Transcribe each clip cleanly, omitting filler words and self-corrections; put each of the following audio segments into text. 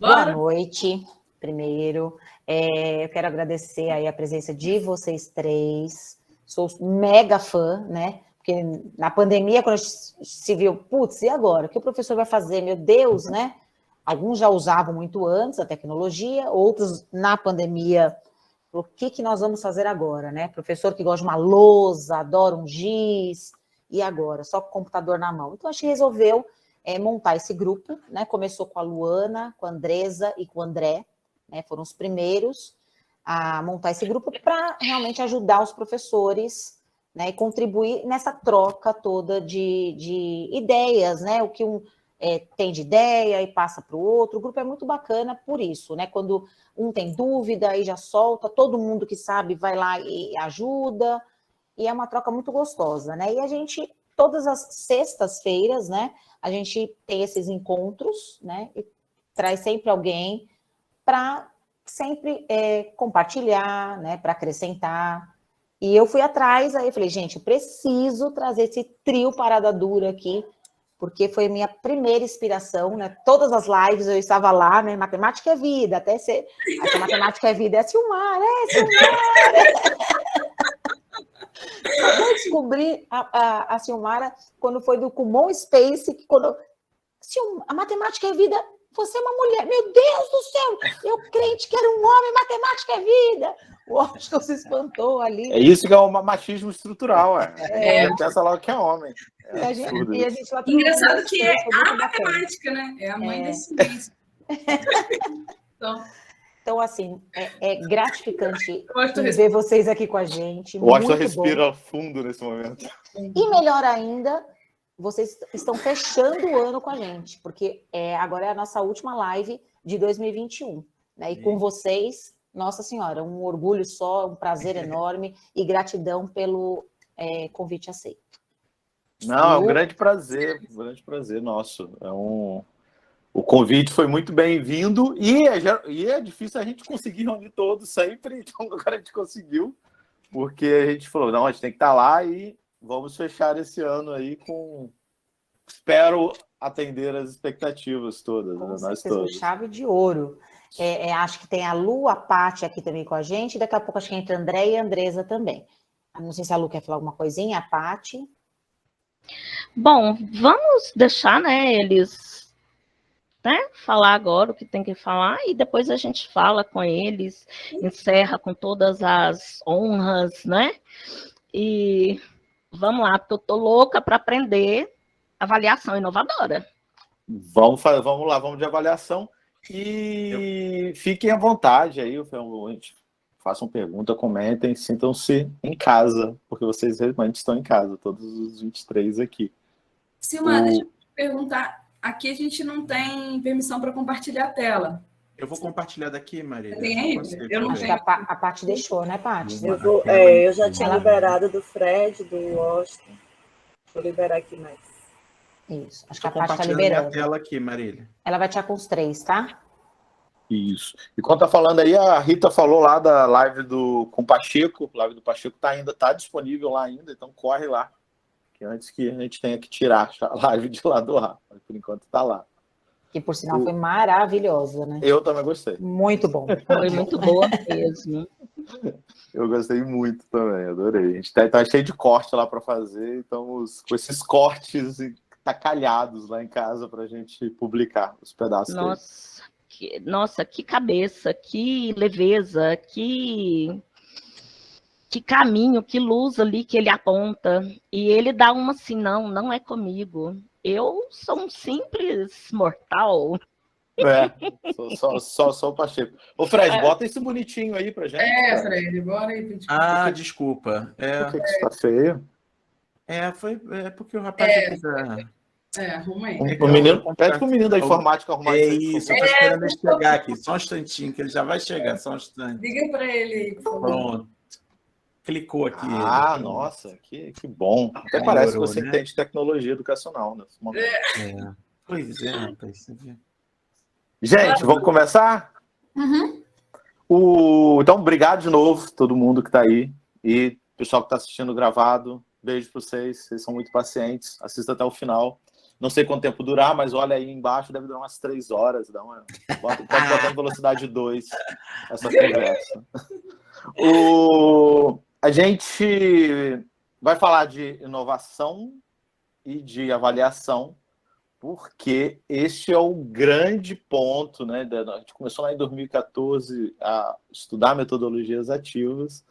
Boa noite, primeiro. Eu quero agradecer aí a presença de vocês três. Sou mega fã, né? Porque na pandemia, quando a gente se viu, putz, e agora? O que o professor vai fazer? Meu Deus, né? Alguns já usavam muito antes a tecnologia, outros na pandemia. O que nós vamos fazer agora, né? Professor que gosta de uma lousa, adora um giz, e agora? Só com o computador na mão. Então, a gente resolveu montar esse grupo, né? Começou com a Luana, com a Andresa e com o André, né? Foram os primeiros a montar esse grupo para realmente ajudar os professores, né? E contribuir nessa troca toda de ideias, né? O que um tem de ideia e passa para o outro. O grupo é muito bacana por isso, né? Quando um tem dúvida e já solta, todo mundo que sabe vai lá e ajuda, e é uma troca muito gostosa, né? E a gente, todas as sextas-feiras, né, a gente tem esses encontros, né, e traz sempre alguém para sempre compartilhar, né, para acrescentar. E eu fui atrás, aí eu falei, gente, eu preciso trazer esse trio Parada Dura aqui, porque foi minha primeira inspiração, né? Todas as lives eu estava lá, né? Matemática é vida, até ser. Essa matemática é vida, é Silmara. Só vou descobrir a Silmara quando foi do Kumon Space, que quando. A matemática é vida, você é uma mulher. Meu Deus do céu! Eu crente que era um homem, matemática é vida. O Washington se espantou ali. É isso que é um machismo estrutural, pensa logo que é homem. A gente lá engraçado que é a matemática, né? É a mãe da ciência. Então, assim, é gratificante ver vocês aqui com a gente. O Washington respira fundo nesse momento. E melhor ainda, vocês estão fechando o ano com a gente, porque agora é a nossa última live de 2021. Né? E com vocês, Nossa Senhora, um orgulho só, um prazer enorme e gratidão pelo convite aceito. Não, é um grande prazer nosso. O convite foi muito bem-vindo e é difícil a gente conseguir reunir todos sempre, então agora a gente conseguiu, porque a gente falou, não, a gente tem que estar lá e vamos fechar esse ano aí com... Espero atender as expectativas todas, com nós todos. Chave de ouro. Acho que tem a Lu, a Paty aqui também com a gente, daqui a pouco acho que entra a André e a Andresa também. Não sei se a Lu quer falar alguma coisinha, a Paty. Bom, vamos deixar, né, eles... Né, falar agora o que tem que falar e depois a gente fala com eles, encerra com todas as honras, né? E vamos lá, porque eu tô louca para aprender avaliação inovadora. Vamos lá, vamos de avaliação e fiquem à vontade aí, façam pergunta, comentem, sintam-se em casa, porque vocês realmente estão em casa, todos os 23 aqui. Silmar, deixa eu perguntar. Aqui a gente não tem permissão para compartilhar a tela. Eu vou compartilhar daqui, Marília. Tem aí? Eu não acho que a Paty deixou, né, Paty? Eu já tinha liberado do Fred, do Washington. Vou liberar aqui mais. Isso, acho que a Paty está liberando. A tela aqui, Marília. Ela vai tirar com os três, tá? Isso. E quando tá falando aí, a Rita falou lá da live com o Pacheco. A live do Pacheco tá disponível lá ainda, então corre lá. Que antes que a gente tenha que tirar a live de lá do ar. Mas por enquanto tá lá. Que por sinal foi maravilhosa, né? Eu também gostei. Muito bom. Foi muito boa mesmo. Eu gostei muito também, adorei. A gente tá cheio de corte lá para fazer, então com esses cortes tacalhados lá em casa para a gente publicar os pedaços. Nossa, que cabeça, que leveza, que caminho, que luz ali que ele aponta. E ele dá uma assim, não é comigo. Eu sou um simples mortal. Só o Pacheco. Ô, Fred, bota esse bonitinho aí pra gente. Fred, bora aí. Desculpa. Por que isso tá feio? É porque o rapaz arruma aí. O menino, pede pro menino da informática arrumar isso. Eu tô esperando ele chegar aqui. Só um instantinho, que ele já vai chegar. Só um instante. Liga pra ele aí, por favor. Pronto. Clicou aqui. Nossa, que bom. Até parece que você entende tecnologia educacional nesse momento. Pois é, rapaz. Gente, vamos começar? Uhum. Então, obrigado de novo, todo mundo que está aí. E pessoal que está assistindo gravado, beijo para vocês. Vocês são muito pacientes. Assista até o final. Não sei quanto tempo durar, mas olha aí embaixo, deve durar umas 3 horas. Pode botar em velocidade 2 essa conversa. A gente vai falar de inovação e de avaliação, porque este é o grande ponto, né? A gente começou lá em 2014 a estudar metodologias ativas,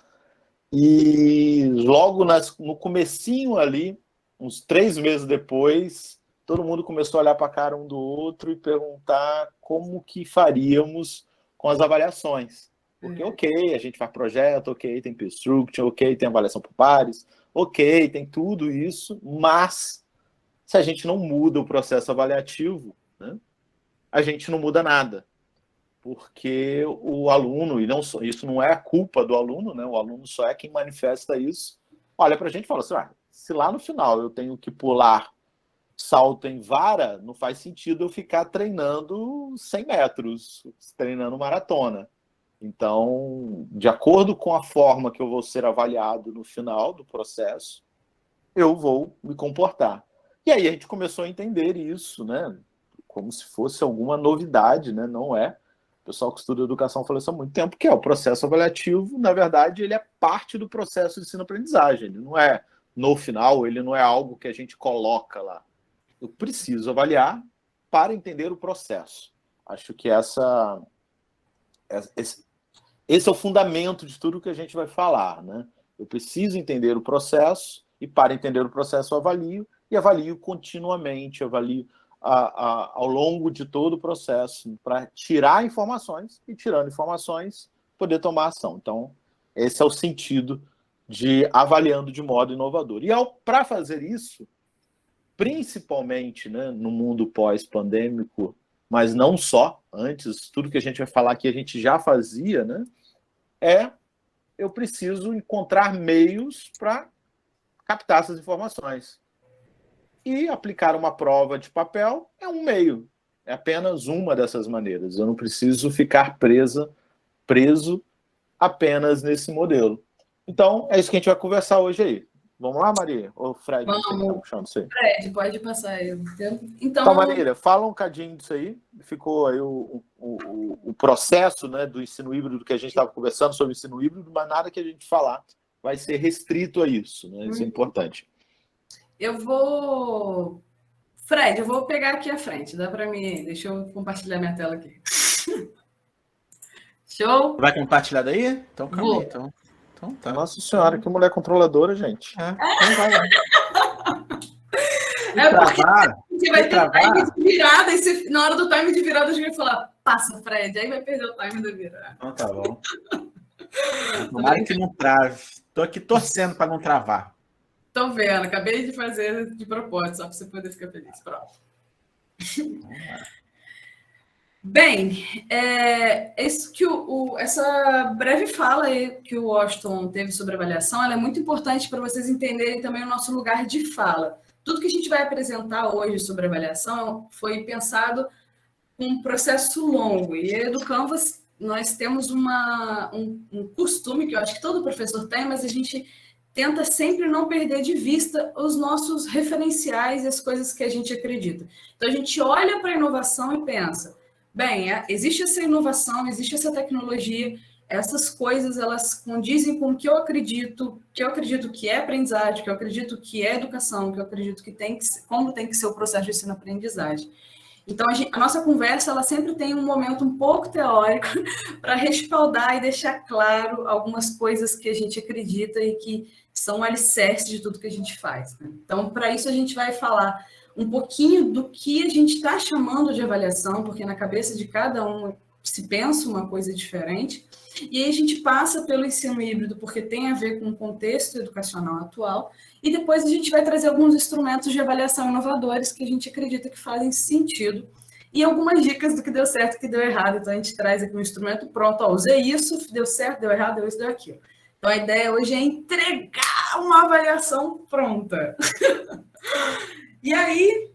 e logo no comecinho ali, uns 3 meses depois, todo mundo começou a olhar para a cara um do outro e perguntar como que faríamos com as avaliações. Porque, ok, a gente faz projeto, ok, tem peer structure, ok, tem avaliação por pares, ok, tem tudo isso, mas se a gente não muda o processo avaliativo, né, a gente não muda nada. Porque o aluno, e não só, isso não é a culpa do aluno, né, o aluno só é quem manifesta isso, olha para a gente e fala assim, se lá no final eu tenho que pular salto em vara, não faz sentido eu ficar treinando 100 metros, treinando maratona. Então, de acordo com a forma que eu vou ser avaliado no final do processo, eu vou me comportar. E aí a gente começou a entender isso, né? Como se fosse alguma novidade, né? Não é. O pessoal que estuda educação falou isso há muito tempo, que é o processo avaliativo, na verdade, ele é parte do processo de ensino-aprendizagem. Ele não é no final, ele não é algo que a gente coloca lá. Eu preciso avaliar para entender o processo. Acho que esse é o fundamento de tudo que a gente vai falar, né? Eu preciso entender o processo, e para entender o processo eu avalio, e avalio continuamente, avalio ao longo de todo o processo, para tirar informações, e tirando informações, poder tomar ação. Então, esse é o sentido de avaliando de modo inovador. E para fazer isso, principalmente, né, no mundo pós-pandêmico, mas não só, antes, tudo que a gente vai falar aqui a gente já fazia, né, eu preciso encontrar meios para captar essas informações. E aplicar uma prova de papel é um meio, é apenas uma dessas maneiras. Eu não preciso ficar preso apenas nesse modelo. Então, é isso que a gente vai conversar hoje aí. Vamos lá, Maria? Ou Fred? Vamos. Puxando isso aí. Fred, pode passar aí. Então, Marília, fala um cadinho disso aí. Ficou aí o processo, né, do ensino híbrido que a gente estava conversando sobre o ensino híbrido, mas nada que a gente falar vai ser restrito a isso, né? Isso é importante. Fred, eu vou pegar aqui à frente. Dá para mim? Deixa eu compartilhar minha tela aqui. Show? Vai compartilhar daí? Então, calma aí. Então tá. Nossa senhora, que mulher controladora, gente. Então vai lá. Porque você vai ter time de virada, e na hora do time de virada a gente vai falar, passa, Fred, aí vai perder o time da virada. Então tá bom. Tomara que não trave. Tô aqui torcendo para não travar. Tô vendo, acabei de fazer de propósito, só para você poder ficar feliz. Pronto. Bem, isso que essa breve fala aí que o Washington teve sobre avaliação, ela é muito importante para vocês entenderem também o nosso lugar de fala. Tudo que a gente vai apresentar hoje sobre avaliação foi pensado com um processo longo. E do Canvas nós temos um costume, que eu acho que todo professor tem, mas a gente tenta sempre não perder de vista os nossos referenciais e as coisas que a gente acredita. Então, a gente olha para a inovação e pensa, bem, existe essa inovação, existe essa tecnologia, essas coisas, elas condizem com o que eu acredito que é aprendizagem, que eu acredito que é educação, que eu acredito que como tem que ser o processo de ensino-aprendizagem. Então, a nossa conversa, ela sempre tem um momento um pouco teórico para respaldar e deixar claro algumas coisas que a gente acredita e que são alicerces de tudo que a gente faz, né? Então, para isso, a gente vai falar um pouquinho do que a gente está chamando de avaliação, porque na cabeça de cada um se pensa uma coisa diferente, e aí a gente passa pelo ensino híbrido, porque tem a ver com o contexto educacional atual, e depois a gente vai trazer alguns instrumentos de avaliação inovadores que a gente acredita que fazem sentido, e algumas dicas do que deu certo e que deu errado. Então, a gente traz aqui um instrumento pronto, usei isso, deu certo, deu errado, deu isso, deu aquilo. Então, a ideia hoje é entregar uma avaliação pronta. E aí,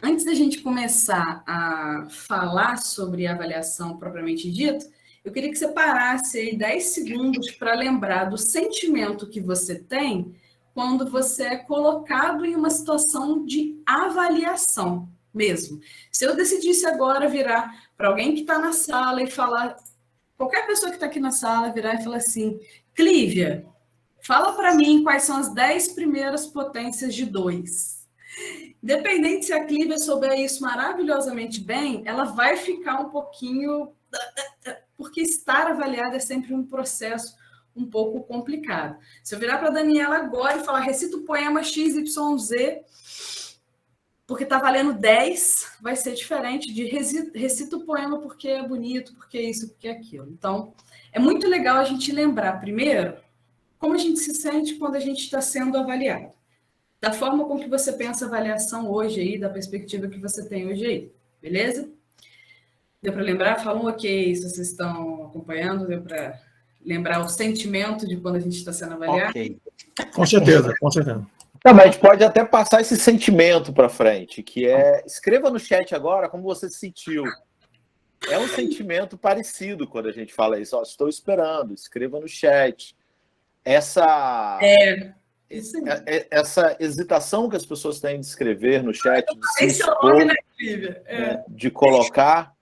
antes da gente começar a falar sobre a avaliação propriamente dita, eu queria que você parasse aí 10 segundos para lembrar do sentimento que você tem quando você é colocado em uma situação de avaliação mesmo. Se eu decidisse agora virar para alguém que está na sala e falar, qualquer pessoa que está aqui na sala, virar e falar assim, Clívia, fala para mim quais são as 10 primeiras potências de 2. Independente se a Clívia souber isso maravilhosamente bem, ela vai ficar um pouquinho... Porque estar avaliada é sempre um processo um pouco complicado. Se eu virar para a Daniela agora e falar, recita o poema XYZ, porque está valendo 10, vai ser diferente de recita o poema porque é bonito, porque é isso, porque é aquilo. Então, é muito legal a gente lembrar, primeiro, como a gente se sente quando a gente está sendo avaliado. Da forma com que você pensa a avaliação hoje aí, da perspectiva que você tem hoje aí, beleza? Deu para lembrar? Falam ok, se vocês estão acompanhando, deu para lembrar o sentimento de quando a gente está sendo avaliado? Ok. Com certeza, com certeza. Não, mas a gente pode até passar esse sentimento para frente, que é, escreva no chat agora como você se sentiu. É um sentimento parecido quando a gente fala isso. Ó, estou esperando, escreva no chat. Essa hesitação que as pessoas têm de escrever no chat, de se expor, né, de colocar,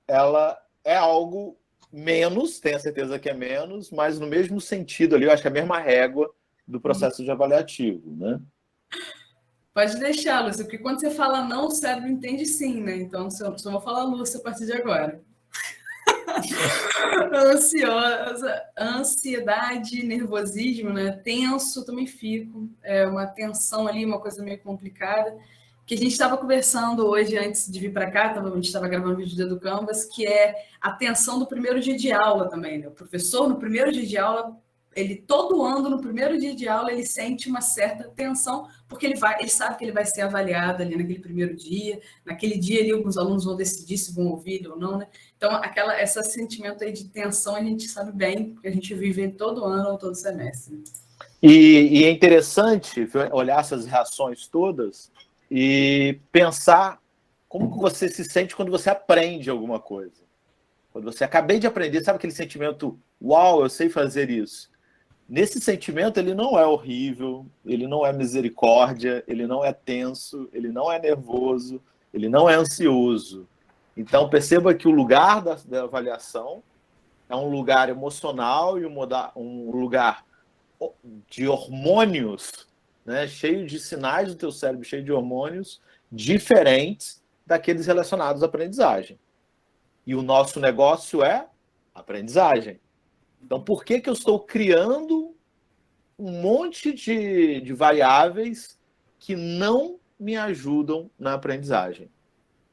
ela é algo menos, tenho a certeza que é menos, mas no mesmo sentido ali, eu acho que é a mesma régua do processo de avaliativo, né? Pode deixar, Lúcia, porque quando você fala não, o cérebro entende sim, né? Então, só vou falar Lúcia a partir de agora. Ansiosa, ansiedade, nervosismo, né? Tenso, também fico. É uma tensão ali, uma coisa meio complicada. Que a gente estava conversando hoje, antes de vir para cá, a gente estava gravando um vídeo do Canvas, que é a tensão do primeiro dia de aula também, né? O professor, no primeiro dia de aula, ele todo ano, no primeiro dia de aula, ele sente uma certa tensão, porque ele sabe que ele vai ser avaliado ali naquele primeiro dia, naquele dia ali alguns alunos vão decidir se vão ouvir ou não, né? Então, esse sentimento aí de tensão a gente sabe bem, porque a gente vive todo ano ou todo semestre. E é interessante olhar essas reações todas e pensar como que você se sente quando você aprende alguma coisa. Quando você acabei de aprender, sabe aquele sentimento, uau, eu sei fazer isso. Nesse sentimento, ele não é horrível, ele não é misericórdia, ele não é tenso, ele não é nervoso, ele não é ansioso. Então, perceba que o lugar da avaliação é um lugar emocional e um lugar de hormônios, né, cheio de sinais do teu cérebro, cheio de hormônios diferentes daqueles relacionados à aprendizagem. E o nosso negócio é aprendizagem. Então, por que eu estou criando um monte de variáveis que não me ajudam na aprendizagem?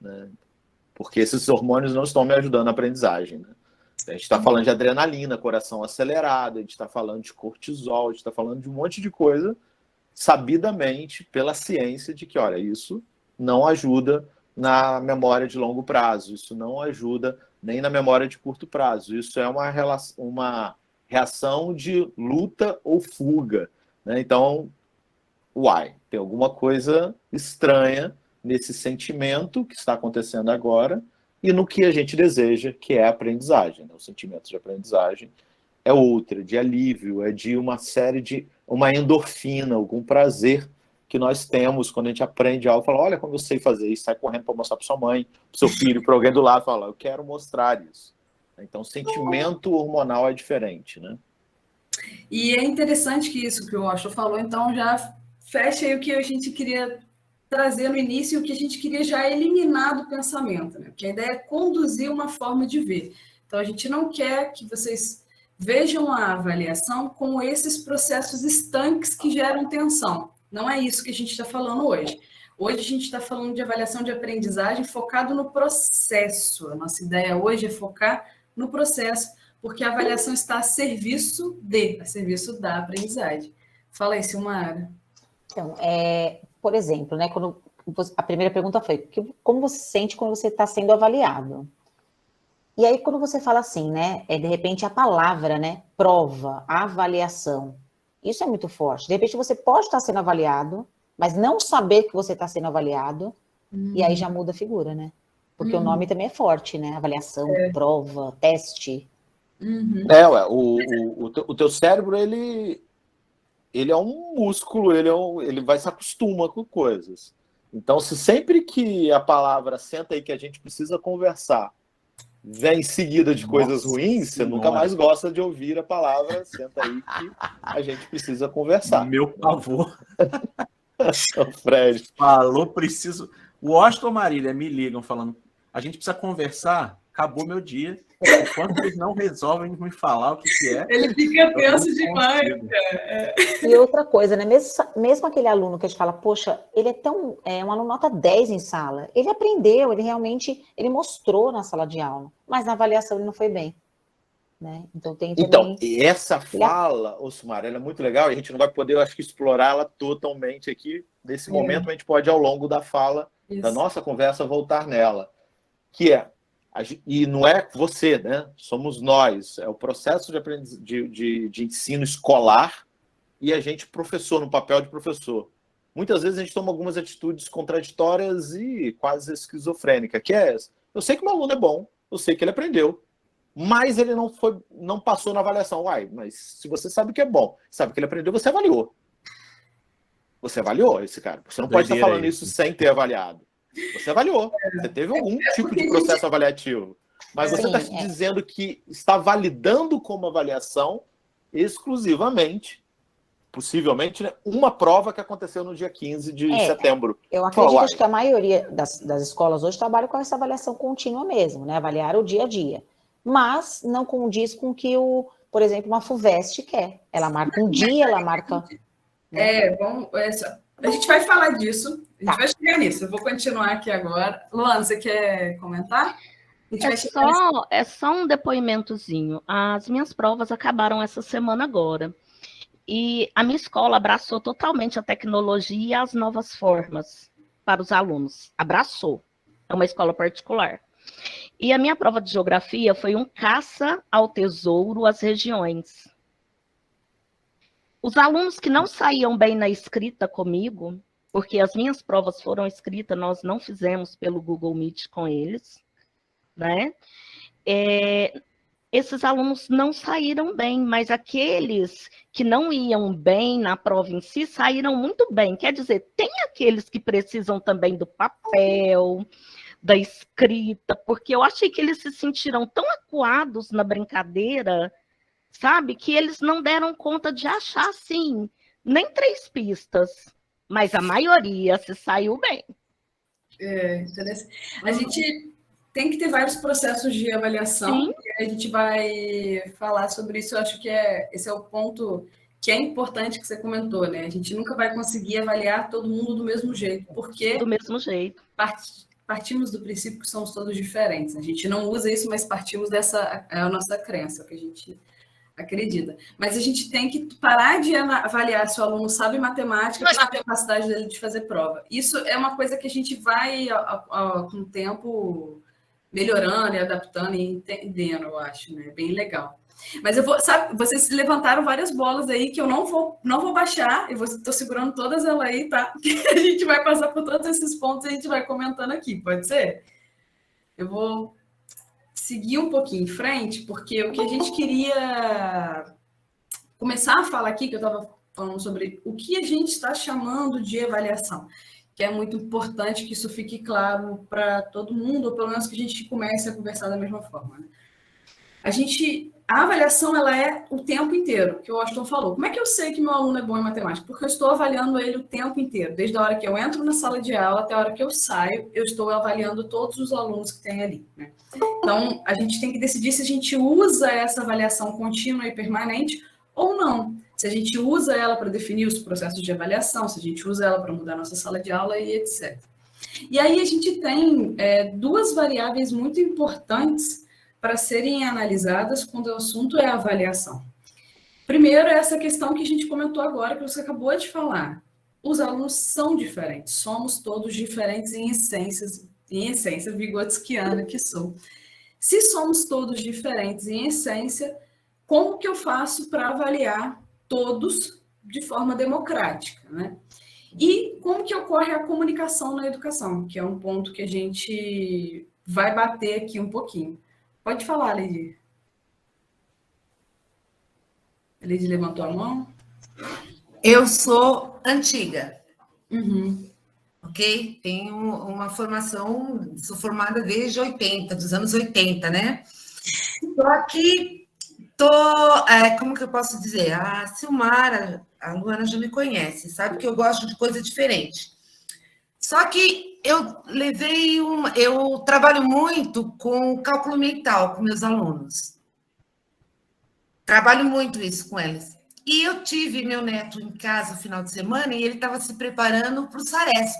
Né? Porque esses hormônios não estão me ajudando na aprendizagem. Né? A gente está falando de adrenalina, coração acelerado, a gente está falando de cortisol, a gente está falando de um monte de coisa sabidamente pela ciência de que, olha, isso não ajuda na memória de longo prazo, isso não ajuda nem na memória de curto prazo, isso é uma reação de luta ou fuga. Né? Então, tem alguma coisa estranha nesse sentimento que está acontecendo agora e no que a gente deseja, que é a aprendizagem. Né? O sentimento de aprendizagem é outra, de alívio, é de uma endorfina, algum prazer que nós temos quando a gente aprende algo, fala, olha como eu sei fazer isso, sai correndo para mostrar para sua mãe, para seu filho, para alguém do lado, fala, eu quero mostrar isso. Então, o sentimento hormonal é diferente, né? E é interessante que isso que o Washington falou, então já fecha aí o que a gente queria trazer no início, o que a gente queria já eliminar do pensamento, né? Porque a ideia é conduzir uma forma de ver. Então, a gente não quer que vocês vejam a avaliação com esses processos estanques que geram tensão. Não é isso que a gente está falando hoje. Hoje a gente está falando de avaliação de aprendizagem focado no processo. A nossa ideia hoje é focar no processo, porque a avaliação está a serviço da aprendizagem. Fala aí, Silmara. Então, por exemplo, né, quando a primeira pergunta foi, como você se sente quando você está sendo avaliado? E aí, quando você fala assim, né, de repente a palavra, né, prova, avaliação, isso é muito forte. De repente você pode estar sendo avaliado, mas não saber que você está sendo avaliado, e aí já muda a figura, né? Porque o nome também é forte, né? Avaliação, prova, teste. O teu cérebro, ele ele é um músculo, ele vai se acostuma com coisas. Então, se sempre que a palavra senta aí que a gente precisa conversar, vem em seguida de coisas ruins, você nunca mais gosta de ouvir a palavra senta aí que a gente precisa conversar. Meu pavor. O Fred. Falou, preciso... O Washington Marília me ligam falando, a gente precisa conversar, acabou meu dia. Enquanto eles não resolvem me falar o que é... Ele fica tenso demais, cara. E outra coisa, né? Mesmo aquele aluno que a gente fala, poxa, ele é um aluno nota 10 em sala. Ele aprendeu, ele mostrou na sala de aula, mas na avaliação ele não foi bem. Né? Então tem também... Então, essa fala, Osmar, ela é muito legal, e a gente não vai poder, eu acho que, explorá-la totalmente aqui. Nesse momento, a gente pode, ao longo da fala, da nossa conversa, voltar nela. Que é, e não é você, né? Somos nós. É o processo de ensino escolar e a gente, professor, no papel de professor. Muitas vezes a gente toma algumas atitudes contraditórias e quase esquizofrênicas, que é essa. Eu sei que meu aluno é bom, eu sei que ele aprendeu, mas ele não passou na avaliação. Uai, mas se você sabe que é bom, sabe que ele aprendeu, você avaliou. Você avaliou esse cara. Você não pode estar falando isso sem ter avaliado. Você avaliou. Você teve algum tipo de processo avaliativo. Mas você está dizendo que está validando como avaliação exclusivamente, possivelmente, né, uma prova que aconteceu no dia 15 de setembro. Eu acredito que a maioria das escolas hoje trabalham com essa avaliação contínua mesmo, né? Avaliar o dia a dia. Mas não condiz com o que, por exemplo, uma FUVEST quer. Ela marca um dia, ela marca... A gente vai falar disso, a gente vai chegar nisso. Eu vou continuar aqui agora. Luana, você quer comentar? É só um depoimentozinho. As minhas provas acabaram essa semana agora. E a minha escola abraçou totalmente a tecnologia e as novas formas para os alunos. Abraçou. É uma escola particular. E a minha prova de geografia foi um caça ao tesouro às regiões. Os alunos que não saíam bem na escrita comigo, porque as minhas provas foram escritas, nós não fizemos pelo Google Meet com eles, né? Esses alunos não saíram bem, mas aqueles que não iam bem na prova em si, saíram muito bem. Quer dizer, tem aqueles que precisam também do papel, da escrita, porque eu achei que eles se sentiram tão acuados na brincadeira, sabe, que eles não deram conta de achar, assim, nem 3 pistas, mas a maioria se saiu bem. Interessante. A gente tem que ter vários processos de avaliação, e a gente vai falar sobre isso. Eu acho que esse é o ponto que é importante que você comentou, né? A gente nunca vai conseguir avaliar todo mundo do mesmo jeito, porque... Do mesmo jeito. Partimos do princípio que somos todos diferentes. A gente não usa isso, mas partimos dessa... É a nossa crença, que a gente acredita. Mas a gente tem que parar de avaliar se o aluno sabe matemática, a capacidade dele de fazer prova. Isso é uma coisa que a gente vai, com o tempo, melhorando e adaptando e entendendo, eu acho, né? Bem legal. Mas vocês levantaram várias bolas aí que eu não vou baixar, eu estou segurando todas elas aí, tá? A gente vai passar por todos esses pontos e a gente vai comentando aqui, pode ser? Eu vou seguir um pouquinho em frente, porque o que a gente queria começar a falar aqui, que eu estava falando sobre o que a gente está chamando de avaliação, que é muito importante que isso fique claro para todo mundo, ou pelo menos que a gente comece a conversar da mesma forma, né? A avaliação, ela é o tempo inteiro, que o Washington falou. Como é que eu sei que meu aluno é bom em matemática? Porque eu estou avaliando ele o tempo inteiro. Desde a hora que eu entro na sala de aula até a hora que eu saio, eu estou avaliando todos os alunos que tem ali, né? Então, a gente tem que decidir se a gente usa essa avaliação contínua e permanente ou não. Se a gente usa ela para definir os processos de avaliação, se a gente usa ela para mudar a nossa sala de aula e etc. E aí a gente tem 2 variáveis muito importantes para serem analisadas quando o assunto é avaliação. Primeiro, é essa questão que a gente comentou agora, que você acabou de falar. Os alunos são diferentes, somos todos diferentes em essência vigotskiana que sou. Se somos todos diferentes em essência, como que eu faço para avaliar todos de forma democrática, né? E como que ocorre a comunicação na educação, que é um ponto que a gente vai bater aqui um pouquinho. Pode falar, Lady. A Lady levantou a mão. Eu sou antiga. Uhum. Ok? Tenho uma formação, sou formada desde 80, dos anos 80, né? Só que como que eu posso dizer? A Silmara, a Luana já me conhece, sabe que eu gosto de coisa diferente. Só que eu trabalho muito com cálculo mental com meus alunos. Trabalho muito isso com eles. E eu tive meu neto em casa no final de semana e ele estava se preparando para o Saresp.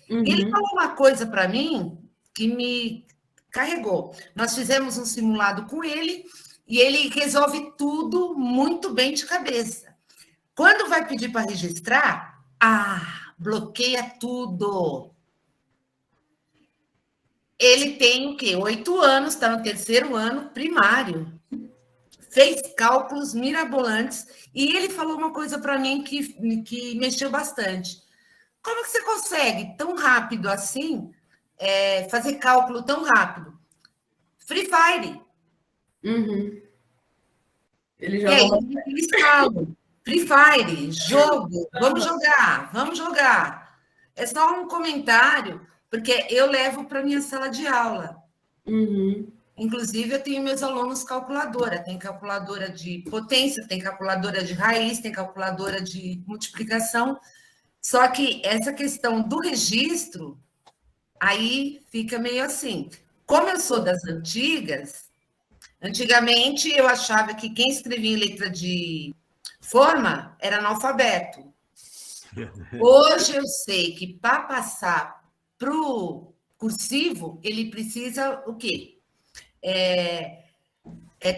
Uhum. Ele falou uma coisa para mim que me carregou. Nós fizemos um simulado com ele e ele resolve tudo muito bem de cabeça. Quando vai pedir para registrar, bloqueia tudo. Ele tem o quê? 8 anos, está no 3º ano primário. Fez cálculos mirabolantes e ele falou uma coisa para mim que mexeu bastante. Como que você consegue tão rápido assim fazer cálculo tão rápido? Free Fire. Uhum. Ele E aí joga. eles falam, Free Fire, jogo, vamos jogar. É só um comentário, porque eu levo para minha sala de aula. Uhum. Inclusive, eu tenho meus alunos calculadora. Tem calculadora de potência, tem calculadora de raiz, tem calculadora de multiplicação. Só que essa questão do registro, aí fica meio assim. Como eu sou das antigas, antigamente eu achava que quem escrevia em letra de forma era analfabeto. Hoje eu sei que para passar para o cursivo, ele precisa o quê?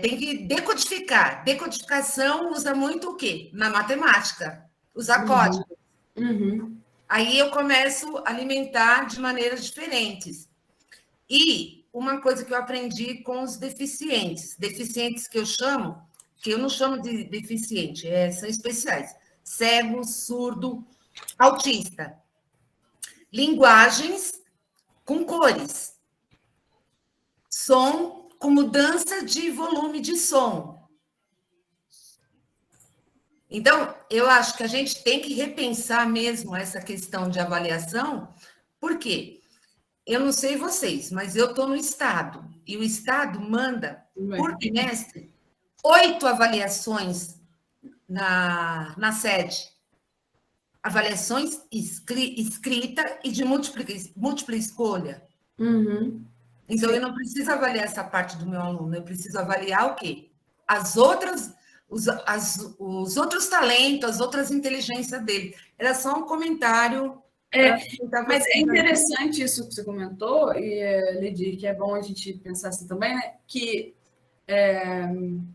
Tem que decodificar. Decodificação usa muito o quê? Na matemática, usar código. Uhum. Aí eu começo a alimentar de maneiras diferentes. E uma coisa que eu aprendi com os deficientes que eu não chamo de deficiente, são especiais. Cego, surdo, autista. Linguagens com cores. Som com mudança de volume de som. Então, eu acho que a gente tem que repensar mesmo essa questão de avaliação, porque eu não sei vocês, mas eu estou no Estado, e o Estado manda, por trimestre, 8 avaliações na sede. Avaliações escrita e de múltipla escolha. Uhum. Então, eu não preciso avaliar essa parte do meu aluno, eu preciso avaliar o quê? Os outros talentos, as outras inteligências dele. Era só um comentário. Mas é interessante isso que você comentou, e Lidy, que é bom a gente pensar assim também, né? Que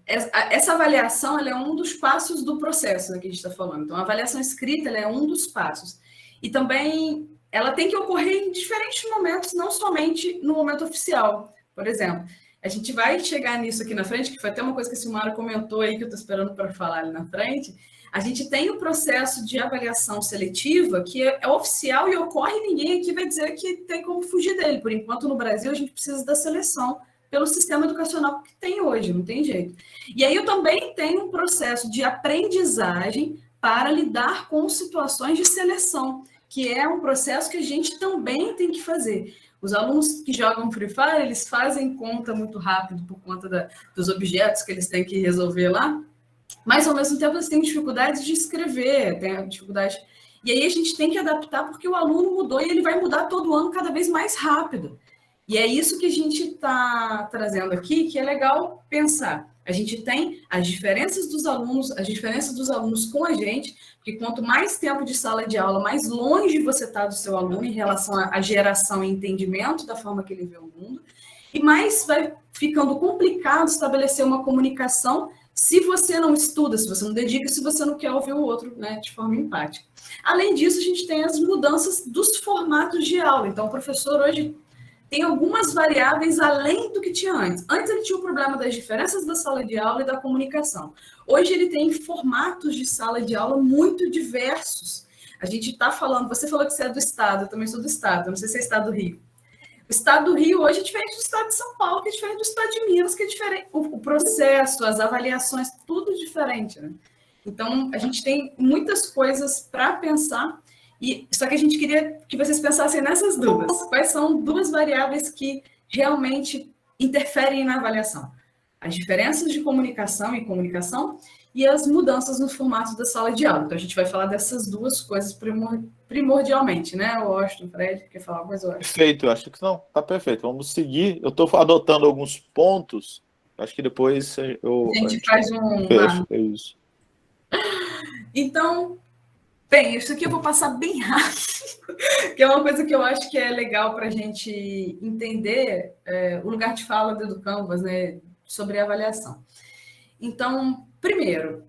essa avaliação ela é um dos passos do processo, né, que a gente está falando. Então, a avaliação escrita ela é um dos passos. E também ela tem que ocorrer em diferentes momentos, não somente no momento oficial. Por exemplo, a gente vai chegar nisso aqui na frente, que foi até uma coisa que a Silmara comentou aí, que eu estou esperando para falar ali na frente. A gente tem o processo de avaliação seletiva, que é oficial e ocorre, e ninguém aqui vai dizer que tem como fugir dele. Por enquanto, no Brasil, a gente precisa da seleção pelo sistema educacional que tem hoje, não tem jeito. E aí eu também tenho um processo de aprendizagem para lidar com situações de seleção, que é um processo que a gente também tem que fazer. Os alunos que jogam Free Fire, eles fazem conta muito rápido por conta dos objetos que eles têm que resolver lá, mas, ao mesmo tempo, eles têm dificuldades de escrever, tem dificuldade. E aí a gente tem que adaptar, porque o aluno mudou e ele vai mudar todo ano cada vez mais rápido. E é isso que a gente está trazendo aqui, que é legal pensar. A gente tem as diferenças dos alunos com a gente, porque quanto mais tempo de sala de aula, mais longe você está do seu aluno em relação à geração e entendimento da forma que ele vê o mundo, e mais vai ficando complicado estabelecer uma comunicação se você não estuda, se você não dedica, se você não quer ouvir o outro, né, de forma empática. Além disso, a gente tem as mudanças dos formatos de aula. Então, o professor hoje tem algumas variáveis além do que tinha antes. Antes ele tinha o problema das diferenças da sala de aula e da comunicação. Hoje ele tem formatos de sala de aula muito diversos. A gente está falando, você falou que você é do Estado, eu também sou do Estado, eu não sei se é Estado do Rio. O Estado do Rio hoje é diferente do Estado de São Paulo, que é diferente do Estado de Minas, que é diferente. O processo, as avaliações, tudo diferente, né? Então, a gente tem muitas coisas para pensar, só que a gente queria que vocês pensassem nessas duas. Quais são duas variáveis que realmente interferem na avaliação? As diferenças de comunicação e as mudanças no formato da sala de aula. Então, a gente vai falar dessas duas coisas primordialmente, né? O Washington, Fred, quer falar alguma coisa? Perfeito, eu acho que não, tá perfeito. Vamos seguir. Eu estou adotando alguns pontos, acho que depois A gente faz fecha, é isso. Então, bem, isso aqui eu vou passar bem rápido, que é uma coisa que eu acho que é legal para a gente entender o lugar de fala do EduCanvas, né, sobre a avaliação. Então, primeiro,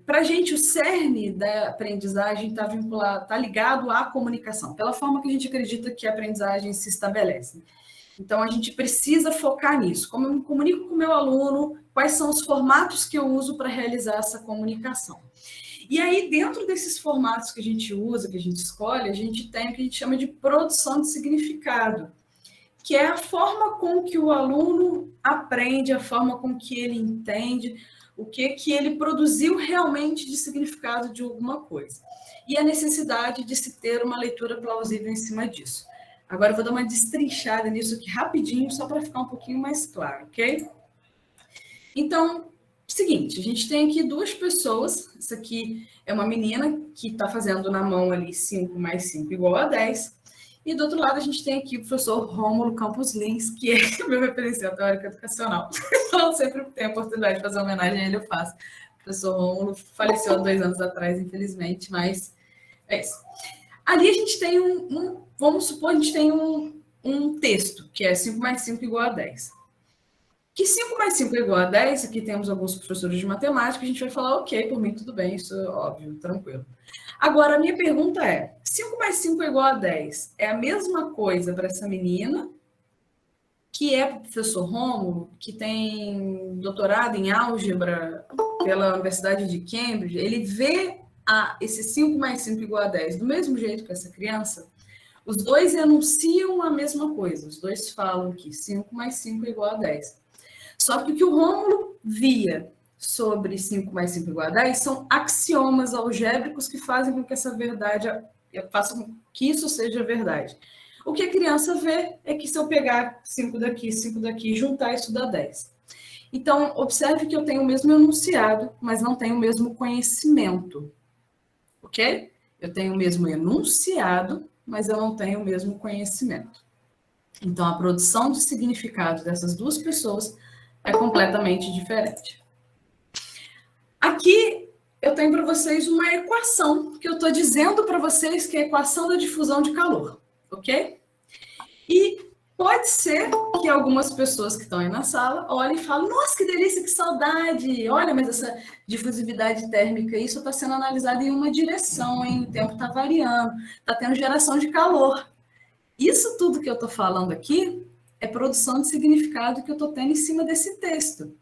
para a gente o cerne da aprendizagem está ligado à comunicação, pela forma que a gente acredita que a aprendizagem se estabelece. Então, a gente precisa focar nisso. Como eu me comunico com o meu aluno, quais são os formatos que eu uso para realizar essa comunicação. E aí, dentro desses formatos que a gente usa, que a gente escolhe, a gente tem o que a gente chama de produção de significado, que é a forma com que o aluno aprende, a forma com que ele entende, o que ele produziu realmente de significado de alguma coisa. E a necessidade de se ter uma leitura plausível em cima disso. Agora eu vou dar uma destrinchada nisso aqui rapidinho, só para ficar um pouquinho mais claro, ok? Então, seguinte, a gente tem aqui duas pessoas. Essa aqui é uma menina que está fazendo na mão ali 5 mais 5 igual a 10. E do outro lado a gente tem aqui o professor Rômulo Campos Lins, que é meu referencial teórico educacional. Então, sempre tenho a oportunidade de fazer uma homenagem a ele, eu faço. O professor Rômulo faleceu há 2 anos atrás, infelizmente, mas é isso. Ali a gente tem vamos supor, a gente tem um texto, que é 5 mais 5 igual a 10. Que 5 mais 5 é igual a 10, aqui temos alguns professores de matemática, a gente vai falar, ok, por mim tudo bem, isso é óbvio, tranquilo. Agora, a minha pergunta é, 5 mais 5 é igual a 10, é a mesma coisa para essa menina, que é o professor Rômulo, que tem doutorado em álgebra pela Universidade de Cambridge, ele vê esse 5 mais 5 igual a 10 do mesmo jeito que essa criança? Os dois enunciam a mesma coisa, os dois falam que 5 mais 5 é igual a 10. Só que o que o Rômulo via sobre 5 mais 5 igual a 10 são axiomas algébricos que fazem com que essa verdade, façam com que isso seja verdade. O que a criança vê é que se eu pegar 5 daqui e juntar, isso dá 10. Então, observe que eu tenho o mesmo enunciado, mas não tenho o mesmo conhecimento. Ok? Eu tenho o mesmo enunciado, mas eu não tenho o mesmo conhecimento. Então, a produção de significado dessas duas pessoas é completamente diferente. Aqui eu tenho para vocês uma equação que eu estou dizendo para vocês que é a equação da difusão de calor, ok? E pode ser que algumas pessoas que estão aí na sala olhem e falem, nossa, que delícia, que saudade! Olha, mas essa difusividade térmica, isso está sendo analisado em uma direção, hein? O tempo está variando, está tendo geração de calor. Isso tudo que eu estou falando aqui é produção de significado que eu estou tendo em cima desse texto.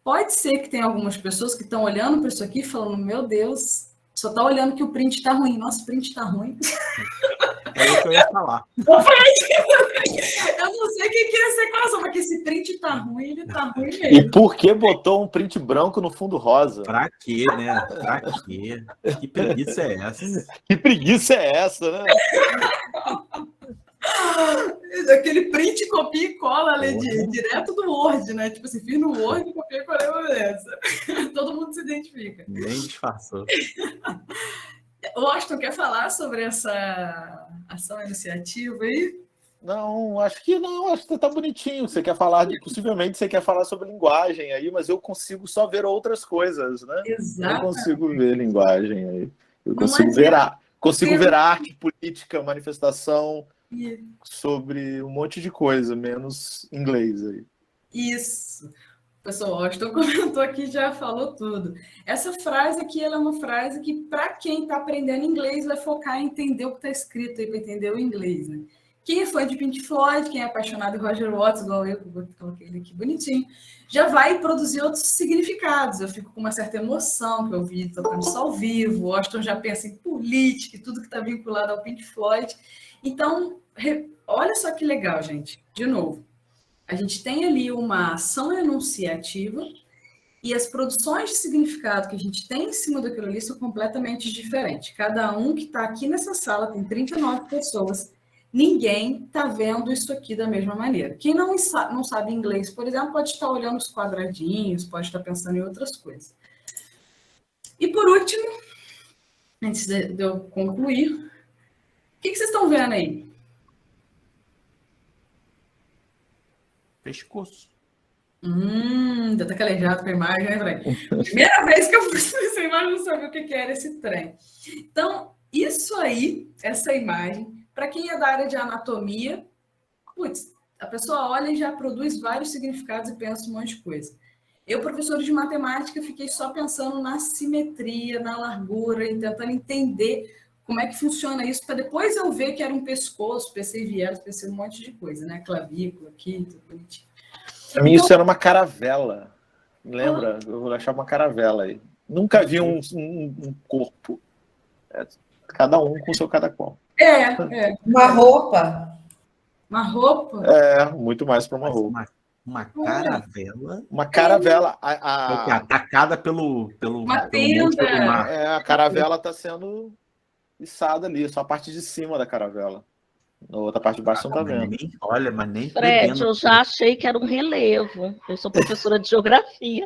Pode ser que tenha algumas pessoas que estão olhando para isso aqui e falando, meu Deus, só está olhando que o print está ruim. Nossa, o print está ruim. É isso que eu ia falar. Eu não sei quem que é essa equação, mas que esse print está ruim, ele está ruim mesmo. E por que botou um print branco no fundo rosa? Pra quê, né? Pra quê? Que preguiça é essa? Que preguiça é essa, né? Aquele print, copia e cola ali, direto do Word, né? Tipo assim, fiz no Word, copiei e colei uma dessa. Todo mundo se identifica. Nem disfarçou. O Washington quer falar sobre essa ação iniciativa aí? Não, acho que tá bonitinho. Você quer falar possivelmente você quer falar sobre linguagem aí, mas eu consigo só ver outras coisas, né? Exato. Eu consigo ver linguagem aí. Eu Não consigo ver arte, política, manifestação E- sobre um monte de coisa, menos inglês aí. Isso. O professor Washington comentou aqui, já falou tudo. Essa frase aqui, ela é uma frase que, para quem está aprendendo inglês, vai focar em entender o que está escrito aí, para entender o inglês, né? Quem é fã de Pink Floyd, quem é apaixonado de Roger Waters, igual eu, que eu coloquei ele aqui bonitinho, já vai produzir outros significados. Eu fico com uma certa emoção, que eu vi tocando isso ao vivo. O Washington já pensa em política e tudo que está vinculado ao Pink Floyd. Então, olha só que legal, gente. De novo, a gente tem ali uma ação enunciativa E as produções de significado que a gente tem em cima daquilo ali são completamente diferentes. Cada um que está aqui nessa sala, tem 39 pessoas, ninguém está vendo isso aqui da mesma maneira. Quem não sabe inglês, por exemplo, pode estar olhando os quadradinhos, pode estar pensando em outras coisas. E por último, antes de eu concluir, o que vocês estão vendo aí? Pescoço. Já tá calejado com a imagem, né, Fred? Primeira vez que eu fiz essa imagem, eu não sabia o que era esse trem. Então, isso aí, essa imagem, para quem é da área de anatomia, putz, a pessoa olha e já produz vários significados e pensa um monte de coisa. Eu, professora de matemática, fiquei só pensando na simetria, na largura, e tentando entender como é que funciona isso, para depois eu ver que era um pescoço, pensei em vielas, pensei um monte de coisa, né? Clavícula aqui, tudo bonitinho. Pra mim isso era uma caravela. Lembra? Eu achava uma caravela aí. Nunca vi um corpo. Cada um com seu cada qual. Uma roupa. Uma roupa? Muito mais para uma roupa. Uma caravela. Uma caravela. Atacada pelo uma tenda. A caravela está sendo içada ali, só a parte de cima da caravela. Na outra parte de baixo não está vendo. Mas nem Fred, eu já achei que era um relevo. Eu sou professora de geografia.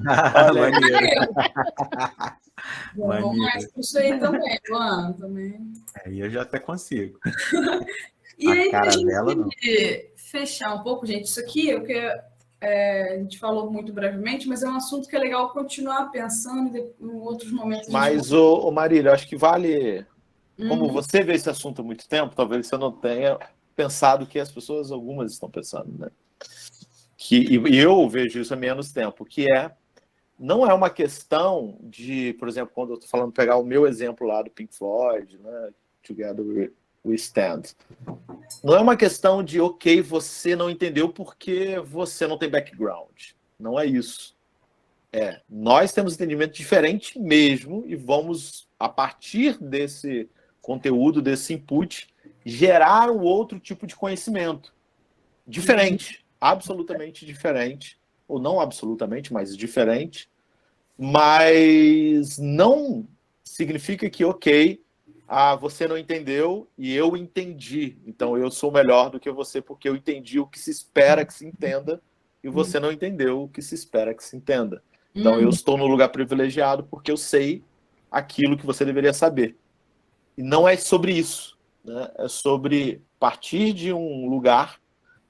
Vamos mais para isso aí também, Luan. Também. Aí eu já até consigo. E aí, para a gente fechar um pouco, gente, isso aqui é o que a gente falou muito brevemente, mas é um assunto que é legal continuar pensando em outros momentos. Mas, Marília, acho que vale... Como você vê esse assunto há muito tempo, talvez você não tenha pensado o que as pessoas, algumas, estão pensando, né? E eu vejo isso há menos tempo, que não é uma questão de, por exemplo, quando eu estou falando, pegar o meu exemplo lá do Pink Floyd, né? Together We Stand. Não é uma questão de, ok, você não entendeu porque você não tem background. Não é isso. Nós temos entendimento diferente mesmo e vamos, a partir desse conteúdo, desse input, gerar um outro tipo de conhecimento. Diferente. Absolutamente diferente. Ou não absolutamente, mas diferente. Mas não significa que, ok, você não entendeu e eu entendi. Então eu sou melhor do que você porque eu entendi o que se espera que se entenda e você não entendeu o que se espera que se entenda. Então eu estou no lugar privilegiado porque eu sei aquilo que você deveria saber. E não é sobre isso, né? É sobre partir de um lugar.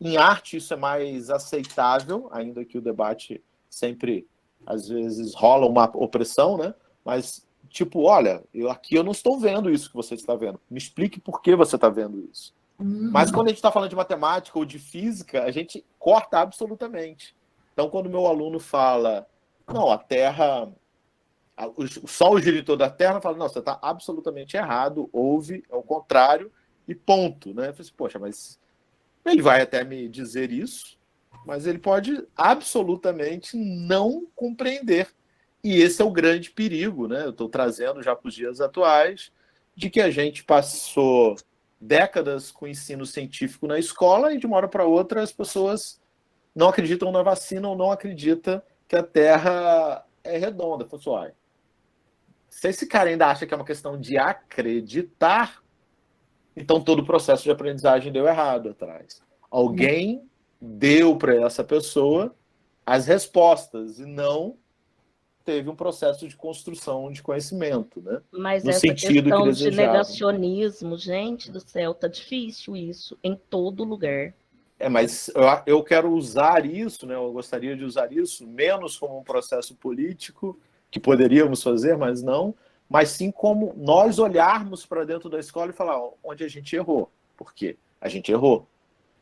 Em arte isso é mais aceitável, ainda que o debate sempre, às vezes, rola uma opressão, né? Mas, tipo, olha, aqui eu não estou vendo isso que você está vendo. Me explique por que você está vendo isso. Mas quando a gente está falando de matemática ou de física, a gente corta absolutamente. Então, quando o meu aluno fala, não, a Terra... O Sol gira em toda a Terra, fala, não, você está absolutamente errado, houve, é o contrário, e ponto. Né? Eu falei assim, poxa, mas ele vai até me dizer isso, mas ele pode absolutamente não compreender. E esse é o grande perigo, né? Eu estou trazendo já para os dias atuais, de que a gente passou décadas com ensino científico na escola e de uma hora para outra as pessoas não acreditam na vacina ou não acreditam que a Terra é redonda. Pessoal, se esse cara ainda acha que é uma questão de acreditar, então todo o processo de aprendizagem deu errado atrás. Alguém deu para essa pessoa as respostas e não teve um processo de construção de conhecimento, né? Mas no essa sentido questão que de negacionismo, gente do céu, tá difícil isso, em todo lugar. Mas eu quero usar isso, né? Eu gostaria de usar isso menos como um processo político, que poderíamos fazer, mas não, mas sim como nós olharmos para dentro da escola e falar onde a gente errou. Por quê? A gente errou.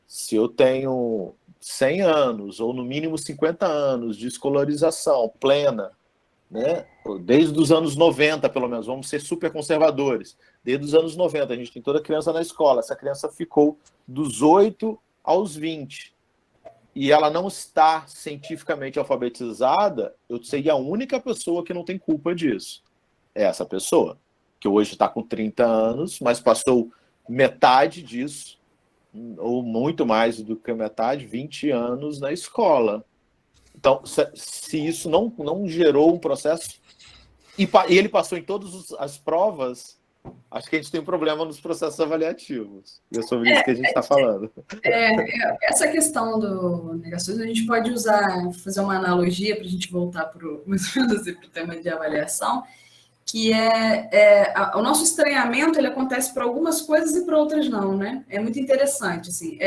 Se eu tenho 100 anos, ou no mínimo 50 anos de escolarização plena, né? Desde os anos 90, pelo menos, vamos ser super conservadores. Desde os anos 90, a gente tem toda criança na escola. Essa criança ficou dos 8 aos 20. E ela não está cientificamente alfabetizada, eu seria a única pessoa que não tem culpa disso. É essa pessoa, que hoje está com 30 anos, mas passou metade disso, ou muito mais do que metade, 20 anos na escola. Então, se isso não gerou um processo, e ele passou em todas as provas, acho que a gente tem um problema nos processos avaliativos. E é sobre isso que a gente está falando. Essa questão do negacionismo, a gente pode fazer uma analogia para a gente voltar para o tema de avaliação, que o nosso estranhamento ele acontece para algumas coisas e para outras não, né? É muito interessante, assim.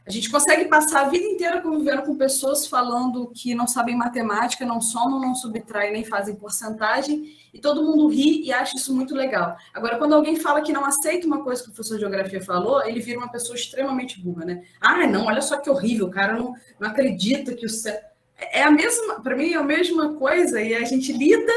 A gente consegue passar a vida inteira convivendo com pessoas falando que não sabem matemática, não somam, não subtraem, nem fazem porcentagem, e todo mundo ri e acha isso muito legal. Agora, quando alguém fala que não aceita uma coisa que o professor de geografia falou, ele vira uma pessoa extremamente burra, né? Ah, não, olha só que horrível, o cara não acredita que o céu... Para mim, é a mesma coisa, e a gente lida,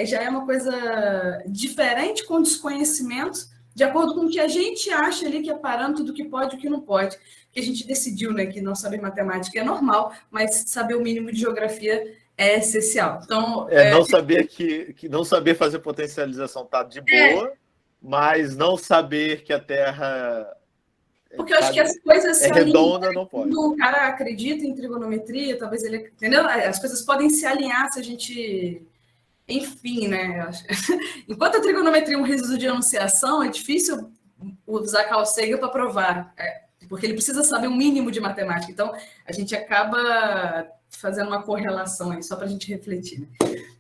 já é uma coisa diferente com desconhecimento, de acordo com o que a gente acha ali que é parâmetro do que pode e o que não pode. Que a gente decidiu, né, que não saber matemática é normal, mas saber o mínimo de geografia é essencial. Então, não saber que não saber fazer potencialização tá de boa, mas não saber que a Terra porque eu acho que as coisas se redonda, não pode. Quando o cara acredita em trigonometria, talvez ele, entendeu? As coisas podem se alinhar se a gente, enfim, né? Enquanto a trigonometria é um resíduo de enunciação, é difícil usar Carl Sagan para provar. Porque ele precisa saber um mínimo de matemática. Então, a gente acaba fazendo uma correlação aí, só para a gente refletir. Né?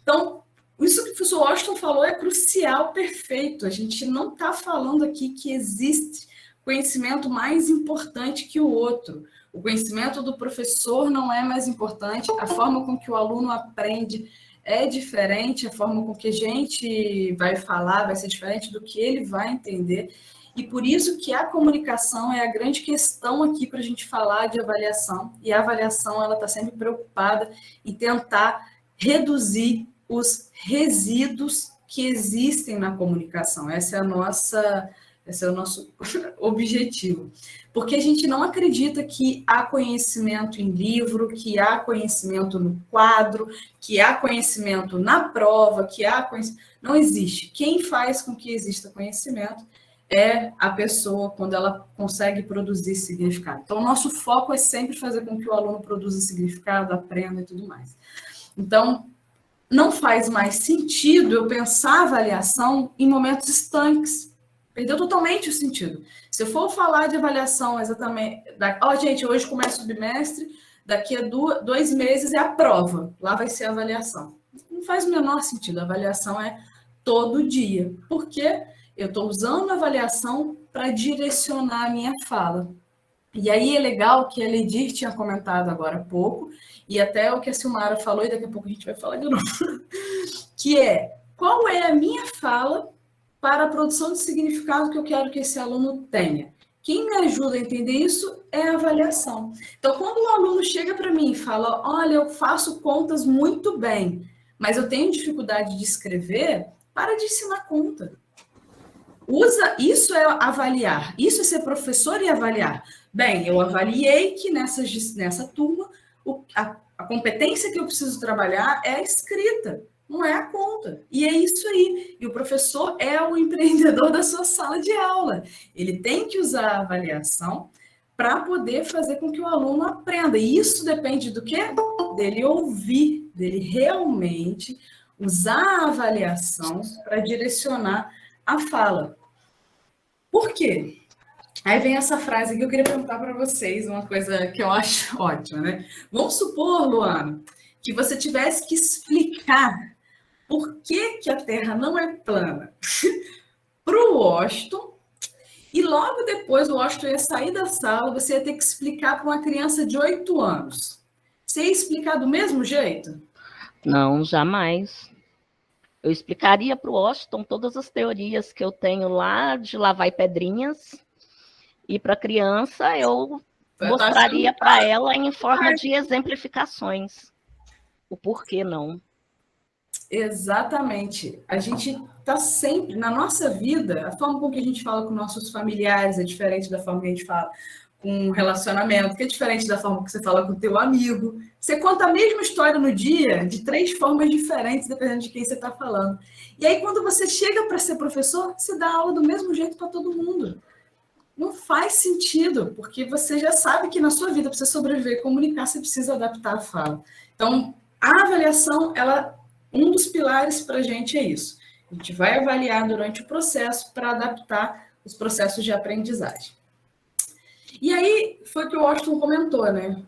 Então, isso que o professor Washington falou é crucial, perfeito. A gente não está falando aqui que existe conhecimento mais importante que o outro. O conhecimento do professor não é mais importante, a forma com que o aluno aprende é diferente, a forma com que a gente vai falar vai ser diferente do que ele vai entender. E por isso que a comunicação é a grande questão aqui para a gente falar de avaliação. E a avaliação ela está sempre preocupada em tentar reduzir os resíduos que existem na comunicação. Esse é o nosso objetivo. Porque a gente não acredita que há conhecimento em livro, que há conhecimento no quadro, que há conhecimento na prova, que há conhecimento... Não existe. Quem faz com que exista conhecimento é a pessoa quando ela consegue produzir significado. Então, o nosso foco é sempre fazer com que o aluno produza significado, aprenda e tudo mais. Então, não faz mais sentido eu pensar a avaliação em momentos estanques. Perdeu totalmente o sentido. Se eu for falar de avaliação exatamente... gente, hoje começa o bimestre, daqui a 2 meses é a prova. Lá vai ser a avaliação. Não faz o menor sentido. A avaliação é todo dia. Por quê? Eu estou usando a avaliação para direcionar a minha fala. E aí é legal que a Ledir tinha comentado agora há pouco, e até o que a Silmara falou, e daqui a pouco a gente vai falar de novo, que é, qual é a minha fala para a produção de significado que eu quero que esse aluno tenha? Quem me ajuda a entender isso é a avaliação. Então, quando o aluno chega para mim e fala, olha, eu faço contas muito bem, mas eu tenho dificuldade de escrever, para de ensinar conta. Isso é avaliar, isso é ser professor e avaliar. Bem, eu avaliei que nessa turma a competência que eu preciso trabalhar é a escrita, não é a conta. E é isso aí. E o professor é o empreendedor da sua sala de aula. Ele tem que usar a avaliação para poder fazer com que o aluno aprenda. E isso depende do quê? Dele ouvir, dele realmente usar a avaliação para direcionar a fala. Por quê? Aí vem essa frase que eu queria perguntar para vocês, uma coisa que eu acho ótima, né? Vamos supor, Luana, que você tivesse que explicar por que a Terra não é plana para o Washington, e logo depois o Washington ia sair da sala, você ia ter que explicar para uma criança de 8 anos. Você ia explicar do mesmo jeito? Não, jamais. Eu explicaria para o Washington todas as teorias que eu tenho lá de lá vai pedrinhas, e para a criança eu mostraria para ela em forma de exemplificações. O porquê não. Exatamente. A gente está sempre, na nossa vida, a forma com que a gente fala com nossos familiares é diferente da forma que a gente fala com um relacionamento, que é diferente da forma que você fala com o teu amigo. Você conta a mesma história no dia de 3 formas diferentes, dependendo de quem você está falando. E aí, quando você chega para ser professor, você dá aula do mesmo jeito para todo mundo. Não faz sentido, porque você já sabe que na sua vida, para você sobreviver e comunicar, você precisa adaptar a fala. Então, a avaliação, um dos pilares para a gente é isso. A gente vai avaliar durante o processo para adaptar os processos de aprendizagem. E aí, foi o que o Washington comentou, né?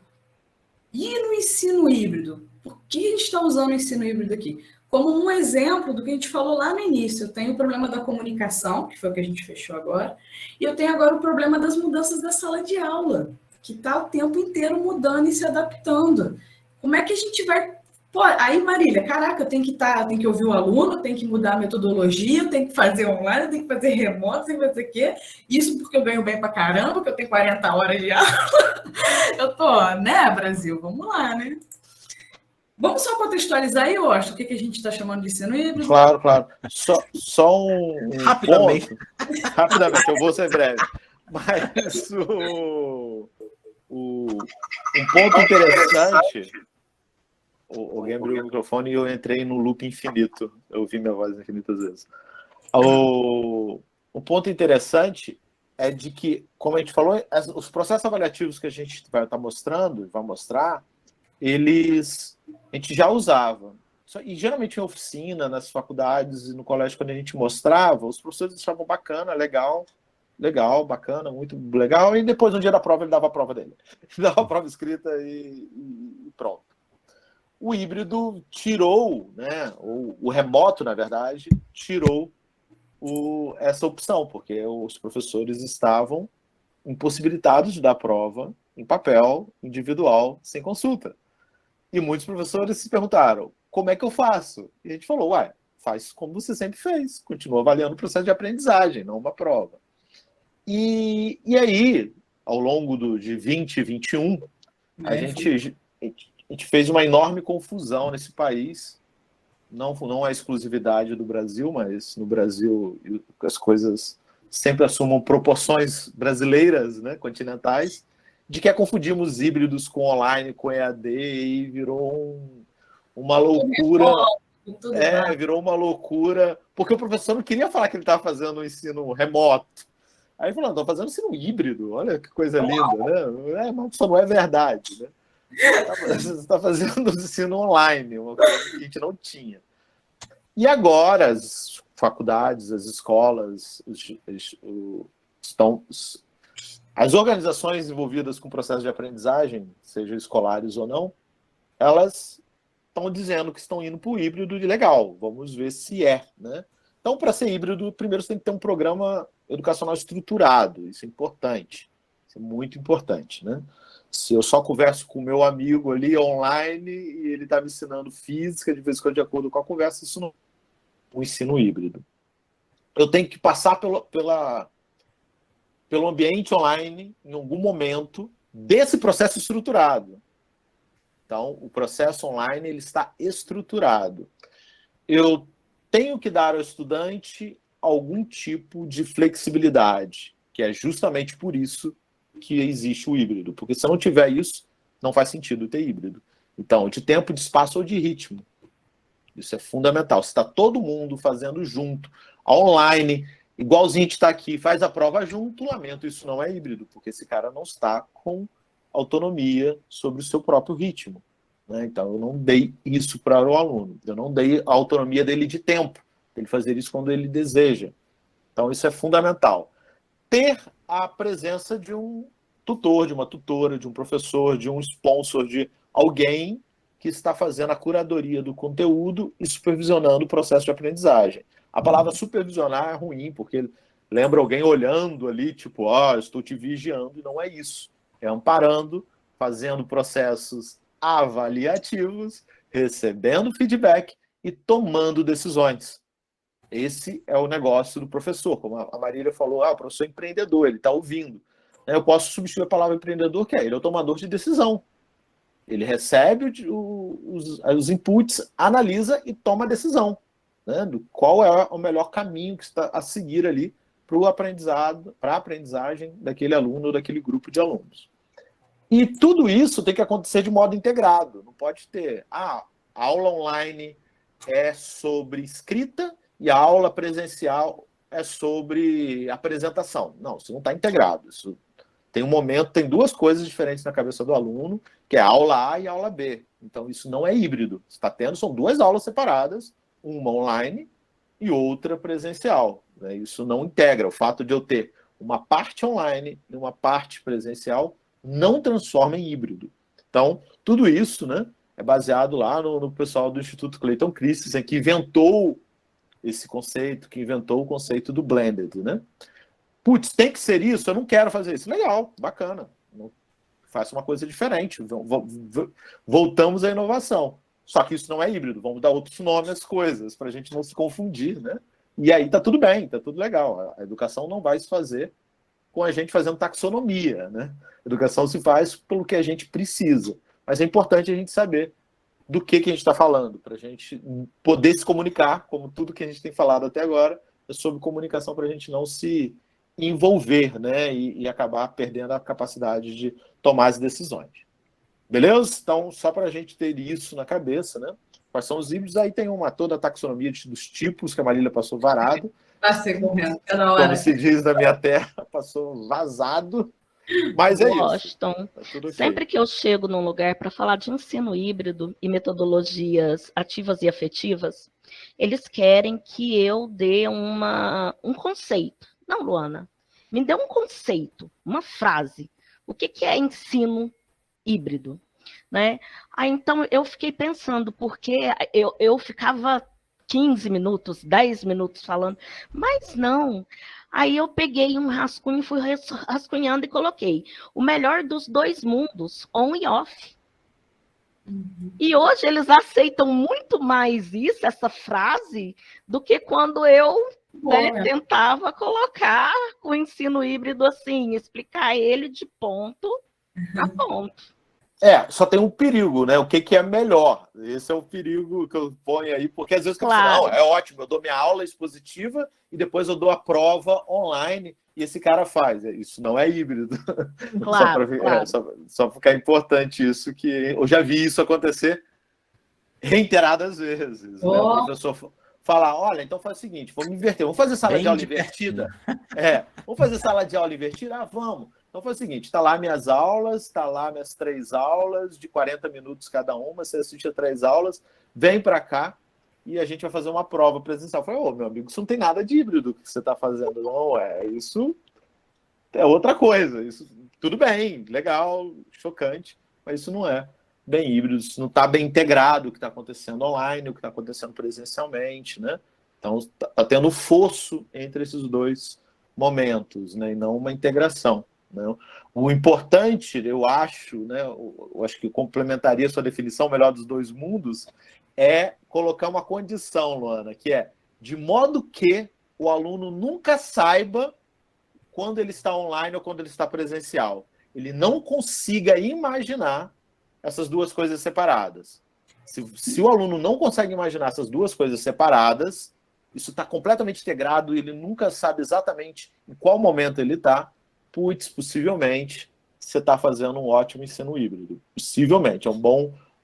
E no ensino híbrido? Por que a gente está usando o ensino híbrido aqui? Como um exemplo do que a gente falou lá no início, eu tenho o problema da comunicação, que foi o que a gente fechou agora, e eu tenho agora o problema das mudanças da sala de aula, que está o tempo inteiro mudando e se adaptando. Como é que a gente vai... Pô, aí, Marília, caraca, eu tenho que ouvir o aluno, eu tenho que mudar a metodologia, eu tenho que fazer online, eu tenho que fazer remoto, eu tenho que fazer o quê? Isso porque eu ganho bem pra caramba, porque eu tenho 40 horas de aula. Eu tô, né, Brasil? Vamos lá, né? Vamos só contextualizar aí, Washington, o que a gente está chamando de ensino híbrido? Claro, claro. Só um Rapidamente. ponto. Rapidamente, eu vou ser breve. Mas um ponto interessante... Alguém abriu o microfone e eu entrei no loop infinito. Eu ouvi minha voz infinitas vezes. O ponto interessante é de que, como a gente falou, os processos avaliativos que a gente vai estar mostrando, vai mostrar, a gente já usava. E geralmente em oficina, nas faculdades e no colégio, quando a gente mostrava, os professores achavam bacana, legal, bacana, muito legal, e depois, no dia da prova, ele dava a prova dele. Ele dava a prova escrita e pronto. O híbrido tirou, né, o remoto, na verdade, tirou essa opção, porque os professores estavam impossibilitados de dar prova em papel, individual, sem consulta. E muitos professores se perguntaram, como é que eu faço? E a gente falou, faz como você sempre fez, continua avaliando o processo de aprendizagem, não uma prova. E aí, ao longo de 2021, a gente fez uma enorme confusão nesse país. Não é exclusividade do Brasil, mas no Brasil as coisas sempre assumam proporções brasileiras, né, continentais, de que confundimos híbridos com online, com EAD, e virou uma loucura. Virou uma loucura, porque o professor não queria falar que ele estava fazendo um ensino remoto. Aí falou, estou fazendo ensino híbrido, olha que coisa linda, né? Mas isso não é verdade, né? Você está fazendo ensino online, uma coisa que a gente não tinha. E agora as faculdades, as escolas, as organizações envolvidas com o processo de aprendizagem, seja escolares ou não, elas estão dizendo que estão indo para o híbrido de legal. Vamos ver se é, né? Então, para ser híbrido, primeiro você tem que ter um programa educacional estruturado. Isso é importante. Isso é muito importante, né? Se eu só converso com o meu amigo ali online e ele está me ensinando física, de vez em quando, de acordo com a conversa, isso não é um ensino híbrido. Eu tenho que passar pelo ambiente online, em algum momento, desse processo estruturado. Então, o processo online ele está estruturado. Eu tenho que dar ao estudante algum tipo de flexibilidade, que é justamente por isso que existe o híbrido, porque se não tiver isso, não faz sentido ter híbrido. Então, de tempo, de espaço ou de ritmo. Isso é fundamental. Se está todo mundo fazendo junto, online, igualzinho a gente está aqui, faz a prova junto, lamento, isso não é híbrido, porque esse cara não está com autonomia sobre o seu próprio ritmo, né? Então, eu não dei isso para o aluno. Eu não dei a autonomia dele de tempo, ele fazer isso quando ele deseja. Então, isso é fundamental. Ter a presença de um tutor, de uma tutora, de um professor, de um sponsor, de alguém que está fazendo a curadoria do conteúdo e supervisionando o processo de aprendizagem. A palavra supervisionar é ruim, porque lembra alguém olhando ali, tipo, estou te vigiando, e não é isso. É amparando, fazendo processos avaliativos, recebendo feedback e tomando decisões. Esse é o negócio do professor. Como a Marília falou, o professor é empreendedor, ele está ouvindo. Eu posso substituir a palavra empreendedor, que ele é o tomador de decisão. Ele recebe os inputs, analisa e toma a decisão, né, do qual é o melhor caminho que está a seguir ali para a aprendizagem daquele aluno ou daquele grupo de alunos. E tudo isso tem que acontecer de modo integrado. Não pode ter, a aula online é sobre escrita e a aula presencial é sobre apresentação. Não, isso não está integrado. Isso tem um momento, tem duas coisas diferentes na cabeça do aluno, que é aula A e aula B. Então, isso não é híbrido. Está tendo, são duas aulas separadas, uma online e outra presencial. Né? Isso não integra. O fato de eu ter uma parte online e uma parte presencial não transforma em híbrido. Então, tudo isso, né, é baseado lá no pessoal do Instituto Clayton Christensen, que inventou esse conceito, que inventou o conceito do blended, né? Putz, tem que ser isso? Eu não quero fazer isso. Legal, bacana. Faça uma coisa diferente. Voltamos à inovação. Só que isso não é híbrido. Vamos dar outros nomes às coisas, para a gente não se confundir, né? E aí tá tudo bem, tá tudo legal. A educação não vai se fazer com a gente fazendo taxonomia, né? A educação se faz pelo que a gente precisa. Mas é importante a gente saber do que a gente está falando, para a gente poder se comunicar, como tudo que a gente tem falado até agora, é sobre comunicação para a gente não se envolver, né, e acabar perdendo a capacidade de tomar as decisões. Beleza? Então, só para a gente ter isso na cabeça, né? Quais são os híbridos? Aí tem toda a taxonomia dos tipos que a Marília passou varado. Passei correndo, cada hora. Como se diz na minha terra, passou vazado. Mas é Washington, isso. Okay. Sempre que eu chego num lugar para falar de ensino híbrido e metodologias ativas e afetivas, eles querem que eu dê um conceito. Não, Luana, me dê um conceito, uma frase. O que é ensino híbrido? Né? Aí, então, eu fiquei pensando, porque eu ficava 15 minutos, 10 minutos falando, mas não. Aí eu peguei um rascunho, fui rascunhando e coloquei o melhor dos dois mundos, on e off. E hoje eles aceitam muito mais isso, essa frase, do que quando eu tentava colocar o ensino híbrido assim, explicar ele de ponto a ponto. Só tem um perigo, né? O que é melhor? Esse é o perigo que eu ponho aí, porque às vezes claro. Não, é ótimo, eu dou minha aula expositiva e depois eu dou a prova online e esse cara faz. Isso não é híbrido. Claro, só porque é importante isso, que eu já vi isso acontecer reiteradas vezes. Né? O professor falar, olha, então faz o seguinte, vamos inverter, vamos fazer sala de aula invertida? Vamos fazer sala de aula invertida? Vamos. Então foi o seguinte, está lá minhas aulas, está lá minhas 3 aulas, de 40 minutos cada uma, você assiste a 3 aulas, vem para cá e a gente vai fazer uma prova presencial. Eu falei, meu amigo, isso não tem nada de híbrido que você está fazendo. Não, isso é outra coisa. Isso, tudo bem, legal, chocante, mas isso não é bem híbrido, isso não está bem integrado o que está acontecendo online, o que está acontecendo presencialmente, né? Então está tendo fosso entre esses dois momentos, né? E não uma integração. O importante, eu acho, né, eu acho que complementaria a sua definição, o melhor dos dois mundos, é colocar uma condição, Luana, que é de modo que o aluno nunca saiba quando ele está online ou quando ele está presencial. Ele não consiga imaginar essas duas coisas separadas. Se o aluno não consegue imaginar essas duas coisas separadas, isso está completamente integrado e ele nunca sabe exatamente em qual momento ele está, possivelmente você está fazendo um ótimo ensino híbrido. Possivelmente. É um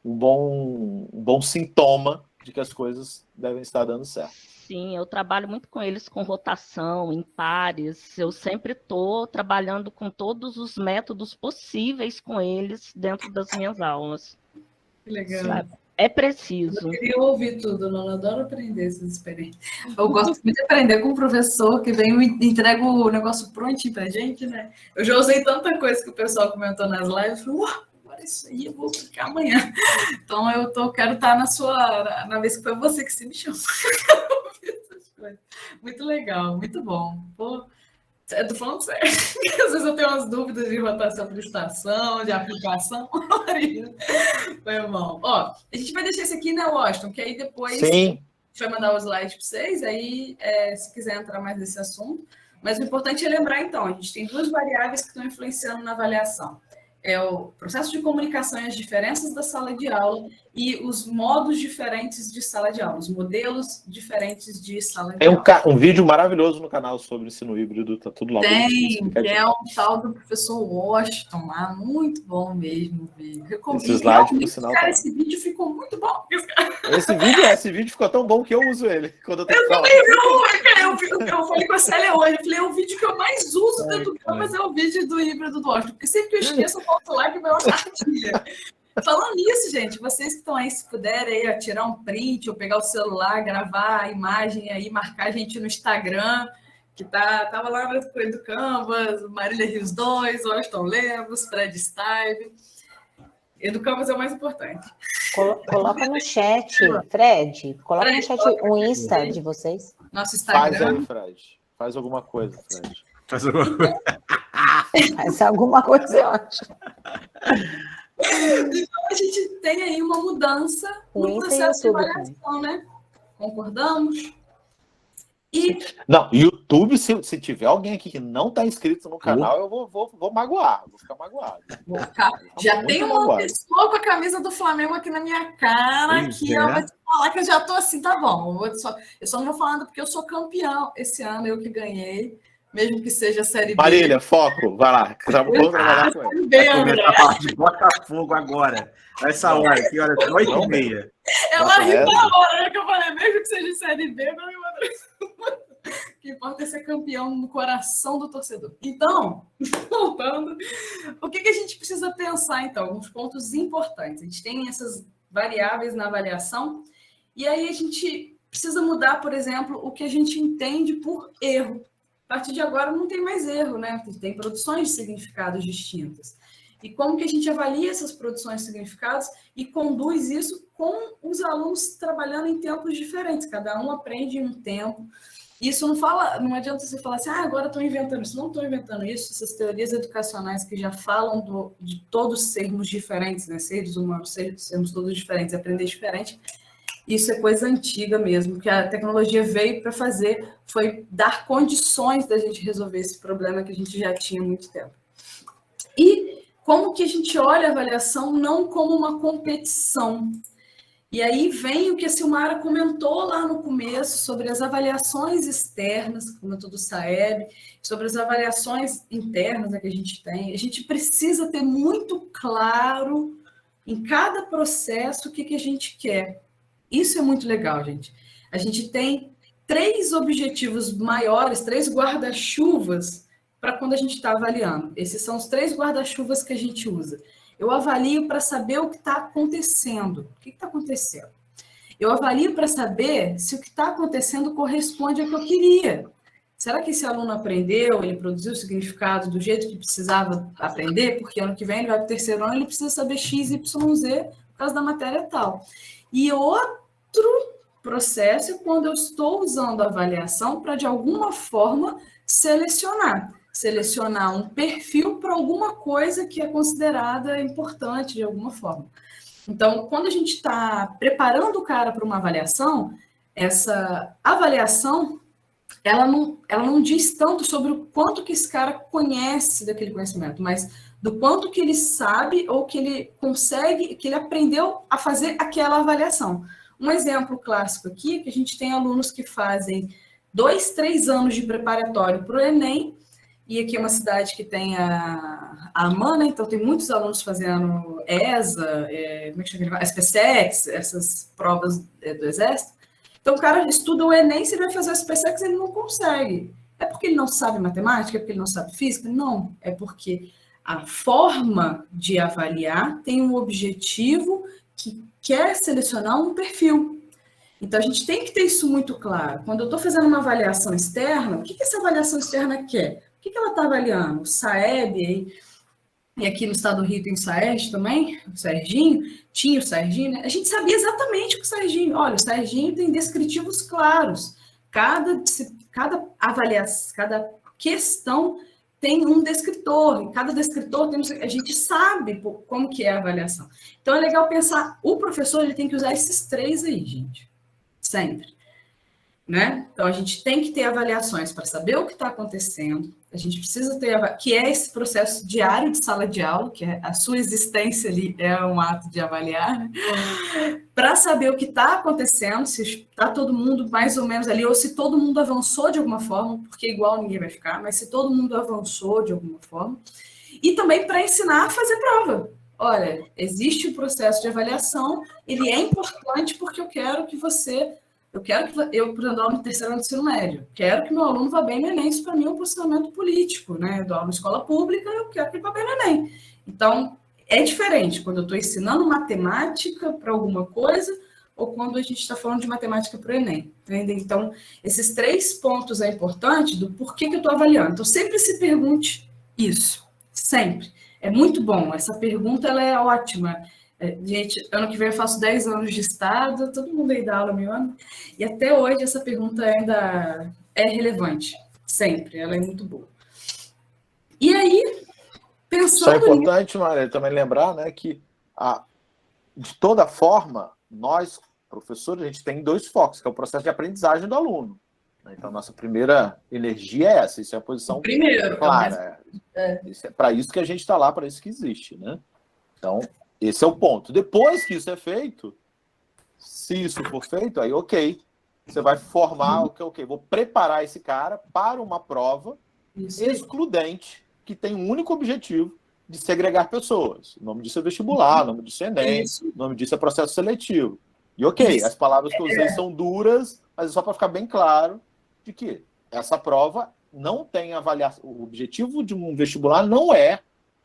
bom sintoma de que as coisas devem estar dando certo. Sim, eu trabalho muito com eles com rotação, em pares. Eu sempre estou trabalhando com todos os métodos possíveis com eles dentro das minhas aulas. Que legal. Sabe? É preciso. Eu queria ouvir tudo, não adoro aprender essas experiências. Eu gosto muito de aprender com um professor que vem e entrega o negócio prontinho pra gente, né? Eu já usei tanta coisa que o pessoal comentou nas lives, eu falei, agora isso aí eu vou aplicar amanhã. Então quero estar na vez que foi você que se me chamou. Muito legal, muito bom. Eu tô falando sério. Às vezes eu tenho umas dúvidas de rotação por estação, de aplicação. Foi bom. A gente vai deixar esse aqui, né, Washington? Que aí depois Sim. a gente vai mandar os slides para vocês. Aí, se quiser entrar mais nesse assunto. Mas o importante é lembrar, então, a gente tem 2 variáveis que estão influenciando na avaliação. é o processo de comunicação e as diferenças da sala de aula e os modos diferentes de sala de aula, os modelos diferentes de sala de aula. Tem um vídeo maravilhoso no canal sobre ensino híbrido, tá tudo lá. Tem, que é um tal do professor Washington lá, muito bom mesmo. Recomendo. Esse slide, por sinal, cara, esse vídeo ficou muito bom. Esse vídeo ficou tão bom que eu uso ele quando eu tenho que falar. Eu falei com a Célia hoje, eu falei, o vídeo que eu mais uso dentro do Canvas é o vídeo do híbrido do Washington, porque sempre que eu esqueço, eu volto lá que vai uma cartilha. Falando nisso, gente, vocês que estão aí, se puderem aí, tirar um print ou pegar o celular, gravar a imagem aí, marcar a gente no Instagram, que tava lá no Coelho do Canvas, Marília Rios 2, Washington Lemos, Fred Steive. E do Canvas é o mais importante. Coloca no chat, Fred. Coloca no chat o Insta de vocês. Nosso Instagram. Faz aí, Fred. Faz alguma coisa, Fred. Faz alguma coisa. Faz alguma coisa, eu acho. Então, a gente tem aí uma mudança no processo de avaliação, né? Concordamos? Não, YouTube, se tiver alguém aqui que não está inscrito no canal, eu vou magoar, vou ficar magoado. Já tem uma pessoa com a camisa do Flamengo aqui na minha cara que eu vou te falar que eu já tô assim, tá bom. Eu só não vou falando porque eu sou campeão esse ano, eu que ganhei, mesmo que seja a Série B. Marília, foco, vai lá. Vamos trabalhar com ele. Começar a falar de Botafogo agora. Essa hora aqui, olha, 8h30. Ela riu na hora que eu falei, mesmo que seja Série B, não me manda. O que importa é ser campeão no coração do torcedor. Então, voltando, o que a gente precisa pensar, então? Alguns pontos importantes. A gente tem essas variáveis na avaliação, e aí a gente precisa mudar, por exemplo, o que a gente entende por erro. A partir de agora não tem mais erro, né? Tem produções de significados distintas. E como que a gente avalia essas produções de significados e conduz isso com os alunos trabalhando em tempos diferentes. Cada um aprende em um tempo. Isso não adianta você falar assim, agora estou inventando isso. Não estou inventando isso. Essas teorias educacionais que já falam de todos sermos diferentes, né? Seres humanos, sermos todos diferentes, aprender diferente. Isso é coisa antiga mesmo, que a tecnologia veio para fazer, foi dar condições da gente resolver esse problema que a gente já tinha há muito tempo. E como que a gente olha a avaliação não como uma competição? E aí vem o que a Silmara comentou lá no começo sobre as avaliações externas, comentou do SAEB, sobre as avaliações internas que a gente tem. A gente precisa ter muito claro em cada processo o que a gente quer. Isso é muito legal, gente. A gente tem 3 objetivos maiores, 3 guarda-chuvas para quando a gente está avaliando. Esses são os 3 guarda-chuvas que a gente usa. Eu avalio para saber o que está acontecendo. O que está acontecendo? Eu avalio para saber se o que está acontecendo corresponde ao que eu queria. Será que esse aluno aprendeu, ele produziu o significado do jeito que precisava aprender? Porque ano que vem ele vai para o 3º ano, ele precisa saber X, Y, Z por causa da matéria tal. E outro processo é quando eu estou usando a avaliação para, de alguma forma, selecionar um perfil para alguma coisa que é considerada importante de alguma forma. Então, quando a gente está preparando o cara para uma avaliação, essa avaliação, ela não diz tanto sobre o quanto que esse cara conhece daquele conhecimento, mas do quanto que ele sabe ou que ele consegue, que ele aprendeu a fazer aquela avaliação. Um exemplo clássico aqui é que a gente tem alunos que fazem 2, 3 anos de preparatório para o Enem, e aqui é uma cidade que tem a AMAN, né? Então tem muitos alunos fazendo ESA, como é que chama? SPSEX, essas provas do Exército. Então o cara estuda o Enem, se ele vai fazer o SPSEX, ele não consegue. É porque ele não sabe matemática? É porque ele não sabe física? Não, é porque a forma de avaliar tem um objetivo que quer selecionar um perfil. Então, a gente tem que ter isso muito claro. Quando eu estou fazendo uma avaliação externa, o que essa avaliação externa quer? O que ela está avaliando? O SAEB, e aqui no estado do Rio tem o SAEST também, o Serginho, tinha o Serginho, né? A gente sabia exatamente o que o Serginho... Olha, o Serginho tem descritivos claros. Cada avaliação, cada questão tem um descritor, e cada descritor tem a gente sabe como que é a avaliação. Então, é legal pensar, o professor ele tem que usar esses 3 aí, gente, sempre. né? Então, a gente tem que ter avaliações para saber o que está acontecendo. A gente precisa ter, que é esse processo diário de sala de aula, que é a sua existência ali é um ato de avaliar, né? Para saber o que está acontecendo, se está todo mundo mais ou menos ali, ou se todo mundo avançou de alguma forma, porque igual ninguém vai ficar, mas se todo mundo avançou de alguma forma. E também para ensinar a fazer prova. Olha, existe o processo de avaliação, ele é importante porque eu quero que eu, por exemplo, no terceiro ano do ensino médio, quero que meu aluno vá bem no Enem, isso para mim é um posicionamento político, né? Eu dou aula em escola pública, eu quero que ele vá bem no Enem. Então, é diferente quando eu estou ensinando matemática para alguma coisa ou quando a gente está falando de matemática para o Enem. Entende? Então, esses 3 pontos é importante do porquê que eu estou avaliando. Então, sempre se pergunte isso, sempre. É muito bom, essa pergunta ela é ótima. Gente, ano que vem eu faço 10 anos de Estado, todo mundo aí dá aula meu ano, e até hoje essa pergunta ainda é relevante, sempre, ela é muito boa. E aí, pensando Isso é importante, Maria, também lembrar, né, que de toda forma, nós, professores, a gente tem 2 focos, que é o processo de aprendizagem do aluno. Então, nossa primeira energia é essa, isso é a posição clara. É para isso que a gente está lá, para isso que existe, né? Então, esse é o ponto. Depois que isso é feito, se isso for feito, aí ok, você vai formar, ok, vou preparar esse cara para uma prova excludente, que tem um único objetivo de segregar pessoas. O nome disso é vestibular, o nome disso é Enem, o nome disso é processo seletivo. E ok, as palavras que eu usei são duras, mas é só para ficar bem claro de que essa prova não tem avaliação. O objetivo de um vestibular não é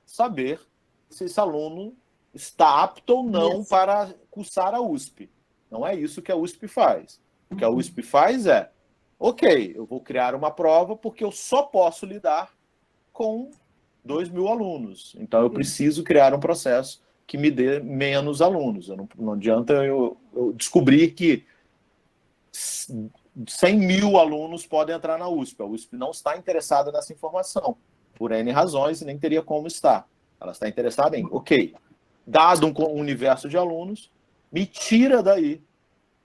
saber se esse aluno está apto ou não para cursar a USP. Não é isso que a USP faz. O que a USP faz é, ok, eu vou criar uma prova porque eu só posso lidar com 2.000 alunos. Então, eu preciso criar um processo que me dê menos alunos. Não adianta eu descobrir que 100.000 alunos podem entrar na USP. A USP não está interessada nessa informação, por N razões, e nem teria como estar. Ela está interessada em, ok, dado um universo de alunos, me tira daí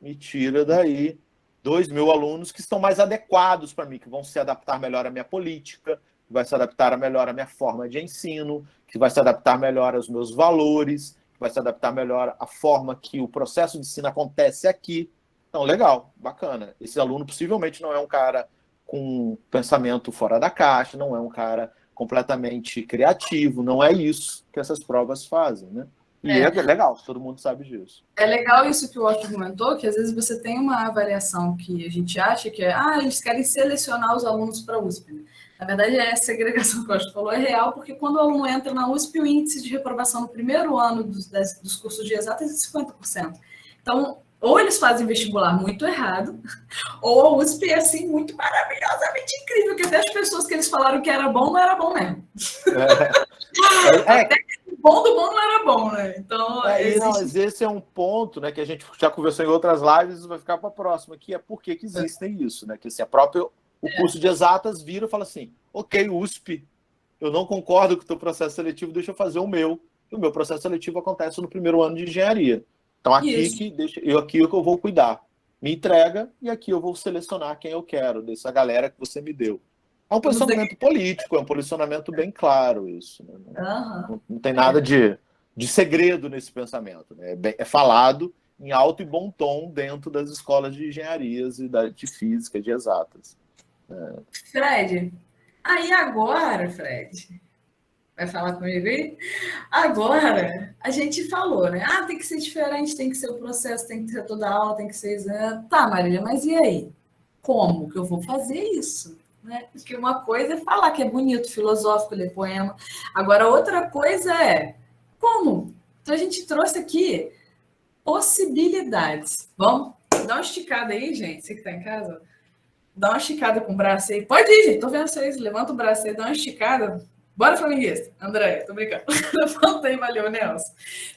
2.000 alunos que estão mais adequados para mim, que vão se adaptar melhor à minha política, que vai se adaptar melhor à minha forma de ensino, que vai se adaptar melhor aos meus valores, que vai se adaptar melhor à forma que o processo de ensino acontece aqui. Então, legal, bacana. Esse aluno possivelmente não é um cara com pensamento fora da caixa, não é um cara completamente criativo, não é isso que essas provas fazem, né? E é legal, todo mundo sabe disso. É legal isso que o Otto comentou, que às vezes você tem uma avaliação que a gente acha que é, eles querem selecionar os alunos para a USP. Né? Na verdade, a segregação que o Otto falou é real, porque quando o aluno entra na USP, o índice de reprovação no primeiro ano dos cursos de exatas é de 50%. Então, ou eles fazem vestibular muito errado, ou a USP é, assim, muito maravilhosamente incrível, que até as pessoas que eles falaram que era bom, não era bom mesmo. Até o bom do bom não era bom, né? Então, mas esse é um ponto, né, que a gente já conversou em outras lives, vai ficar para a próxima, que é por que existem isso, né? Que assim, o curso de exatas vira e fala assim, ok, USP, eu não concordo com o teu processo seletivo, deixa eu fazer o meu. E o meu processo seletivo acontece no primeiro ano de engenharia. Então, aqui que eu vou cuidar. Me entrega e aqui eu vou selecionar quem eu quero, dessa galera que você me deu. É um posicionamento político, é um posicionamento bem claro isso. Né? Não tem nada de segredo nesse pensamento. Né? É falado em alto e bom tom dentro das escolas de engenharias e de física, de exatas. Fred, agora, Fred... Vai falar comigo aí? Agora, a gente falou, né? Tem que ser diferente, tem que ser o processo, tem que ser toda a aula, tem que ser exame. Tá, Marília, mas e aí? Como que eu vou fazer isso? Né? Porque uma coisa é falar que é bonito, filosófico, ler poema. Agora, outra coisa é como? Então, a gente trouxe aqui possibilidades. Vamos dar uma esticada aí, gente, você que está em casa. Dá uma esticada com o braço aí. Pode ir, gente, tô vendo vocês. Levanta o braço aí, dá uma esticada. Bora, flamenguista. André, tô brincando. Levanta aí, valeu, Nelson.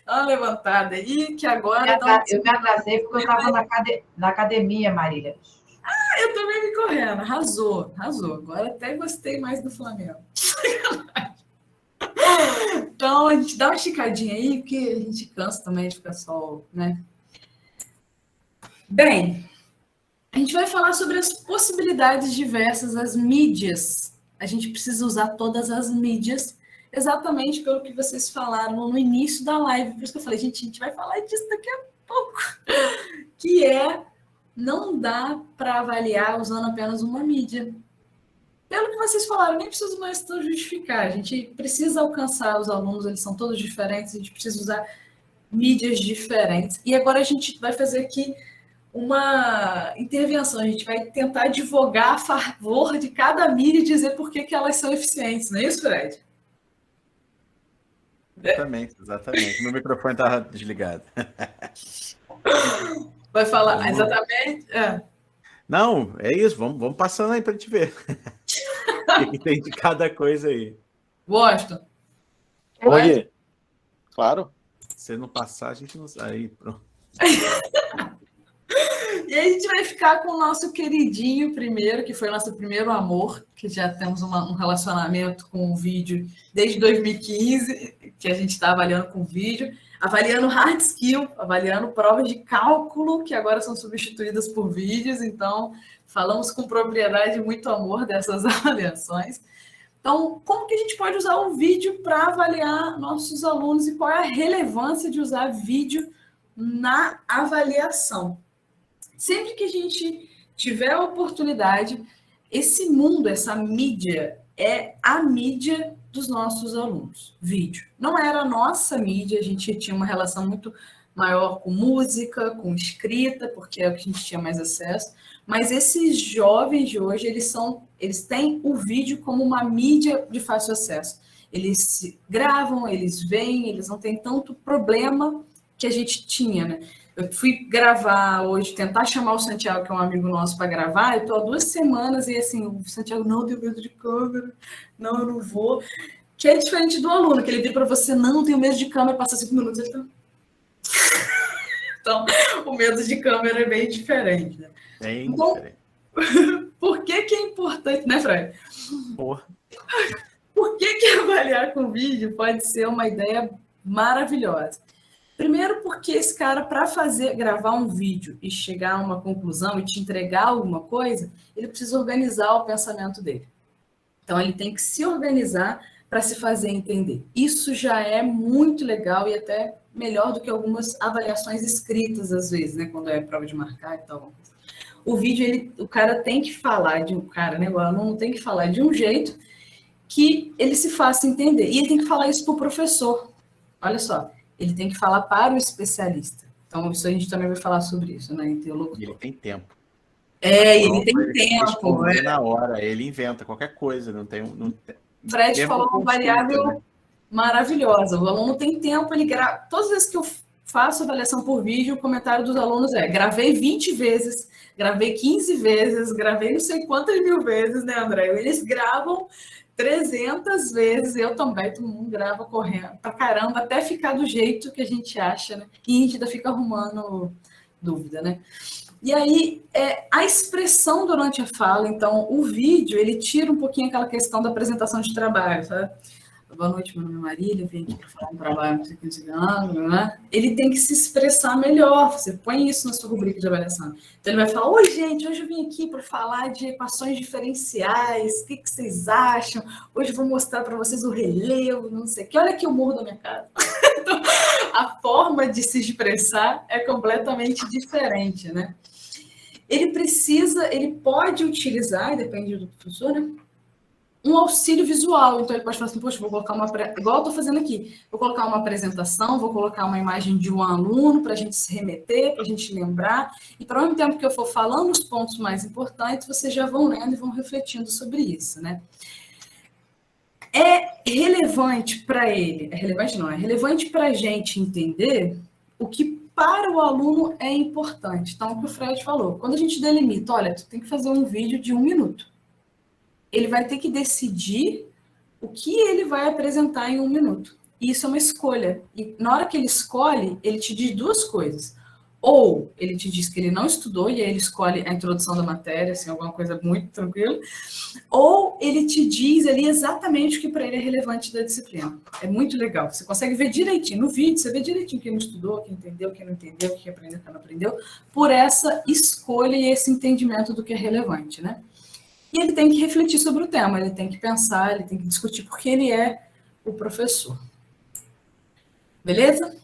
Dá uma levantada aí, que agora... Eu me atrasei porque eu estava na academia, Marília. Eu também me correndo. Arrasou. Agora até gostei mais do Flamengo. Então, a gente dá uma esticadinha aí, porque a gente cansa também de ficar só, né? Bem, A gente vai falar sobre as possibilidades diversas, as mídias. A gente precisa usar todas as mídias, exatamente pelo que vocês falaram no início da live. Por isso que eu falei, gente, a gente vai falar disso daqui a pouco. Que é, não dá para avaliar usando apenas uma mídia. Pelo que vocês falaram, nem preciso mais tão justificar. A gente precisa alcançar os alunos, eles são todos diferentes, a gente precisa usar mídias diferentes. E agora a gente vai fazer aqui uma intervenção, a gente vai tentar advogar a favor de cada mídia e dizer por que elas são eficientes, não é isso, Fred? Exatamente. Meu microfone estava desligado. Vai falar, exatamente. Não, é isso, vamos passando aí para a gente ver. O que tem de cada coisa aí. Washington. Oi. Claro. Se não passar, a gente não sai. Pronto. E aí a gente vai ficar com o nosso queridinho primeiro, que foi o nosso primeiro amor, que já temos um relacionamento com o vídeo desde 2015, que a gente está avaliando com vídeo, avaliando hard skill, avaliando provas de cálculo, que agora são substituídas por vídeos, então falamos com propriedade e muito amor dessas avaliações. Então, como que a gente pode usar o vídeo para avaliar nossos alunos e qual é a relevância de usar vídeo na avaliação? Sempre que a gente tiver a oportunidade, esse mundo, essa mídia, é a mídia dos nossos alunos, vídeo. Não era a nossa mídia, a gente tinha uma relação muito maior com música, com escrita, porque é o que a gente tinha mais acesso, mas esses jovens de hoje, eles têm o vídeo como uma mídia de fácil acesso. Eles se gravam, eles veem, eles não têm tanto problema que a gente tinha, né? Eu fui gravar hoje, tentar chamar o Santiago, que é um amigo nosso, para gravar. Eu estou há 2 semanas e assim, o Santiago não tem medo de câmera, não, eu não vou. Que é diferente do aluno, que ele vira para você, não tenho medo de câmera, passa 5 minutos, ele tá... Então, o medo de câmera é bem diferente, né? Bem diferente. Por que é importante, né, Fred? Porra. Por que avaliar com vídeo pode ser uma ideia maravilhosa? Primeiro porque esse cara, para gravar um vídeo e chegar a uma conclusão e te entregar alguma coisa, ele precisa organizar o pensamento dele. Então, ele tem que se organizar para se fazer entender. Isso já é muito legal e até melhor do que algumas avaliações escritas, às vezes, né? Quando é prova de marcar e tal. O vídeo, o cara tem que falar o aluno tem que falar de um jeito que ele se faça entender. E ele tem que falar isso para o professor. Olha só. Ele tem que falar para o especialista. Então, isso a gente também vai falar sobre isso, né? Ele tem tempo. Ele tem tempo. Na hora, ele inventa qualquer coisa. Não tem. Fred falou uma variável maravilhosa. O aluno tem tempo, ele grava. Todas as vezes que eu faço avaliação por vídeo, o comentário dos alunos é: gravei 20 vezes, gravei 15 vezes, gravei não sei quantas mil vezes, né, André? Eles gravam 300 vezes, eu também, todo mundo grava correndo pra caramba, até ficar do jeito que a gente acha, né? E a gente ainda fica arrumando dúvida, né? E aí, a expressão durante a fala, então, o vídeo, ele tira um pouquinho aquela questão da apresentação de trabalho, sabe? Boa noite, meu nome é Marília, vim aqui para falar um trabalho, não sei o que, né? Ele tem que se expressar melhor, você põe isso na sua rubrica de avaliação. Então, ele vai falar: oi, gente, hoje eu vim aqui para falar de equações diferenciais, o que vocês acham? Hoje eu vou mostrar para vocês o relevo, não sei o que, olha aqui o murro da minha casa. Então, a forma de se expressar é completamente diferente, né? Ele pode utilizar, depende do professor, né? Um auxílio visual. Então, ele pode falar assim: poxa, vou colocar igual eu estou fazendo aqui, vou colocar uma apresentação, vou colocar uma imagem de um aluno para a gente se remeter, para a gente lembrar, e para o mesmo tempo que eu for falando os pontos mais importantes, vocês já vão lendo e vão refletindo sobre isso, né? É relevante para ele, é relevante para a gente entender o que para o aluno é importante. Então, o que o Fred falou, quando a gente delimita, olha, tu tem que fazer um vídeo de 1 minuto, ele vai ter que decidir o que ele vai apresentar em 1 minuto. E isso é uma escolha. E na hora que ele escolhe, ele te diz 2 coisas. Ou ele te diz que ele não estudou e aí ele escolhe a introdução da matéria, assim, alguma coisa muito tranquila. Ou ele te diz ali exatamente o que para ele é relevante da disciplina. É muito legal. Você consegue ver direitinho. No vídeo, você vê direitinho quem não estudou, quem entendeu, quem não entendeu, quem aprendeu, quem não aprendeu, por essa escolha e esse entendimento do que é relevante, né? E ele tem que refletir sobre o tema, ele tem que pensar, ele tem que discutir, porque ele é o professor. Beleza?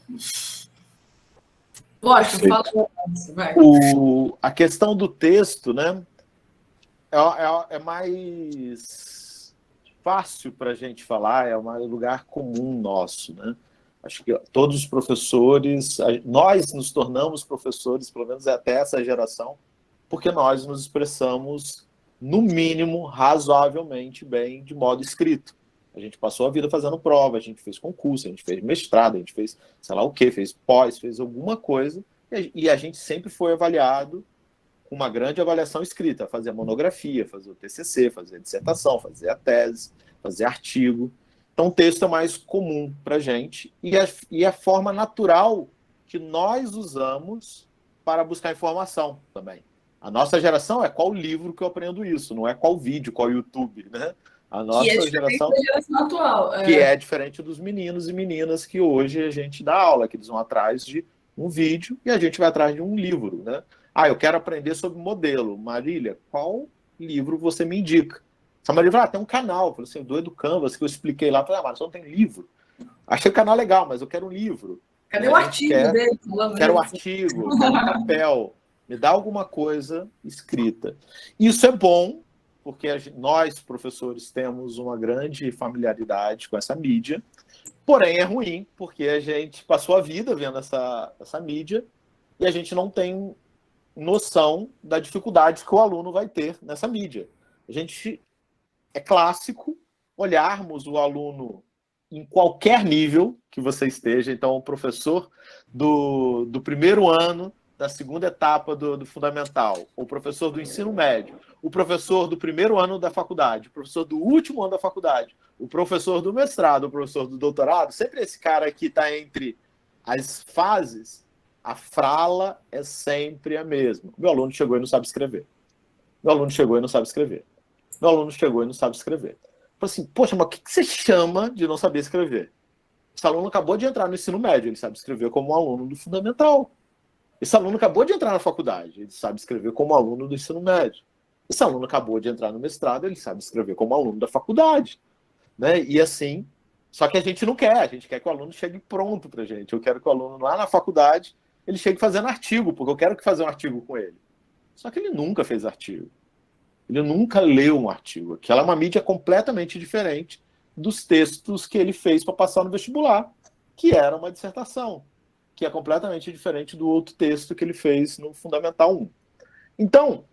Lógico, fala. Vai. A questão do texto, né, é mais fácil para a gente falar, é um lugar comum nosso, né? Acho que todos os professores, nós nos tornamos professores, pelo menos até essa geração, porque nós nos expressamos, no mínimo, razoavelmente bem de modo escrito. A gente passou a vida fazendo prova, a gente fez concurso, a gente fez mestrado, a gente fez sei lá o quê, fez pós, fez alguma coisa, e a gente sempre foi avaliado com uma grande avaliação escrita, fazer a monografia, fazer o TCC, fazer a dissertação, fazer a tese, fazer artigo. Então, o texto é mais comum para a gente e a forma natural que nós usamos para buscar informação também. A nossa geração é qual livro que eu aprendo isso, não é qual vídeo, qual YouTube, né? A nossa geração atual. Que é diferente dos meninos e meninas que hoje a gente dá aula, que eles vão atrás de um vídeo e a gente vai atrás de um livro, né? Eu quero aprender sobre modelo. Marília, qual livro você me indica? Essa Marília falou, tem um canal, eu falei assim, do Educanvas, que eu expliquei lá, eu falei, mas só não tem livro. Achei o canal legal, mas eu quero um livro. Cadê o artigo dele? Quero o artigo, quero um papel. Me dá alguma coisa escrita. Isso é bom, porque nós, professores, temos uma grande familiaridade com essa mídia, porém é ruim, porque a gente passou a vida vendo essa mídia e a gente não tem noção da dificuldade que o aluno vai ter nessa mídia. É clássico olharmos o aluno em qualquer nível que você esteja, então o professor do primeiro ano, da segunda etapa do fundamental, o professor do ensino médio, o professor do primeiro ano da faculdade, o professor do último ano da faculdade, o professor do mestrado, o professor do doutorado, sempre esse cara que está entre as fases, a frala é sempre a mesma. Meu aluno chegou e não sabe escrever. Meu aluno chegou e não sabe escrever. Meu aluno chegou e não sabe escrever. Falei assim, poxa, mas o que você chama de não saber escrever? Esse aluno acabou de entrar no ensino médio, ele sabe escrever como um aluno do fundamental. Esse aluno acabou de entrar na faculdade, ele sabe escrever como aluno do ensino médio. Esse aluno acabou de entrar no mestrado, ele sabe escrever como aluno da faculdade. Né? E assim, só que a gente não quer, a gente quer que o aluno chegue pronto para a gente. Eu quero que o aluno lá na faculdade, ele chegue fazendo artigo, porque eu quero fazer um artigo com ele. Só que ele nunca fez artigo. Ele nunca leu um artigo. Aquela é uma mídia completamente diferente dos textos que ele fez para passar no vestibular, que era uma dissertação, que é completamente diferente do outro texto que ele fez no Fundamental 1. Então,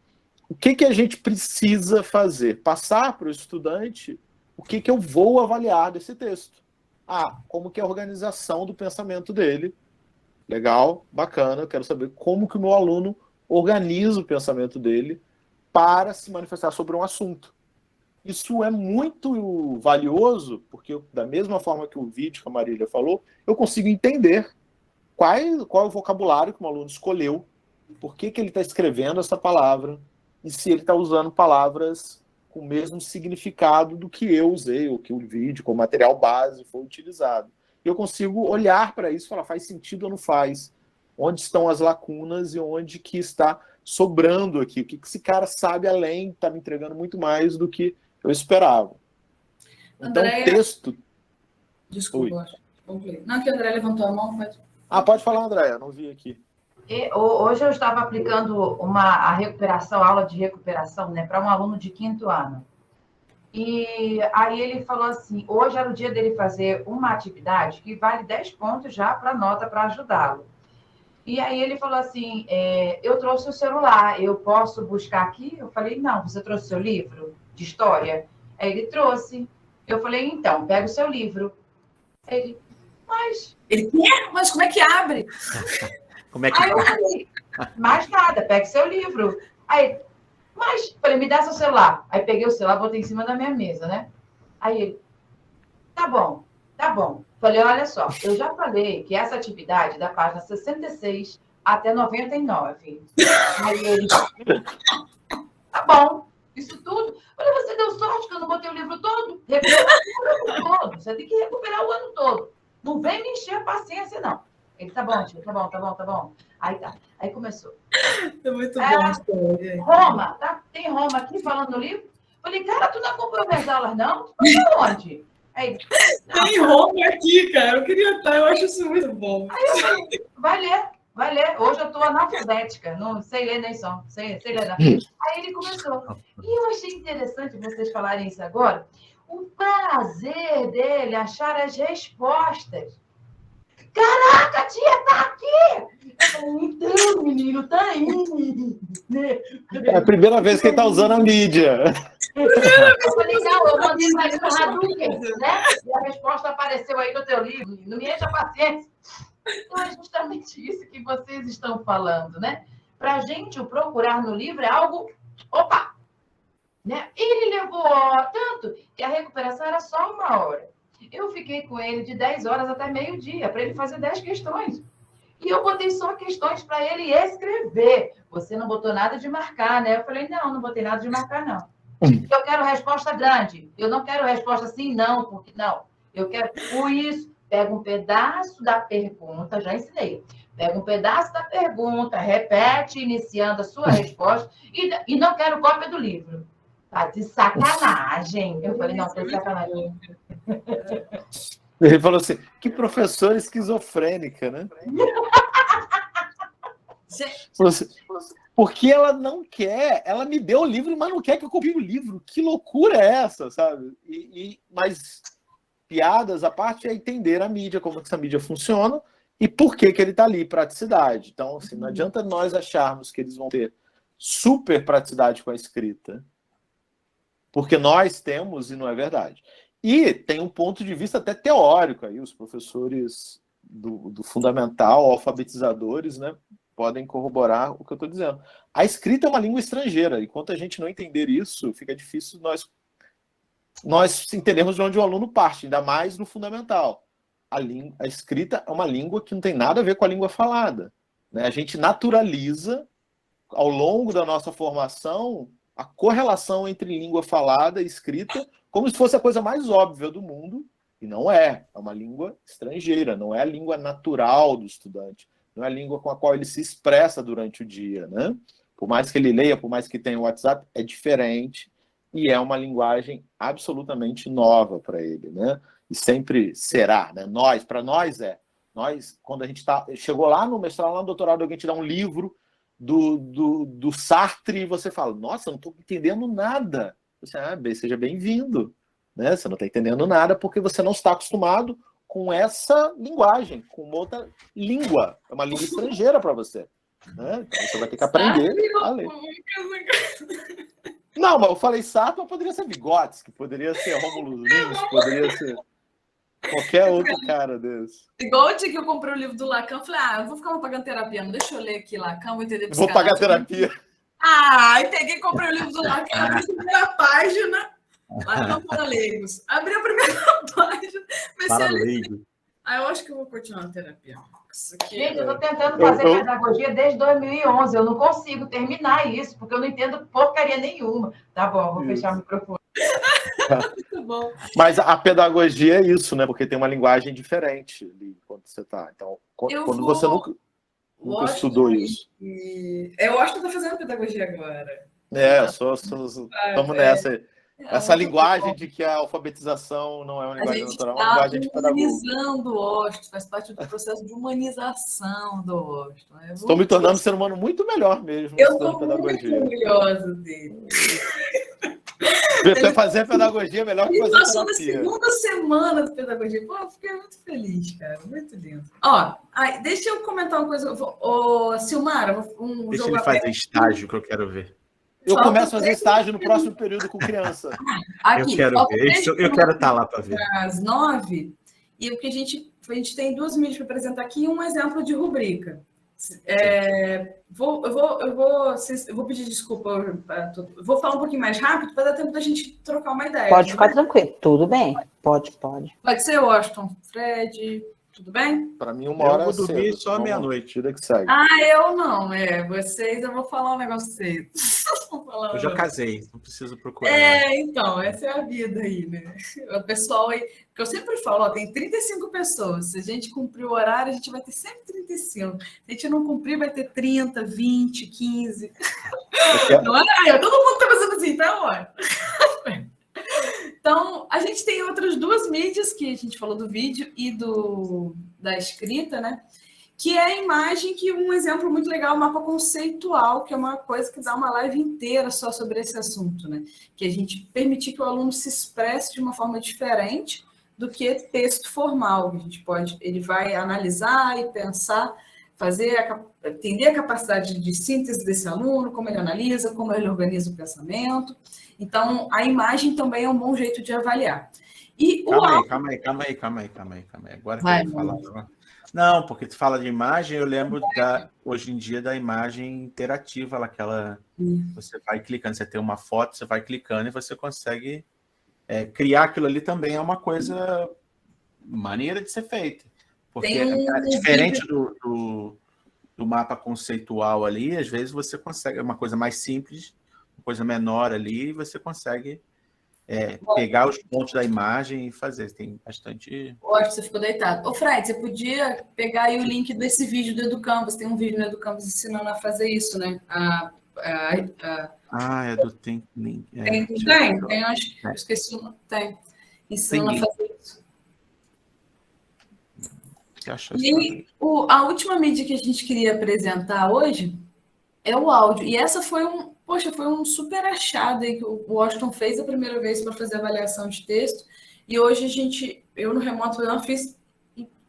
o que a gente precisa fazer? Passar para o estudante o que eu vou avaliar desse texto. Como que é a organização do pensamento dele. Legal, bacana, eu quero saber como que o meu aluno organiza o pensamento dele para se manifestar sobre um assunto. Isso é muito valioso, porque da mesma forma que o vídeo que a Marília falou, eu consigo entender qual é o vocabulário que o aluno escolheu, por que ele está escrevendo essa palavra, e se ele está usando palavras com o mesmo significado do que eu usei, ou que o vídeo, com o material base foi utilizado. E eu consigo olhar para isso e falar, faz sentido ou não faz? Onde estão as lacunas e onde que está sobrando aqui? O que esse cara sabe além, está me entregando muito mais do que eu esperava. Então, Andréia... texto... Desculpa, não, que o André levantou a mão, mas... pode falar, Andréia, não vi aqui. Hoje eu estava aplicando a recuperação, aula de recuperação, né, para um aluno de 5º ano. E aí ele falou assim, hoje era o dia dele fazer uma atividade que vale 10 pontos já para nota para ajudá-lo. E aí ele falou assim, eu trouxe o celular, eu posso buscar aqui? Eu falei, não, você trouxe seu livro de história? Aí ele trouxe. Eu falei, então, pega o seu livro. Ele, mas... Mas como é que abre? Como é que... Aí eu falei, mais nada, pega o seu livro. Aí, falei, me dá seu celular. Aí peguei o celular, botei em cima da minha mesa, né? Aí ele, tá bom. Falei, olha só, eu já falei que essa atividade da página 66 até 99. Aí ele, tá bom, isso tudo. Falei, você deu sorte que eu não botei o livro todo? Recupera o ano todo. Você tem que recuperar o ano todo. Não vem me encher a paciência, não. Ele, tá bom, tia, tá bom. Aí tá. Aí começou. É muito bom. Roma, tá? Tem Roma aqui falando no livro? Falei, cara, tu não acompanhou minhas aulas, não? Tu tá onde? Aí, tem Roma aqui, cara. Eu queria estar, eu acho isso muito bom. Aí eu falei, vai ler. Hoje eu estou analfabética, não sei ler nem som, sei ler não. Aí ele começou. E eu achei interessante vocês falarem isso agora. O prazer dele achar as respostas. Caraca, tia, tá aqui! Eu falei, então, menino, tá aí. É a primeira vez que ele tá usando a mídia. Eu falei, não, eu mandei para ele no Hadouken, né? E a resposta apareceu aí no teu livro. Não me enche a paciência. Então, é justamente isso que vocês estão falando, né? Para a gente, o procurar no livro é algo... Opa! Né? Ele levou tanto que a recuperação era só 1 hora. Eu fiquei com ele de 10 horas até meio-dia, para ele fazer 10 questões. E eu botei só questões para ele escrever. Você não botou nada de marcar, né? Eu falei, não botei nada de marcar, não. Eu quero resposta grande. Eu não quero resposta assim, não, porque não. Eu quero isso. Pega um pedaço da pergunta, já ensinei. Pega um pedaço da pergunta, repete, iniciando a sua resposta, e não quero cópia do livro. Tá de sacanagem. Eu falei, não, tô de sacanagem. Ele falou assim, que professora esquizofrênica, né? Porque ela não quer, ela me deu o livro, mas não quer que eu copie o livro. Que loucura é essa, sabe? Mas piadas, a parte é entender a mídia, como que essa mídia funciona e por que ele está ali, praticidade. Então, assim, não adianta nós acharmos que eles vão ter super praticidade com a escrita, porque nós temos e não é verdade. E tem um ponto de vista até teórico aí, os professores do fundamental, alfabetizadores, né, podem corroborar o que eu estou dizendo. A escrita é uma língua estrangeira, enquanto a gente não entender isso, fica difícil nós entendermos de onde o aluno parte, ainda mais no fundamental. A escrita é uma língua que não tem nada a ver com a língua falada, né? A gente naturaliza, ao longo da nossa formação, a correlação entre língua falada e escrita, como se fosse a coisa mais óbvia do mundo, e não é. É uma língua estrangeira, não é a língua natural do estudante, não é a língua com a qual ele se expressa durante o dia, né? Por mais que ele leia, por mais que tenha o WhatsApp, é diferente, e é uma linguagem absolutamente nova para ele, né? E sempre será, né? Para nós é. Nós, quando a gente chegou lá no mestrado, lá no doutorado, alguém te dá um livro do Sartre e você fala, nossa, eu não estou entendendo nada. Você, seja bem-vindo, né? Você não está entendendo nada porque você não está acostumado com essa linguagem, com uma outra língua. É uma língua estrangeira para você, né? Então você vai ter que aprender a ler. Não, mas eu falei Sartre, mas poderia ser Vygotsky, poderia ser Rômulo Lins, poderia ser qualquer outro cara desse. Igual o dia que eu comprei o livro do Lacan, eu falei, eu vou ficar pagando terapia, não deixa eu ler aqui Lacan, vou entender. Vou pagar terapia. Aí peguei e comprei o livro do Lacan, abri a primeira página, Lacan para leigos. Abri a primeira página, comecei a ler. Eu acho que eu vou continuar a terapia. Gente, eu estou tentando fazer pedagogia desde 2011. Eu não consigo terminar isso, porque eu não entendo porcaria nenhuma. Tá bom, vou fechar o microfone. Muito bom. Mas a pedagogia é isso, né? Porque tem uma linguagem diferente ali quando você está. Então, quando você nunca estudou isso. Eu acho que estou fazendo pedagogia agora. Estamos nessa. Essa linguagem de que a alfabetização não é uma linguagem natural, é uma linguagem de pedagogia. Humanizando o Austin, faz parte do processo de humanização do Austin. Estou me tornando um ser humano muito melhor mesmo. Eu estou muito orgulhosa dele. Fazer pedagogia é melhor que fazer terapia. Na segunda semana de pedagogia. Pô, eu fiquei muito feliz, cara. Muito lindo. Deixa eu comentar uma coisa. Silmara, deixa ele fazer estágio que eu quero ver. Eu começo a fazer estágio no próximo período com criança. Aqui, eu quero ver. Eu quero estar lá para ver. Às 9, e o que a gente tem 2 mídias para apresentar aqui e um exemplo de rubrica. Eu vou pedir desculpa, vou falar um pouquinho mais rápido para dar tempo da gente trocar uma ideia. Pode ficar tranquilo, tudo bem. Pode. Pode ser Washington, Fred, Tudo bem? Para mim, 1 hora Eu vou dormir cedo. só meia-noite. Vida que segue. Eu não, vocês, eu vou falar um negócio cedo. Eu já casei, não preciso procurar. Então, essa é a vida aí, né? O pessoal aí, que eu sempre falo, tem 35 pessoas. Se a gente cumprir o horário, a gente vai ter sempre 35. Se a gente não cumprir, vai ter 30, 20, 15. Não é? Todo mundo tá fazendo assim, tá, olha. Então, a gente tem outras 2 mídias, que a gente falou do vídeo e da escrita, né? Que é a imagem, que um exemplo muito legal, o mapa conceitual, que é uma coisa que dá uma live inteira só sobre esse assunto, né? Que a gente permitir que o aluno se expresse de uma forma diferente do que texto formal. Ele vai analisar e pensar, entender a capacidade de síntese desse aluno, como ele analisa, como ele organiza o pensamento. Então, a imagem também é um bom jeito de avaliar. E Calma aí. Agora que eu vou falar. Não, porque tu fala de imagem, eu lembro hoje em dia da imagem interativa, aquela você vai clicando, você tem uma foto, você vai clicando e você consegue criar aquilo ali também, é uma coisa maneira de ser feita. Porque é diferente do mapa conceitual ali, às vezes você consegue, é uma coisa mais simples, uma coisa menor ali, e você consegue pegar os pontos da imagem e fazer. Tem bastante... Hoje você ficou deitado. Ô, Fred, você podia pegar aí o link desse vídeo do EduCampus. Tem um vídeo no EduCampus ensinando a fazer isso, né? é do Think Link. Tem, acho que eu esqueci o nome. Tem. Ensinando a fazer isso. E a última mídia que a gente queria apresentar hoje é o áudio. E essa foi um super achado aí que o Washington fez a primeira vez para fazer avaliação de texto. E hoje eu no remoto eu fiz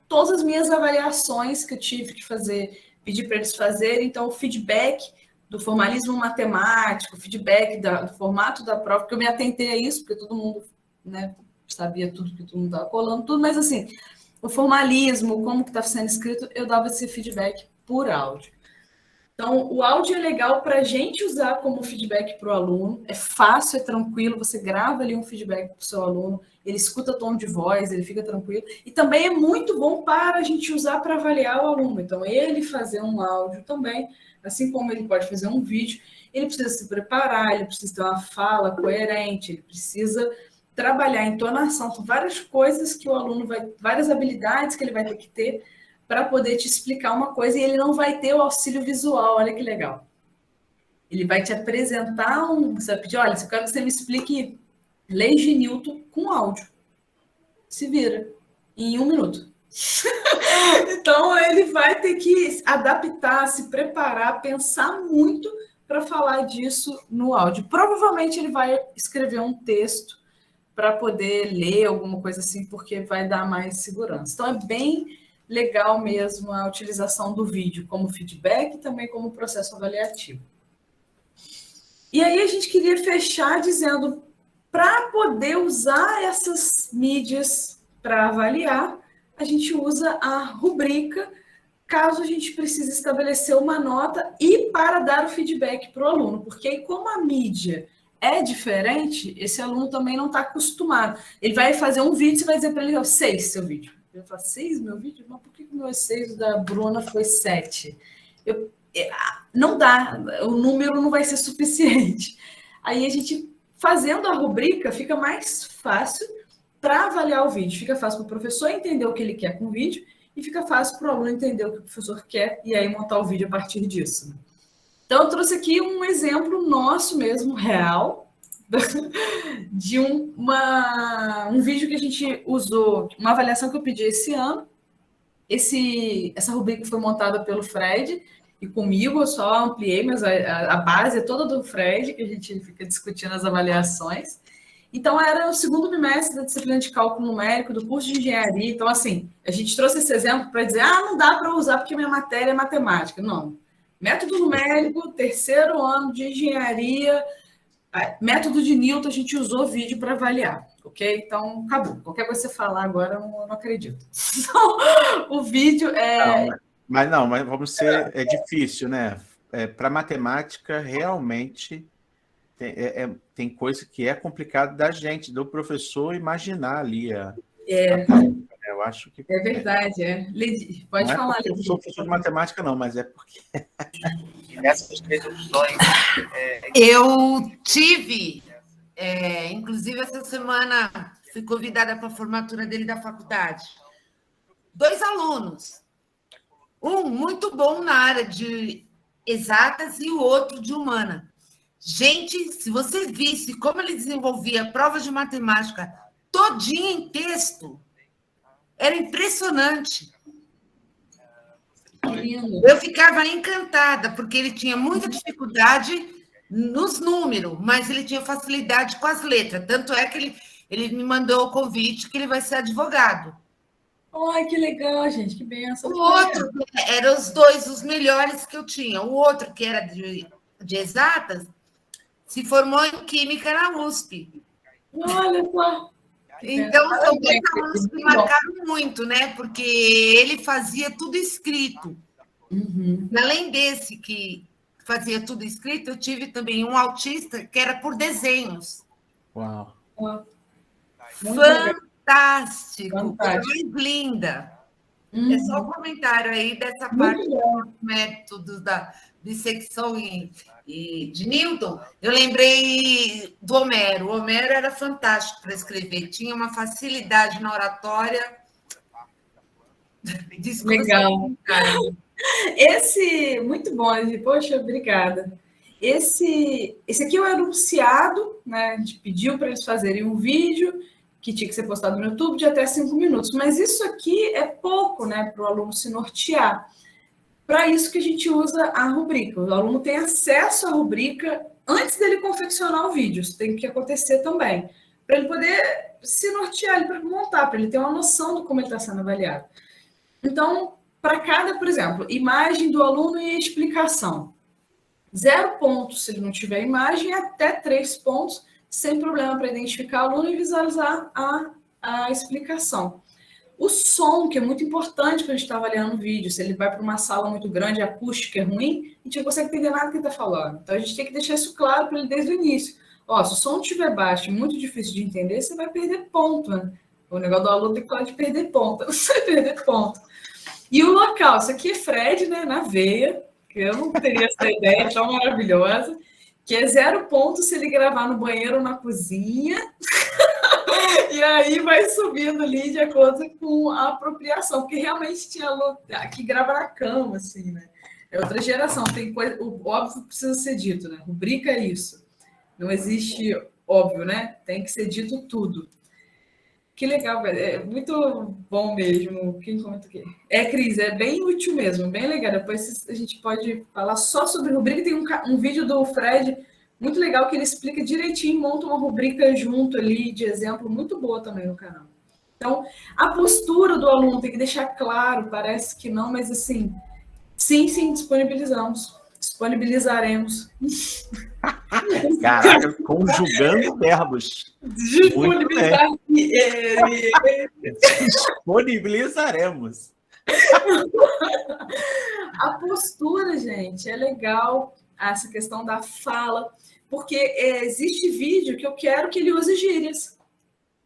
todas as minhas avaliações que eu tive que fazer, pedi para eles fazerem. Então, o feedback do formalismo matemático, o feedback do formato da prova, porque eu me atentei a isso, porque todo mundo, né, sabia tudo que todo mundo estava colando, tudo, mas assim, o formalismo, como que está sendo escrito, eu dava esse feedback por áudio. Então, o áudio é legal para a gente usar como feedback para o aluno. É fácil, é tranquilo. Você grava ali um feedback para o seu aluno, ele escuta o tom de voz, ele fica tranquilo. E também é muito bom para a gente usar para avaliar o aluno. Então, ele fazer um áudio também, assim como ele pode fazer um vídeo, ele precisa se preparar, ele precisa ter uma fala coerente, ele precisa trabalhar a entonação. São várias coisas que o aluno várias habilidades que ele vai ter que ter para poder te explicar uma coisa, e ele não vai ter o auxílio visual, olha que legal. Ele vai te apresentar você vai pedir, olha, eu quero que você me explique leis de Newton com áudio. Se vira, em 1 minuto. Então, ele vai ter que adaptar, se preparar, pensar muito para falar disso no áudio. Provavelmente ele vai escrever um texto para poder ler alguma coisa assim, porque vai dar mais segurança. Então, é bem legal mesmo a utilização do vídeo como feedback e também como processo avaliativo. E aí a gente queria fechar dizendo, para poder usar essas mídias para avaliar, a gente usa a rubrica, caso a gente precise estabelecer uma nota e para dar o feedback para o aluno, porque aí como a mídia é diferente, esse aluno também não está acostumado. Ele vai fazer um vídeo, você vai dizer para ele, 6 seu vídeo. Eu falo, 6 meu vídeo? Mas por que o meu 6 da Bruna foi 7? Não dá, o número não vai ser suficiente. Aí a gente, fazendo a rubrica, fica mais fácil para avaliar o vídeo. Fica fácil para o professor entender o que ele quer com o vídeo e fica fácil para o aluno entender o que o professor quer e aí montar o vídeo a partir disso. Então, eu trouxe aqui um exemplo nosso mesmo, real, de um vídeo que a gente usou, uma avaliação que eu pedi esse ano. Essa rubrica foi montada pelo Fred e comigo, eu só ampliei, mas a base é toda do Fred, que a gente fica discutindo as avaliações. Então, era o 2º bimestre da disciplina de cálculo numérico do curso de engenharia. Então, assim, a gente trouxe esse exemplo para dizer, não dá para usar porque minha matéria é matemática. Não. Método numérico, 3º ano de engenharia, método de Newton, a gente usou vídeo para avaliar, ok? Então, acabou. Qualquer coisa que você falar agora, eu não acredito. Então, o vídeo é... Mas vamos ser... É difícil, né? Para matemática, realmente, tem coisa que é complicado da gente, do professor imaginar ali. Eu Eu acho que... É verdade, Pode não falar, é porque eu Lidi. sou professor de matemática, não, mas é porque essas 3 opções... Eu tive, inclusive essa semana, fui convidada para a formatura dele da faculdade. 2 alunos. Um muito bom na área de exatas e o outro de humana. Gente, se você visse como ele desenvolvia provas de matemática todinha em texto, era impressionante. Eu ficava encantada, porque ele tinha muita dificuldade nos números, mas ele tinha facilidade com as letras. Tanto é que ele me mandou o convite que ele vai ser advogado. Ai, que legal, gente, que benção. O outro, eram os 2 os melhores que eu tinha. O outro, que era de exatas, se formou em Química na USP. Olha só. Então, são 2 alunos que marcaram muito, né? Porque ele fazia tudo escrito. Uhum. Além desse que fazia tudo escrito, eu tive também um autista que era por desenhos. Uau. Fantástico. Coisa mais linda. É só um comentário aí dessa parte dos métodos da dissecção e de Newton. Eu lembrei do Homero. O Homero era fantástico para escrever. Tinha uma facilidade na oratória. Desculpa. Legal. Muito bom, poxa, obrigada. Esse aqui é o enunciado, né? A gente pediu para eles fazerem um vídeo que tinha que ser postado no YouTube de até 5 minutos, mas isso aqui é pouco, né, para o aluno se nortear. Para isso que a gente usa a rubrica. O aluno tem acesso à rubrica antes dele confeccionar o vídeo. Isso tem que acontecer também, para ele poder se nortear, para montar, para ele ter uma noção de como ele está sendo avaliado. Então, para cada, por exemplo, imagem do aluno e explicação. 0 pontos se ele não tiver imagem, até 3 pontos, sem problema para identificar o aluno e visualizar a explicação. O som, que é muito importante quando a gente está avaliando o vídeo, se ele vai para uma sala muito grande, a acústica é ruim, a gente não consegue entender nada que ele está falando. Então, a gente tem que deixar isso claro para ele desde o início. Ó, se o som estiver baixo e muito difícil de entender, você vai perder ponto, né? O negócio do aluno tem que falar de perder ponto. Você vai perder ponto. E o local, isso aqui é Fred, né, na veia, que eu não teria essa ideia tão maravilhosa, que é 0 pontos se ele gravar no banheiro ou na cozinha, e aí vai subindo ali de acordo com a apropriação, porque realmente tinha aluno que grava na cama, assim, né? É outra geração, tem coisa, o óbvio precisa ser dito, né? Rubrica é isso. Não existe óbvio, né? Tem que ser dito tudo. Que legal, velho. É muito bom mesmo. Quem comenta aqui? Cris, é bem útil mesmo, bem legal. Depois a gente pode falar só sobre rubrica. Tem um vídeo do Fred muito legal que ele explica direitinho, monta uma rubrica junto ali de exemplo, muito boa também no canal. Então, a postura do aluno tem que deixar claro, parece que não, mas assim, sim, disponibilizaremos. Caraca, conjugando verbos. Disponibilizaremos. A postura, gente, é legal, essa questão da fala, porque existe vídeo que eu quero que ele use gírias.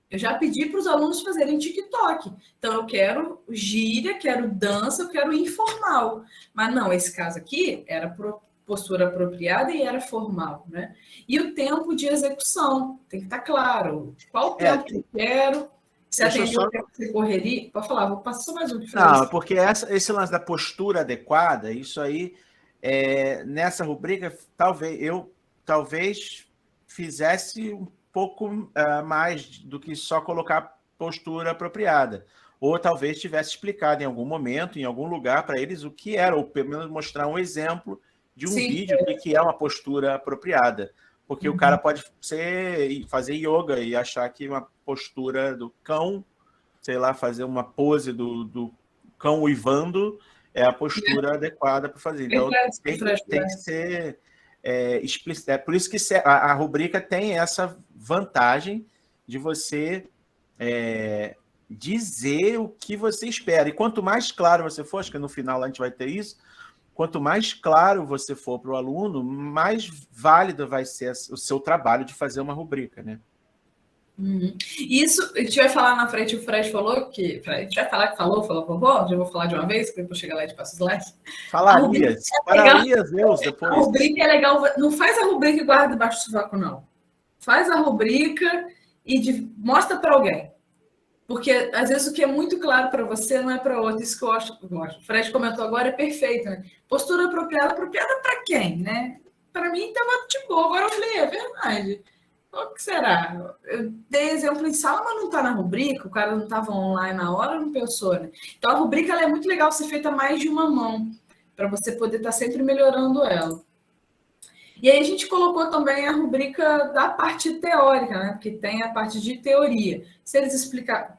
Eu já pedi para os alunos fazerem TikTok. Então, eu quero gíria, quero dança, eu quero informal. Mas não, esse caso aqui era postura apropriada e era formal, né? E o tempo de execução, tem que estar claro. Qual tempo que eu quero? Se atender o tempo que correria... Pode falar, vou passar só mais um. Não, porque esse lance da postura adequada, isso aí, nessa rubrica, talvez fizesse um pouco mais do que só colocar postura apropriada. Ou talvez tivesse explicado em algum momento, em algum lugar, para eles o que era, ou pelo menos mostrar um exemplo de um vídeo que é uma postura apropriada. Porque o cara pode fazer yoga e achar que uma postura do cão, sei lá, fazer uma pose do cão uivando é a postura adequada para fazer. Então, tem que ser explícito. É por isso que a rubrica tem essa vantagem de você dizer o que você espera. E quanto mais claro você for, acho que no final a gente vai ter isso, quanto mais claro você for para o aluno, mais válido vai ser o seu trabalho de fazer uma rubrica, né? Isso, a gente vai falar na frente, o Fred falou que... A gente vai falar que falou, já vou falar de uma vez, que depois chegar lá e te passo os slides. Falarias, Deus, depois. A rubrica é legal, não faz a rubrica e guarda debaixo do sovaco, não. Faz a rubrica e mostra para alguém. Porque, às vezes, o que é muito claro para você não é para outro. Isso que eu acho. O Fred comentou agora, é perfeito, né? Postura apropriada para quem, né? Para mim, estava de boa. Agora eu falei, é verdade. O que será? Eu dei exemplo em sala, mas não está na rubrica, o cara não estava online na hora, não pensou, né? Então, a rubrica ela é muito legal ser feita mais de uma mão, para você poder estar sempre melhorando ela. E aí a gente colocou também a rubrica da parte teórica, né? Porque tem a parte de teoria. Se eles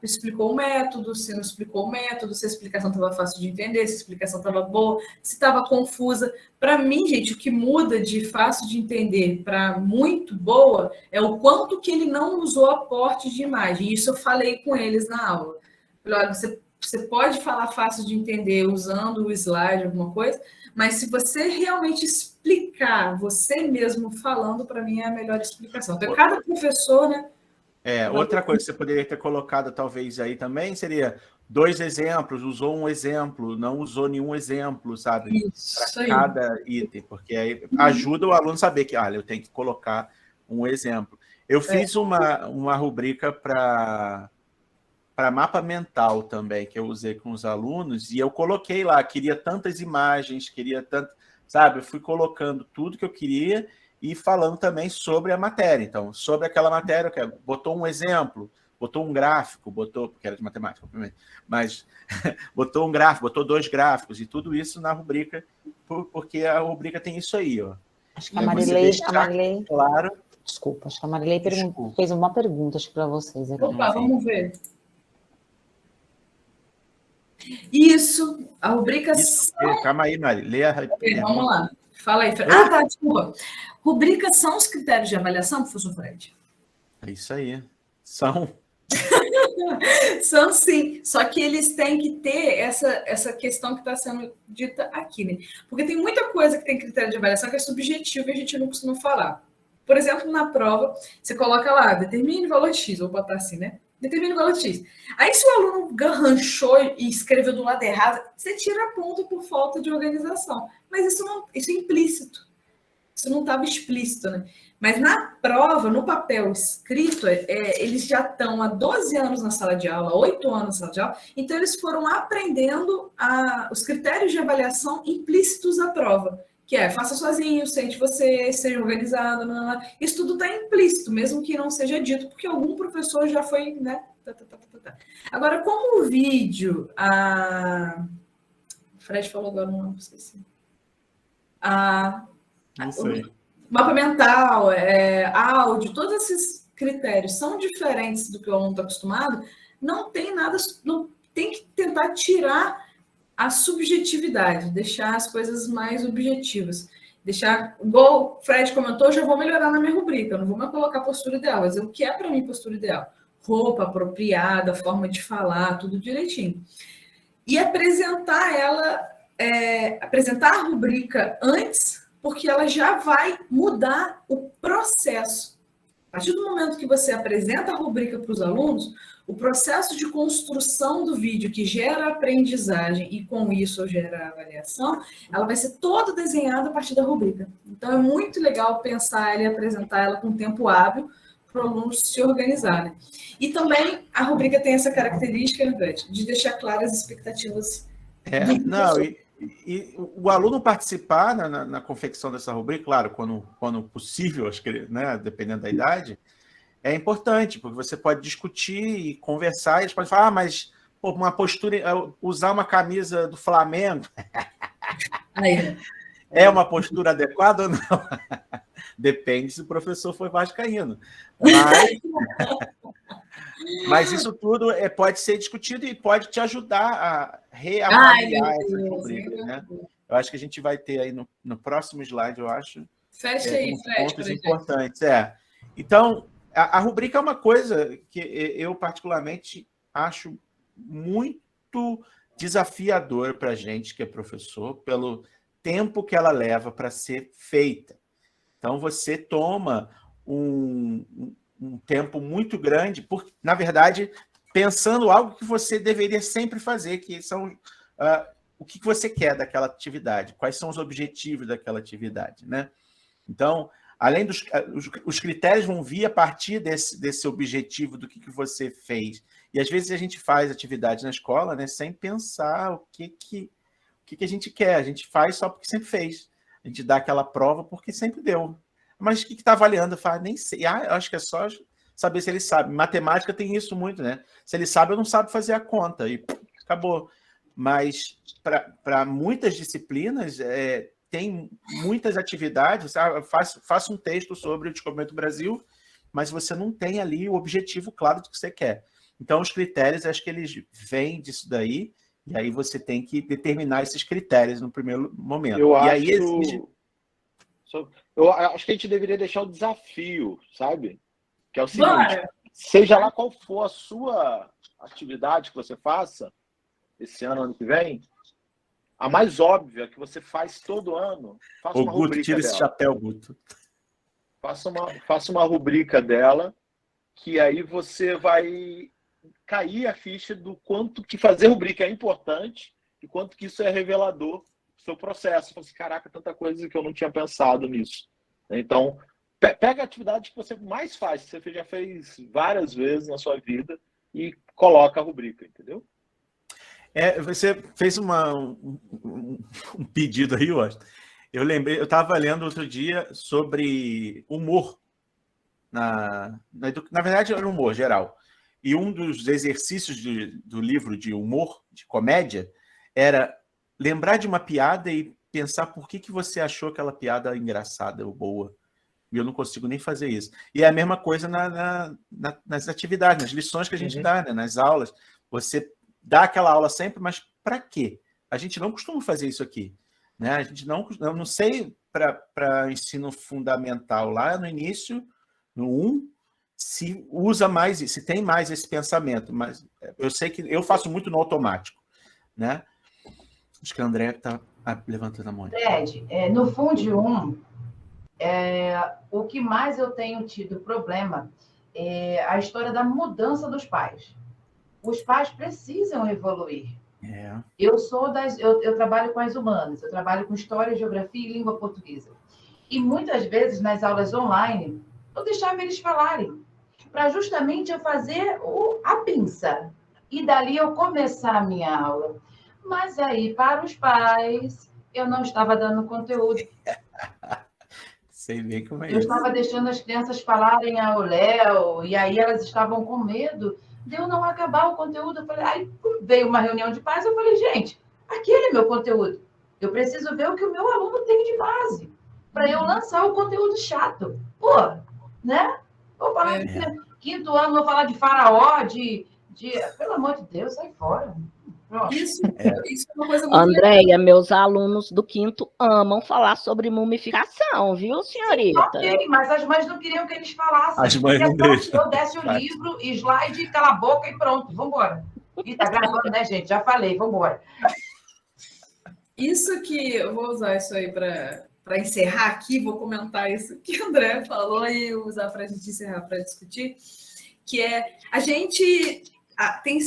explicou o método, se não explicou o método, se a explicação estava fácil de entender, se a explicação estava boa, se estava confusa. Para mim, gente, o que muda de fácil de entender para muito boa é o quanto que ele não usou aporte de imagem. Isso eu falei com eles na aula. Falei, olha, você pode falar fácil de entender usando o slide, alguma coisa, mas se você realmente explicar, você mesmo falando, para mim é a melhor explicação. Então, cada professor, né? Outra coisa que você poderia ter colocado, talvez, aí também, seria 2 exemplos, usou um exemplo, não usou nenhum exemplo, sabe? Para cada item, porque aí ajuda o aluno a saber que, eu tenho que colocar um exemplo. Eu fiz uma rubrica para mapa mental também, que eu usei com os alunos, e eu coloquei lá, queria tantas imagens, queria tanto, sabe? Eu fui colocando tudo que eu queria e falando também sobre a matéria. Então, sobre aquela matéria, botou um exemplo, botou um gráfico, porque era de matemática, obviamente, mas botou um gráfico, botou 2 gráficos, e tudo isso na rubrica, porque a rubrica tem isso aí, ó. Acho que a Marilei, claro. Desculpa, acho que a Marilei fez uma pergunta para vocês aqui. Opa, vamos ver. Isso, a rubrica... Calma aí, Mari, lê a... Vamos lá, fala aí. Tá, desculpa. Rubricas são os critérios de avaliação, professor Fred? É isso aí. São. São sim, só que eles têm que ter essa questão que está sendo dita aqui, né? Porque tem muita coisa que tem critério de avaliação que é subjetivo e a gente não costuma falar. Por exemplo, na prova, você coloca lá, determine o valor X, vou botar assim, né? Determine o valor X. Aí, se o aluno garranchou e escreveu do lado errado, você tira ponto por falta de organização. Mas isso é implícito. Isso não estava explícito, né? Mas na prova, no papel escrito, eles já estão há 12 anos na sala de aula, 8 anos na sala de aula, então eles foram aprendendo os critérios de avaliação implícitos à prova, que é faça sozinho, sente você, seja organizado, isso tudo está implícito, mesmo que não seja dito, porque algum professor já foi, né? Agora, como o vídeo, o Fred falou agora, não esqueci. Não sei. Mapa mental, áudio, todos esses critérios são diferentes do que o aluno está acostumado, não tem nada, não tem que tentar tirar a subjetividade, deixar as coisas mais objetivas. Deixar, igual o Fred comentou, eu já vou melhorar na minha rubrica, eu não vou mais colocar postura ideal, mas o que é para mim postura ideal? Roupa apropriada, forma de falar, tudo direitinho. E apresentar apresentar a rubrica antes, porque ela já vai mudar o processo. A partir do momento que você apresenta a rubrica para os alunos, o processo de construção do vídeo que gera aprendizagem e com isso gera avaliação, ela vai ser toda desenhada a partir da rubrica. Então é muito legal pensar ela e apresentar ela com tempo hábil para o aluno se organizar, né? E também a rubrica tem essa característica, de deixar claras as expectativas. E o aluno participar na confecção dessa rubrica, claro, quando possível, acho que, né, dependendo da idade, é importante, porque você pode discutir e conversar, e eles podem falar, mas uma postura, usar uma camisa do Flamengo é uma postura adequada ou não? Depende se o professor foi vascaíno. Mas isso tudo pode ser discutido e pode te ajudar a reavaliar essas rubricas, né? Eu acho que a gente vai ter aí no próximo slide, eu acho. Fecha aí, Fred. Pontos importantes. Então, a rubrica é uma coisa que eu particularmente acho muito desafiador para a gente que é professor, pelo tempo que ela leva para ser feita. Então, você toma um tempo muito grande, porque, na verdade, pensando algo que você deveria sempre fazer, que são o que você quer daquela atividade, quais são os objetivos daquela atividade, né? Então, além os critérios vão vir a partir desse objetivo do que você fez. E às vezes a gente faz atividade na escola, né, sem pensar o que a gente quer. A gente faz só porque sempre fez. A gente dá aquela prova porque sempre deu. Mas o que está avaliando? Eu falo, nem sei. Eu acho que é só saber se ele sabe. Matemática tem isso muito, né? Se ele sabe, eu não sabe fazer a conta. E acabou. Mas para muitas disciplinas, tem muitas atividades. Faça um texto sobre o descobrimento do Brasil, mas você não tem ali o objetivo claro do que você quer. Então, os critérios, acho que eles vêm disso daí, e aí você tem que determinar esses critérios no primeiro momento. Eu e acho... aí exige... Eu acho que a gente deveria deixar o desafio, sabe? Que é o seguinte, seja lá qual for a sua atividade que você faça, esse ano que vem, a mais óbvia que você faz todo ano, faça uma rubrica tira esse chapéu, Guto. Faça uma rubrica dela, que aí você vai cair a ficha do quanto que fazer rubrica é importante e quanto que isso é revelador do seu processo. Você fala assim, caraca, tanta coisa que eu não tinha pensado nisso. Então, pega a atividade que você mais faz, que você já fez várias vezes na sua vida e coloca a rubrica, entendeu? Você fez um pedido aí, Washington. Eu lembrei, eu estava lendo outro dia sobre humor. Na verdade, era humor geral. E um dos exercícios do livro de humor, de comédia, era lembrar de uma piada e pensar por que você achou aquela piada engraçada ou boa. E eu não consigo nem fazer isso. E é a mesma coisa nas atividades, nas lições que a gente dá, né? Nas aulas. Você dá aquela aula sempre, mas para quê? A gente não costuma fazer isso aqui. Né? A gente não sei para ensino fundamental lá no início, no 1, se usa mais, se tem mais esse pensamento, mas eu sei que eu faço muito no automático, né? Acho que a André está levantando a mão. Fred, no Fundi 1, o que mais eu tenho tido problema é a história da mudança dos pais. Os pais precisam evoluir. Eu trabalho com as humanas, eu trabalho com história, geografia e língua portuguesa. E muitas vezes, nas aulas online, eu deixava eles falarem, para justamente eu fazer a pinça. E dali eu começar a minha aula. Mas aí, para os pais, eu não estava dando conteúdo. Sei bem como é eu isso. estava deixando as crianças falarem ao Léo, e aí elas estavam com medo de eu não acabar o conteúdo. Eu falei, aí veio uma reunião de pais, eu falei, gente, aquele é meu conteúdo. Eu preciso ver o que o meu aluno tem de base, para eu lançar o conteúdo chato. Pô, né? Vou falar de quinto ano, vou falar de faraó, pelo amor de Deus, sai fora. Isso é uma coisa muito Andréia, legal. meus alunos do 5º amam falar sobre mumificação, viu, senhorita? Ok, mas as mães não queriam que eles falassem. As mães não deixam. Eu desse o livro, slide, cala a boca e pronto, vamos embora. E tá gravando, né, gente? Já falei, vamos embora. Isso que eu vou usar isso aí para encerrar aqui, vou comentar isso que o André falou e usar para a gente encerrar, para discutir, que é a gente tem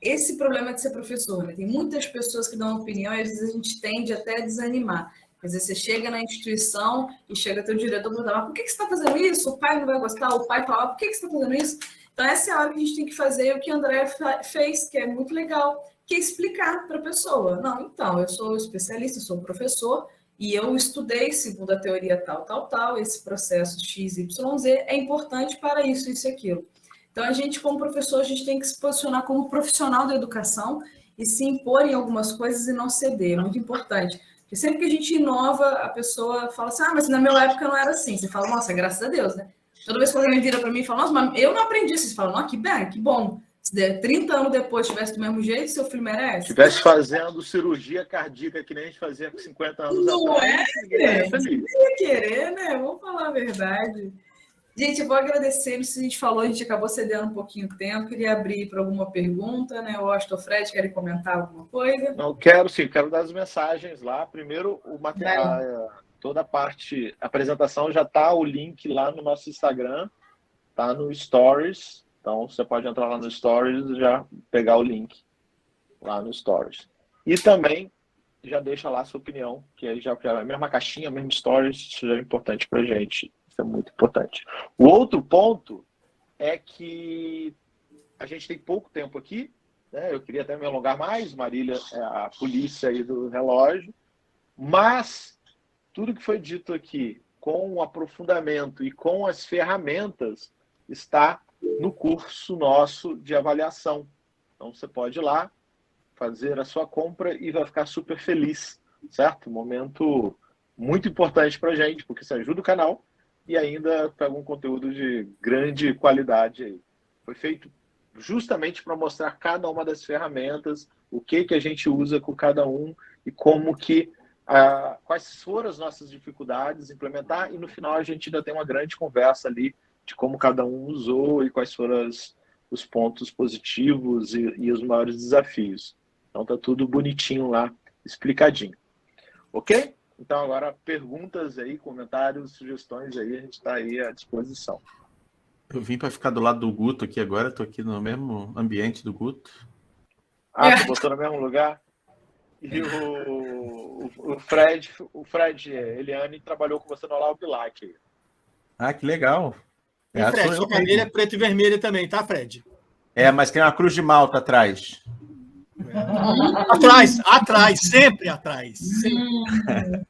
esse problema de ser professor, né? Tem muitas pessoas que dão opinião e às vezes a gente tende até a desanimar. Quer dizer, você chega na instituição e chega teu diretor e fala, mas por que você está fazendo isso? O pai não vai gostar, o pai fala, por que você está fazendo isso? Então essa é a hora que a gente tem que fazer o que o André fez, que é muito legal, que é explicar para a pessoa. Não, então, eu sou especialista, eu sou professor, e eu estudei segundo a teoria tal, esse processo XYZ é importante para isso e aquilo. Então, a gente, como professor, a gente tem que se posicionar como profissional da educação e se impor em algumas coisas e não ceder, é muito importante. Porque sempre que a gente inova, a pessoa fala assim, mas na minha época não era assim. Você fala, nossa, graças a Deus, né? Toda vez que alguém vira para mim e fala, nossa, mas eu não aprendi isso. Você fala, nossa, que bem, que bom. Se 30 anos depois tivesse do mesmo jeito, seu filho merece. Estivesse fazendo cirurgia cardíaca que nem a gente fazia com 50 anos não atrás. Não ia querer, né? Vamos falar a verdade. Gente, eu vou agradecer, a gente falou, a gente acabou cedendo um pouquinho o tempo, queria abrir para alguma pergunta, né? O Washington, o Fred, querem comentar alguma coisa? Não, quero dar as mensagens lá. Primeiro, o material, toda a parte, a apresentação já está o link lá no nosso Instagram, Está no Stories, então você pode entrar lá no Stories e já pegar o link lá no Stories. E também já deixa lá a sua opinião, que aí já é a mesma caixinha, mesmo Stories, isso já é importante para a gente. Isso é muito importante. O outro ponto é que a gente tem pouco tempo aqui, né? Eu queria até me alongar mais, Marília é a polícia aí do relógio, mas tudo que foi dito aqui, com o aprofundamento e com as ferramentas, está no curso nosso de avaliação. Então, você pode ir lá, fazer a sua compra e vai ficar super feliz, certo? Um momento muito importante para a gente, porque isso ajuda o canal e ainda pega um conteúdo de grande qualidade aí. Foi feito justamente para mostrar cada uma das ferramentas, o que a gente usa com cada um e como que quais foram as nossas dificuldades implementar, e no final a gente ainda tem uma grande conversa ali de como cada um usou e quais foram os pontos positivos e os maiores desafios. Então tá tudo bonitinho lá, explicadinho. Ok? Então agora perguntas aí, comentários, sugestões aí, a gente está aí à disposição. Eu vim para ficar do lado do Guto aqui agora, estou aqui no mesmo ambiente do Guto. Você botou no mesmo lugar? E o Fred Eliane trabalhou com você no Olavo Bilac. Ah, que legal. Fred, sua cadeira é preto e vermelho também, tá, Fred? Mas tem uma cruz de Malta atrás. Atrás, sempre atrás. Sempre.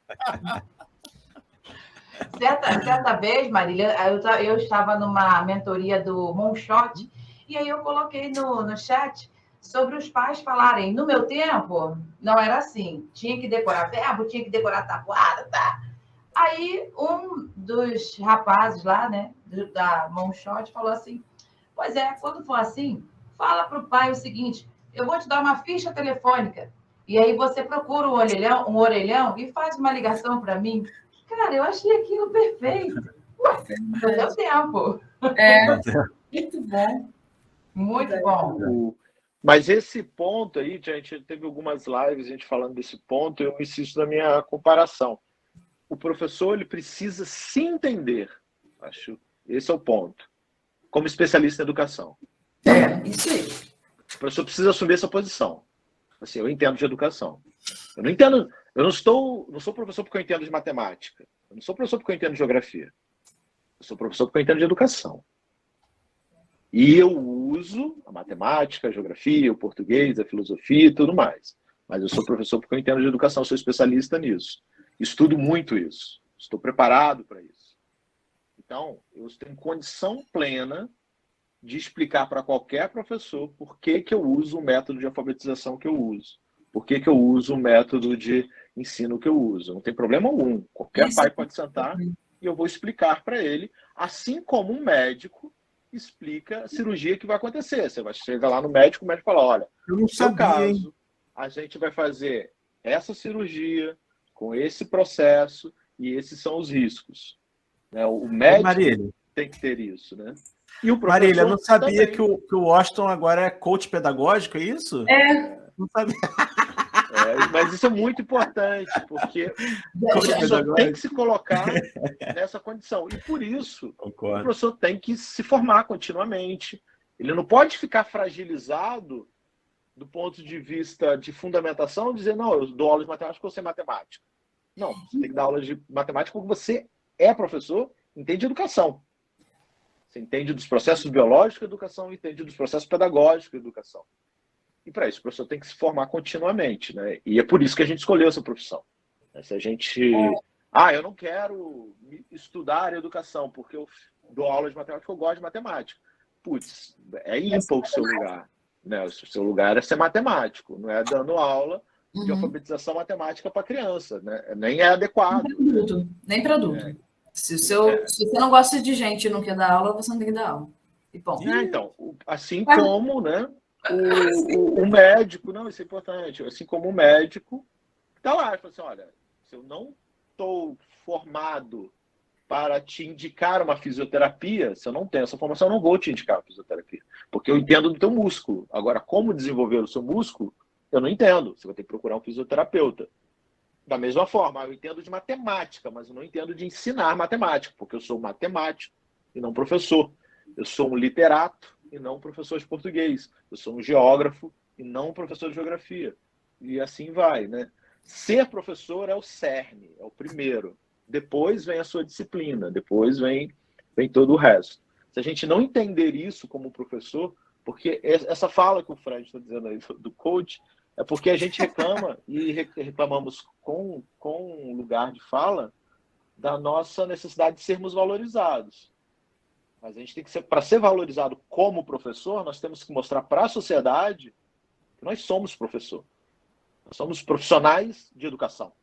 Certa vez, Marília, eu estava numa mentoria do Moonshot, e aí eu coloquei no chat sobre os pais falarem, no meu tempo, não era assim, tinha que decorar verbo, tinha que decorar tabuada, tá? Aí um dos rapazes lá, né, da Moonshot, falou assim, pois é, quando for assim, fala para o pai o seguinte, eu vou te dar uma ficha telefônica, e aí você procura um orelhão e faz uma ligação para mim. Cara, eu achei aquilo perfeito. No meu tempo. Muito bom. Muito bom. Mas esse ponto aí, gente, teve algumas lives a gente falando desse ponto, eu insisto na minha comparação. O professor ele precisa se entender, acho, esse é o ponto, como especialista em educação. Isso aí. O professor precisa assumir essa posição. Assim, eu entendo de educação. Eu não entendo, eu não sou professor porque eu entendo de matemática. Eu não sou professor porque eu entendo de geografia. Eu sou professor porque eu entendo de educação. E eu uso a matemática, a geografia, o português, a filosofia e tudo mais. Mas eu sou professor porque eu entendo de educação, sou especialista nisso. Estudo muito isso. Estou preparado para isso. Então, eu tenho condição plena de explicar para qualquer professor por que eu uso o método de alfabetização que eu uso. Por que eu uso o método de ensino que eu uso. Não tem problema algum. Qualquer pai pode sentar e eu vou explicar para ele, assim como um médico explica a cirurgia que vai acontecer. Você vai chegar lá no médico, o médico fala, olha, no seu caso, a gente vai fazer essa cirurgia com esse processo e esses são os riscos. Né? O médico tem que ter isso, né? E o professor Marília, eu não sabia também. que o Washington agora é coach pedagógico, é isso? Não sabia. Mas isso é muito importante, porque o professor tem que se colocar nessa condição. E por isso, o professor tem que se formar continuamente. Ele não pode ficar fragilizado do ponto de vista de fundamentação, dizer, não, eu dou aula de matemática porque eu sei matemática. Não, você tem que dar aula de matemática porque você é professor, entende educação. Você entende dos processos biológicos da educação, entende dos processos pedagógicos da educação. E para isso, o professor tem que se formar continuamente, né? E é por isso que a gente escolheu essa profissão. Se a gente... eu não quero estudar educação, porque eu dou aula de matemática, eu gosto de matemática. Putz, é ímpar o seu lugar. Né? O seu lugar é ser matemático, não é dando aula de alfabetização matemática para criança. Né? Nem é adequado. Nem para adulto. Se você não gosta de gente e não quer dar aula, você não tem que dar aula. E bom. Então, assim como, né? O médico, não, isso é importante, assim como o médico está lá e fala assim, olha, se eu não estou formado para te indicar uma fisioterapia, se eu não tenho essa formação, eu não vou te indicar uma fisioterapia, porque eu entendo do teu músculo. Agora, como desenvolver o seu músculo, eu não entendo, você vai ter que procurar um fisioterapeuta. Da mesma forma, eu entendo de matemática, mas eu não entendo de ensinar matemática, porque eu sou matemático e não professor. Eu sou um literato e não um professor de português. Eu sou um geógrafo e não um professor de geografia. E assim vai, né? Ser professor é o cerne, é o primeiro. Depois vem a sua disciplina, depois vem todo o resto. Se a gente não entender isso como professor, porque essa fala que o Fred está dizendo aí do coach, é porque a gente reclama e reclamamos com lugar de fala da nossa necessidade de sermos valorizados. Mas a gente tem que ser, para ser valorizado como professor, nós temos que mostrar para a sociedade que nós somos professor. Nós somos profissionais de educação.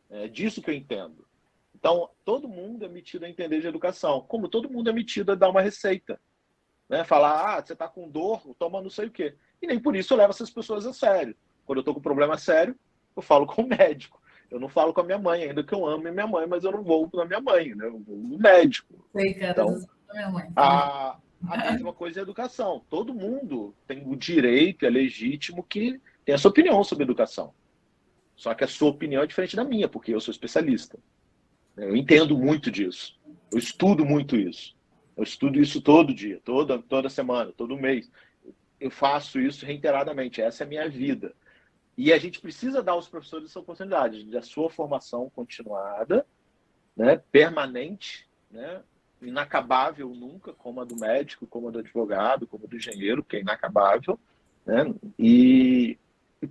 É disso que eu entendo. Então, todo mundo é metido a entender de educação, como todo mundo é metido a dar uma receita. Né? Falar, você está com dor, toma não sei o quê. E nem por isso eu levo essas pessoas a sério. Quando eu estou com um problema sério, eu falo com o médico. Eu não falo com a minha mãe, ainda que eu ame minha mãe, mas eu não vou na minha mãe, né? Eu vou no médico. Sei, cara, então, minha mãe. A mesma coisa é a educação. Todo mundo tem o direito, é legítimo que tem a sua opinião sobre educação. Só que a sua opinião é diferente da minha, porque eu sou especialista. Eu entendo muito disso. Eu estudo muito isso. Eu estudo isso todo dia, toda semana, todo mês. Eu faço isso reiteradamente. Essa é a minha vida. E a gente precisa dar aos professores essa oportunidade da sua formação continuada, né, permanente, né, inacabável nunca, como a do médico, como a do advogado, como a do engenheiro, que é inacabável, né, e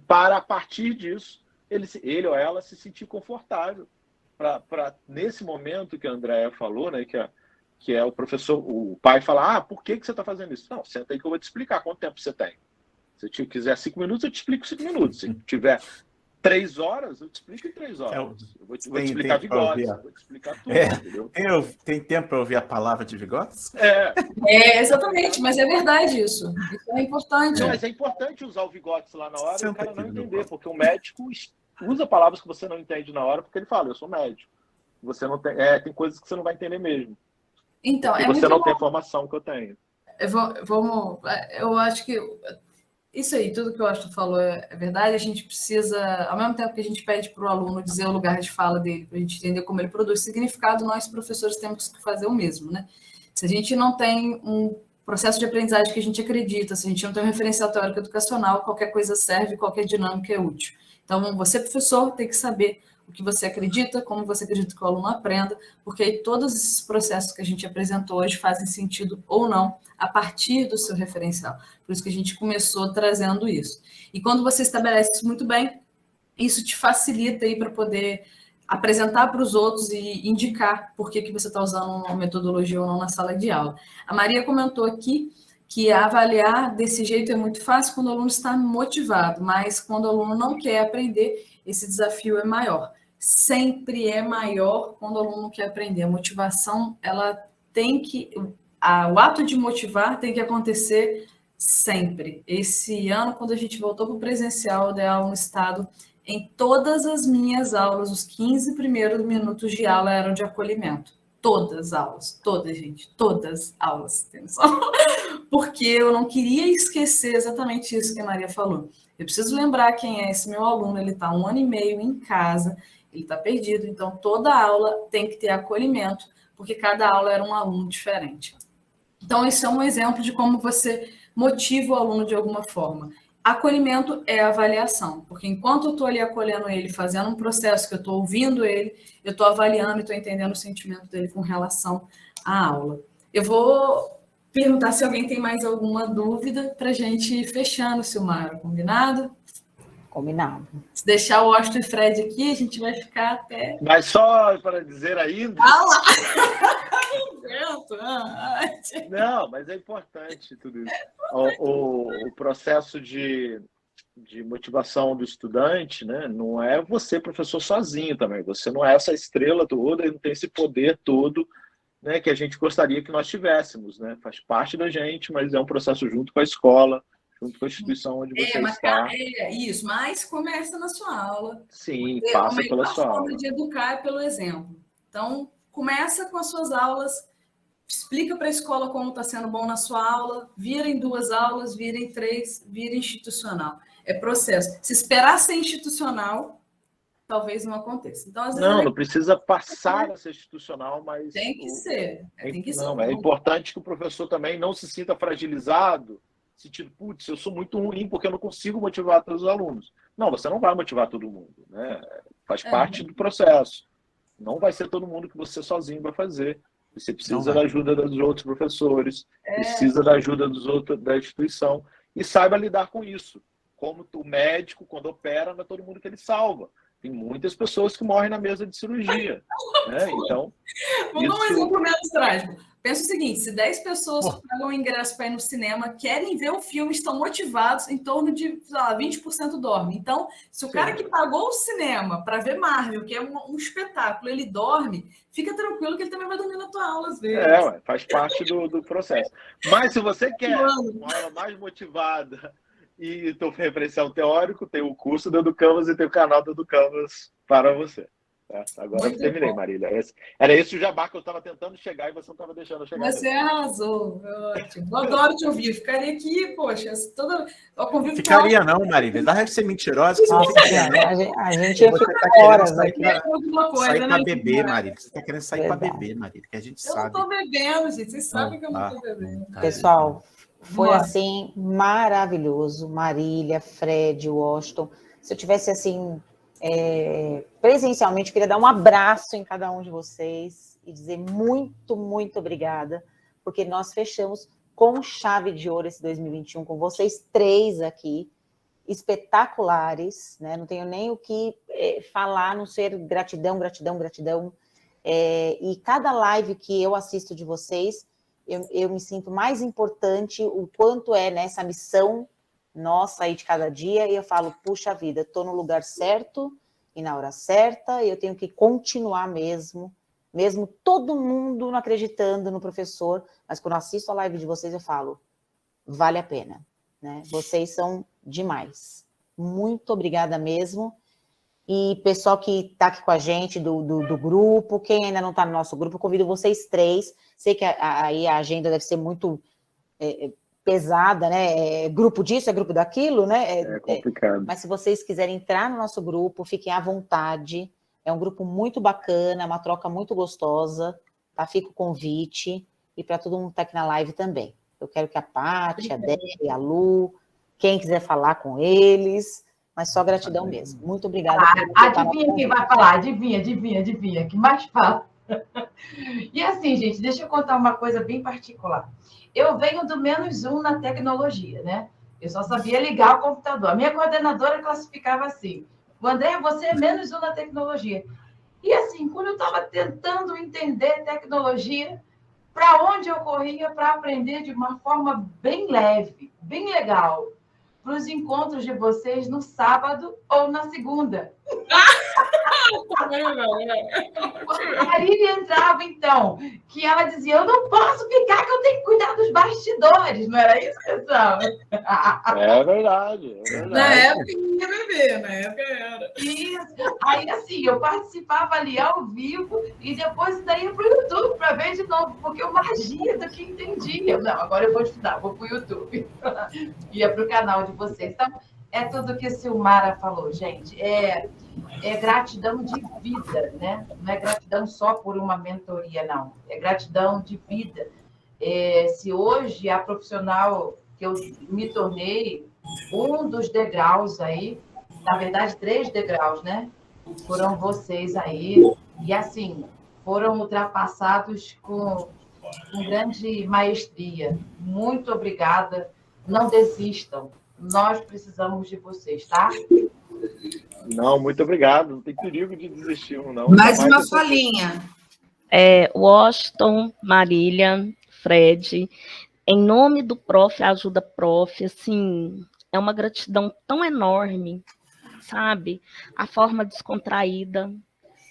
para, a partir disso, ele ou ela se sentir confortável para nesse momento que a Andréa falou, né, que é o professor, o pai fala, por que você está fazendo isso? Não, senta aí que eu vou te explicar quanto tempo você tem. Se você quiser 5 minutos, eu te explico 5 minutos. Se tiver 3 horas, eu te explico em 3 horas. Eu vou te explicar Vygotsky, vou te explicar tudo, entendeu? Tem tempo para ouvir a palavra de Vygotsky? Exatamente, mas é verdade isso. Isso é importante. Não, mas é importante usar o Vygotsky lá na hora e o cara não entender, porque o médico usa palavras que você não entende na hora, porque ele fala, eu sou médico. Você não tem coisas que você não vai entender mesmo. Então, porque você não tem a formação que eu tenho. Eu acho que isso aí, tudo que o Austin falou é verdade. A gente precisa, ao mesmo tempo que a gente pede para o aluno dizer o lugar de fala dele, para a gente entender como ele produz significado, nós, professores, temos que fazer o mesmo, né? Se a gente não tem um processo de aprendizagem que a gente acredita, se a gente não tem um referencial teórico educacional, qualquer coisa serve, qualquer dinâmica é útil. Então, você, professor, tem que saber o que você acredita, como você acredita que o aluno aprenda, porque aí todos esses processos que a gente apresentou hoje fazem sentido ou não a partir do seu referencial. Por isso que a gente começou trazendo isso. E quando você estabelece isso muito bem, isso te facilita aí para poder apresentar para os outros e indicar por que você está usando uma metodologia ou não na sala de aula. A Maria comentou aqui que avaliar desse jeito é muito fácil quando o aluno está motivado, mas quando o aluno não quer aprender, esse desafio é maior. Sempre é maior quando o aluno quer aprender. A motivação, ela tem que... O ato de motivar tem que acontecer sempre. Esse ano, quando a gente voltou para o presencial, eu dei aula no estado, em todas as minhas aulas, os 15 primeiros minutos de aula eram de acolhimento. Todas as aulas, todas, gente, todas as aulas. Porque eu não queria esquecer exatamente isso que a Maria falou. Eu preciso lembrar quem é esse meu aluno, ele está 1 ano e meio em casa, ele está perdido, então toda aula tem que ter acolhimento, porque cada aula era um aluno diferente. Então, isso é um exemplo de como você motiva o aluno de alguma forma. Acolhimento é avaliação, porque enquanto eu estou ali acolhendo ele, fazendo um processo que eu estou ouvindo ele, eu estou avaliando e estou entendendo o sentimento dele com relação à aula. Eu vou perguntar se alguém tem mais alguma dúvida para a gente ir fechando, Silmara, combinado? Combinado. Se deixar o Austin e o Fred aqui, a gente vai ficar até... Mas só para dizer ainda... lá! Não, mas é importante tudo isso. O processo de motivação do estudante, né, não é você, professor, sozinho também. Você não é essa estrela toda e não tem esse poder todo, né, que a gente gostaria que nós tivéssemos. Né? Faz parte da gente, mas é um processo junto com a escola, junto com a instituição onde você está. Isso, mas começa na sua aula. Sim, passa pela sua aula. A forma de educar é pelo exemplo. Então, começa com as suas aulas, explica para a escola como está sendo bom na sua aula, vira em 2 aulas, vira em 3, vira institucional. É processo. Se esperar ser institucional, talvez não aconteça. Então, às vezes, Não precisa passar a ser institucional, mas... Tem que ser. Tem que ser. Não, é importante que o professor também não se sinta fragilizado, sentindo, putz, eu sou muito ruim porque eu não consigo motivar todos os alunos. Não, você não vai motivar todo mundo, né? Faz parte do processo. Não vai ser todo mundo que você sozinho vai fazer. Você precisa da ajuda dos outros professores, precisa da ajuda da instituição, e saiba lidar com isso. Como o médico, quando opera, não é todo mundo que ele salva. Tem muitas pessoas que morrem na mesa de cirurgia. Né? Então, vamos dar um exemplo menos trágico. Pensa o seguinte, se 10 pessoas que pagam o ingresso para ir no cinema querem ver o filme, estão motivados, em torno de, sei lá, 20% dorme. Então, se o cara que pagou o cinema para ver Marvel, que é um espetáculo, ele dorme, fica tranquilo que ele também vai dormir na tua aula às vezes. Faz parte do processo. Mas se você quer uma aula mais motivada e estou referencial teórico, tem o curso do EduCanvas e tem o canal do EduCanvas para você. Agora eu terminei, Marília. Era esse o jabá que eu estava tentando chegar e você não estava deixando eu chegar. Você arrasou, ótimo. Eu adoro te ouvir. Ficaria aqui, poxa, toda... Ficaria não, Marília. Dá de ser mentirosa que você não ficaria, não. A gente fica horas aqui. Sair para beber, Marília. Você está querendo sair para beber, Marília, que a gente sabe. Eu não estou bebendo, gente. Vocês sabem que eu não estou bebendo. Pessoal, foi assim, maravilhoso. Marília, Fred, Washington. Se eu tivesse assim... presencialmente, queria dar um abraço em cada um de vocês e dizer muito, muito obrigada, porque nós fechamos com chave de ouro esse 2021, com vocês 3 aqui, espetaculares, né? Não tenho nem o que falar, a não ser gratidão, gratidão, gratidão. E cada live que eu assisto de vocês, eu me sinto mais importante o quanto nessa missão nossa aí de cada dia, e eu falo, puxa vida, estou no lugar certo e na hora certa, e eu tenho que continuar mesmo todo mundo não acreditando no professor, mas quando eu assisto a live de vocês, eu falo, vale a pena, né? Vocês são demais. Muito obrigada mesmo. E pessoal que está aqui com a gente do grupo, quem ainda não está no nosso grupo, eu convido vocês 3. Sei que aí a agenda deve ser muito... pesada, né? Grupo disso, grupo daquilo, né? É complicado. Mas se vocês quiserem entrar no nosso grupo, fiquem à vontade. É um grupo muito bacana, uma troca muito gostosa, tá? Fica o convite. E para todo mundo que está aqui na live também. Eu quero que a Paty, a Débora, a Lu, quem quiser falar com eles, mas só gratidão mesmo. Muito obrigada. Adivinha quem vai falar? Adivinha, que mais fala. E assim, gente, deixa eu contar uma coisa bem particular. Eu venho do -1 na tecnologia, né? Eu só sabia ligar o computador. A minha coordenadora classificava assim, o André, você é -1 na tecnologia. E assim, quando eu estava tentando entender tecnologia, para onde eu corria para aprender de uma forma bem leve, bem legal, para os encontros de vocês no sábado ou na segunda. A Marília entrava, então, que ela dizia, eu não posso ficar, que eu tenho que cuidar dos bastidores. Não era isso, pessoal? É verdade. Na época eu ia beber, na época era. Isso. Aí, assim, eu participava ali ao vivo e depois daí ia para o YouTube para ver de novo, porque eu magia do que entendia. Não, agora eu vou estudar, vou para o YouTube. Ia para o canal de vocês. Então, é tudo que a Silmara falou, gente. É gratidão de vida, né? Não é gratidão só por uma mentoria, não. É gratidão de vida. Se hoje a profissional que eu me tornei, um dos degraus aí, na verdade, 3 degraus, né? Foram vocês aí. E, assim, foram ultrapassados com grande maestria. Muito obrigada. Não desistam. Nós precisamos de vocês, tá? Não, muito obrigado. Não tem perigo de desistir, não. Mais uma falinha. Washington, Marília, Fred, em nome do Prof. Ajuda Prof, assim, é uma gratidão tão enorme, sabe? A forma descontraída,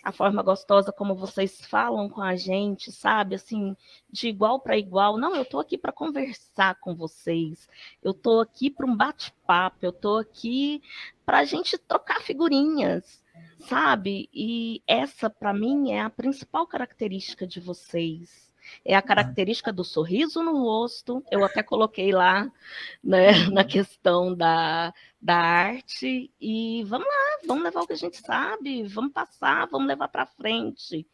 a forma gostosa como vocês falam com a gente, sabe? Assim, de igual para igual. Não, eu estou aqui para conversar com vocês. Eu estou aqui para um bate-papo. Eu estou aqui para a gente trocar figurinhas, sabe? E essa, para mim, é a principal característica de vocês. é a característica do sorriso no rosto. Eu até coloquei lá, né, na questão da arte. E vamos lá, vamos levar o que a gente sabe, vamos passar, vamos levar para frente.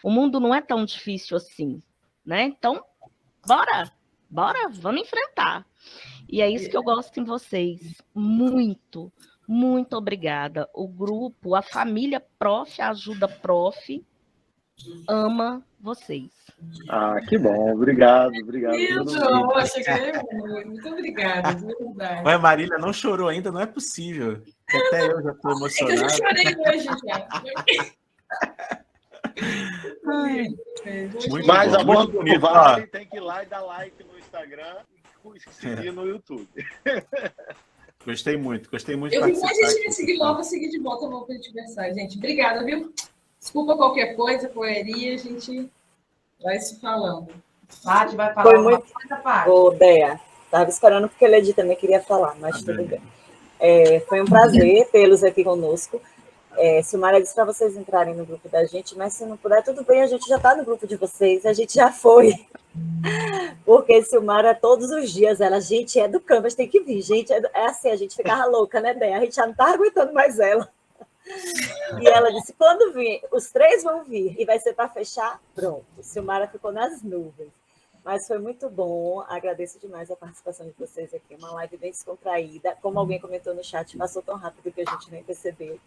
O mundo não é tão difícil assim, né? Então, bora, vamos enfrentar. E é isso que eu gosto em vocês. Muito, muito obrigada. O grupo, a família Prof. Ajuda Prof. ama vocês. Que bom. Obrigado. Poxa, muito obrigada, de verdade. Mas a Marília não chorou ainda, não é possível. Até eu já estou emocionado. Eu já chorei hoje, já. Mas bom, a boa muito bonito, Vale tem que ir lá e dar like no Instagram e seguir no YouTube. Gostei muito Eu de vi participar. mais gente me seguir logo, seguir de volta no meu aniversário, gente. Obrigada, viu? Desculpa qualquer coisa, correria, a gente vai se falando. Paty vai falar Foi alguma muito... coisa, Paty? Ô, Dea, estava esperando porque a Ledi também queria falar, mas tudo bem. Foi um prazer tê-los aqui conosco. Silmara disse para vocês entrarem no grupo da gente, mas se não puder, tudo bem, a gente já está no grupo de vocês, a gente já foi. Porque Silmara, todos os dias, ela, gente, é do Canvas, tem que vir, gente. É assim, a gente ficava louca, né, Dea? A gente já não está aguentando mais ela. E ela disse, quando vir, os 3 vão vir, e vai ser para fechar, pronto. Silmara ficou nas nuvens. Mas foi muito bom, agradeço demais a participação de vocês aqui, uma live bem descontraída. Como alguém comentou no chat, passou tão rápido que a gente nem percebeu.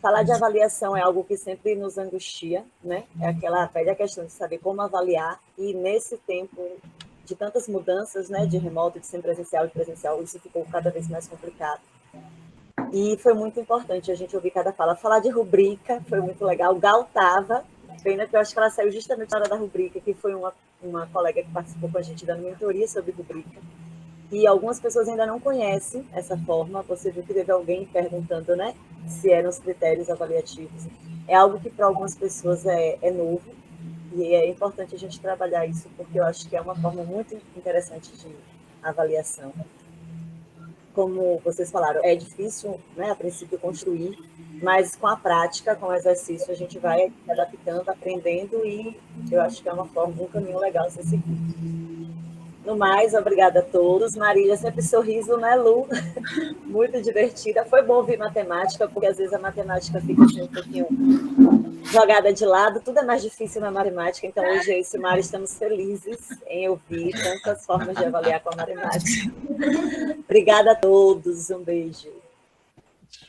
Falar de avaliação é algo que sempre nos angustia, né? É aquela velha questão de saber como avaliar, e nesse tempo de tantas mudanças, né, de remoto, de semipresencial, de presencial, isso ficou cada vez mais complicado. E foi muito importante a gente ouvir cada fala. Falar de rubrica foi muito legal. Gal estava, pena que eu acho que ela saiu justamente na hora da rubrica, que foi uma colega que participou com a gente dando mentoria sobre rubrica. E algumas pessoas ainda não conhecem essa forma. Você viu que teve alguém perguntando, né, se eram os critérios avaliativos. É algo que para algumas pessoas é novo, e é importante a gente trabalhar isso, porque eu acho que é uma forma muito interessante de avaliação. Como vocês falaram, é difícil, né, a princípio, construir, mas com a prática, com o exercício, a gente vai se adaptando, aprendendo, e eu acho que é uma forma, um caminho legal a ser seguido. No mais, obrigada a todos. Marília, sempre sorriso, né, Lu? Muito divertida. Foi bom ouvir matemática, porque às vezes a matemática fica assim, um pouquinho jogada de lado. Tudo é mais difícil na matemática, então hoje eu e Silmara estamos felizes em ouvir tantas formas de avaliar com a matemática. Obrigada a todos. Um beijo.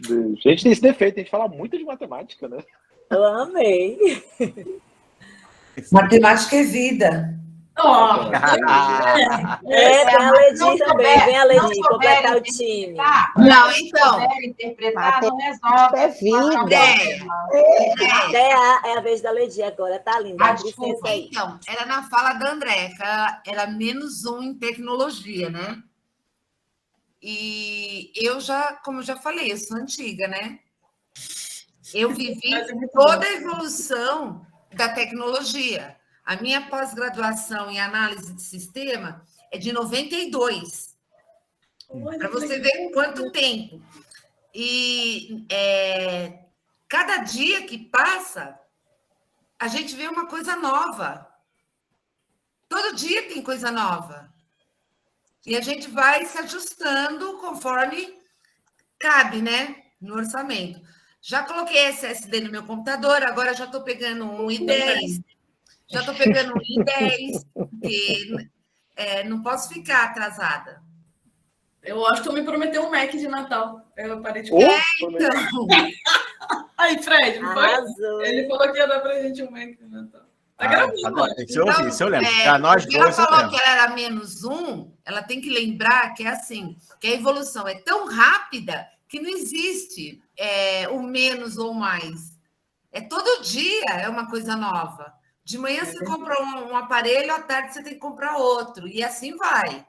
A gente tem esse defeito, a gente fala muito de matemática, né? Eu amei. Matemática é vida. Vem a Ledi também, vem a Ledi, completar o time. Não, então. Interpretar não resolve. É vida. É a vez da Ledi agora, tá linda. Desculpa. Então, era na fala da André, que ela era -1 em tecnologia, né? E eu já, como eu já falei, eu sou antiga, né? Eu vivi toda a evolução da tecnologia. A minha pós-graduação em análise de sistema é de 92. Para você ver quanto tempo. E cada dia que passa, a gente vê uma coisa nova. Todo dia tem coisa nova. E a gente vai se ajustando conforme cabe, né? No orçamento. Já coloquei SSD no meu computador, agora já estou pegando um i10. Já estou pegando um i10, porque não posso ficar atrasada. Eu acho que eu me prometeu um Mac de Natal. Eu parei de então. Aí, Fred, ele falou que ia dar pra gente um Mac de Natal. Tá gravando, acho. Isso eu lembro. Nós dois, ela falou que ela era -1, ela tem que lembrar que é assim, que a evolução é tão rápida que não existe o menos ou mais. Todo dia é uma coisa nova. De manhã você compra um aparelho, à tarde você tem que comprar outro. E assim vai.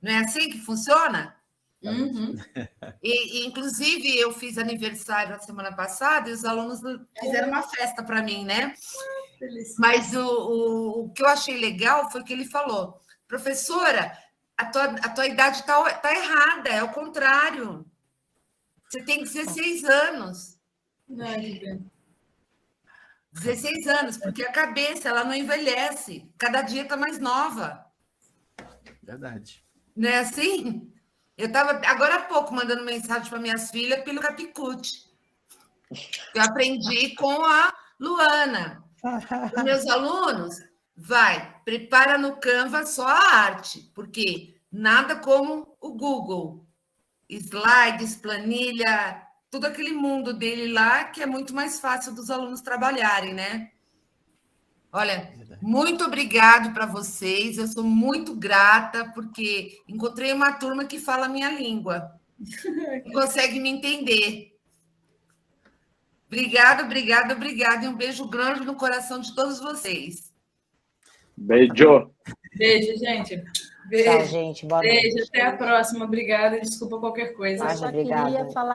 Não é assim que funciona? Uhum. E, inclusive, eu fiz aniversário na semana passada e os alunos fizeram uma festa para mim, né? Mas o que eu achei legal foi que ele falou: professora, a tua idade tá errada, é o contrário. Você tem 16 anos. 16 anos, porque a cabeça ela não envelhece, cada dia está mais nova. Verdade. Não é assim? Eu estava agora há pouco mandando mensagem para minhas filhas pelo Capicute. Eu aprendi com a Luana. Os meus alunos, prepara no Canva só a arte, porque nada como o Google. Slides, planilha, todo aquele mundo dele lá, que é muito mais fácil dos alunos trabalharem, né? Olha, muito obrigado para vocês, eu sou muito grata, porque encontrei uma turma que fala a minha língua, que consegue me entender. Obrigada, obrigada, obrigada, e um beijo grande no coração de todos vocês. Beijo. Beijo, gente. Beijo. Tchau, gente. Boa noite. Beijo, até a próxima. Obrigada, desculpa qualquer coisa. Obrigada. Queria falar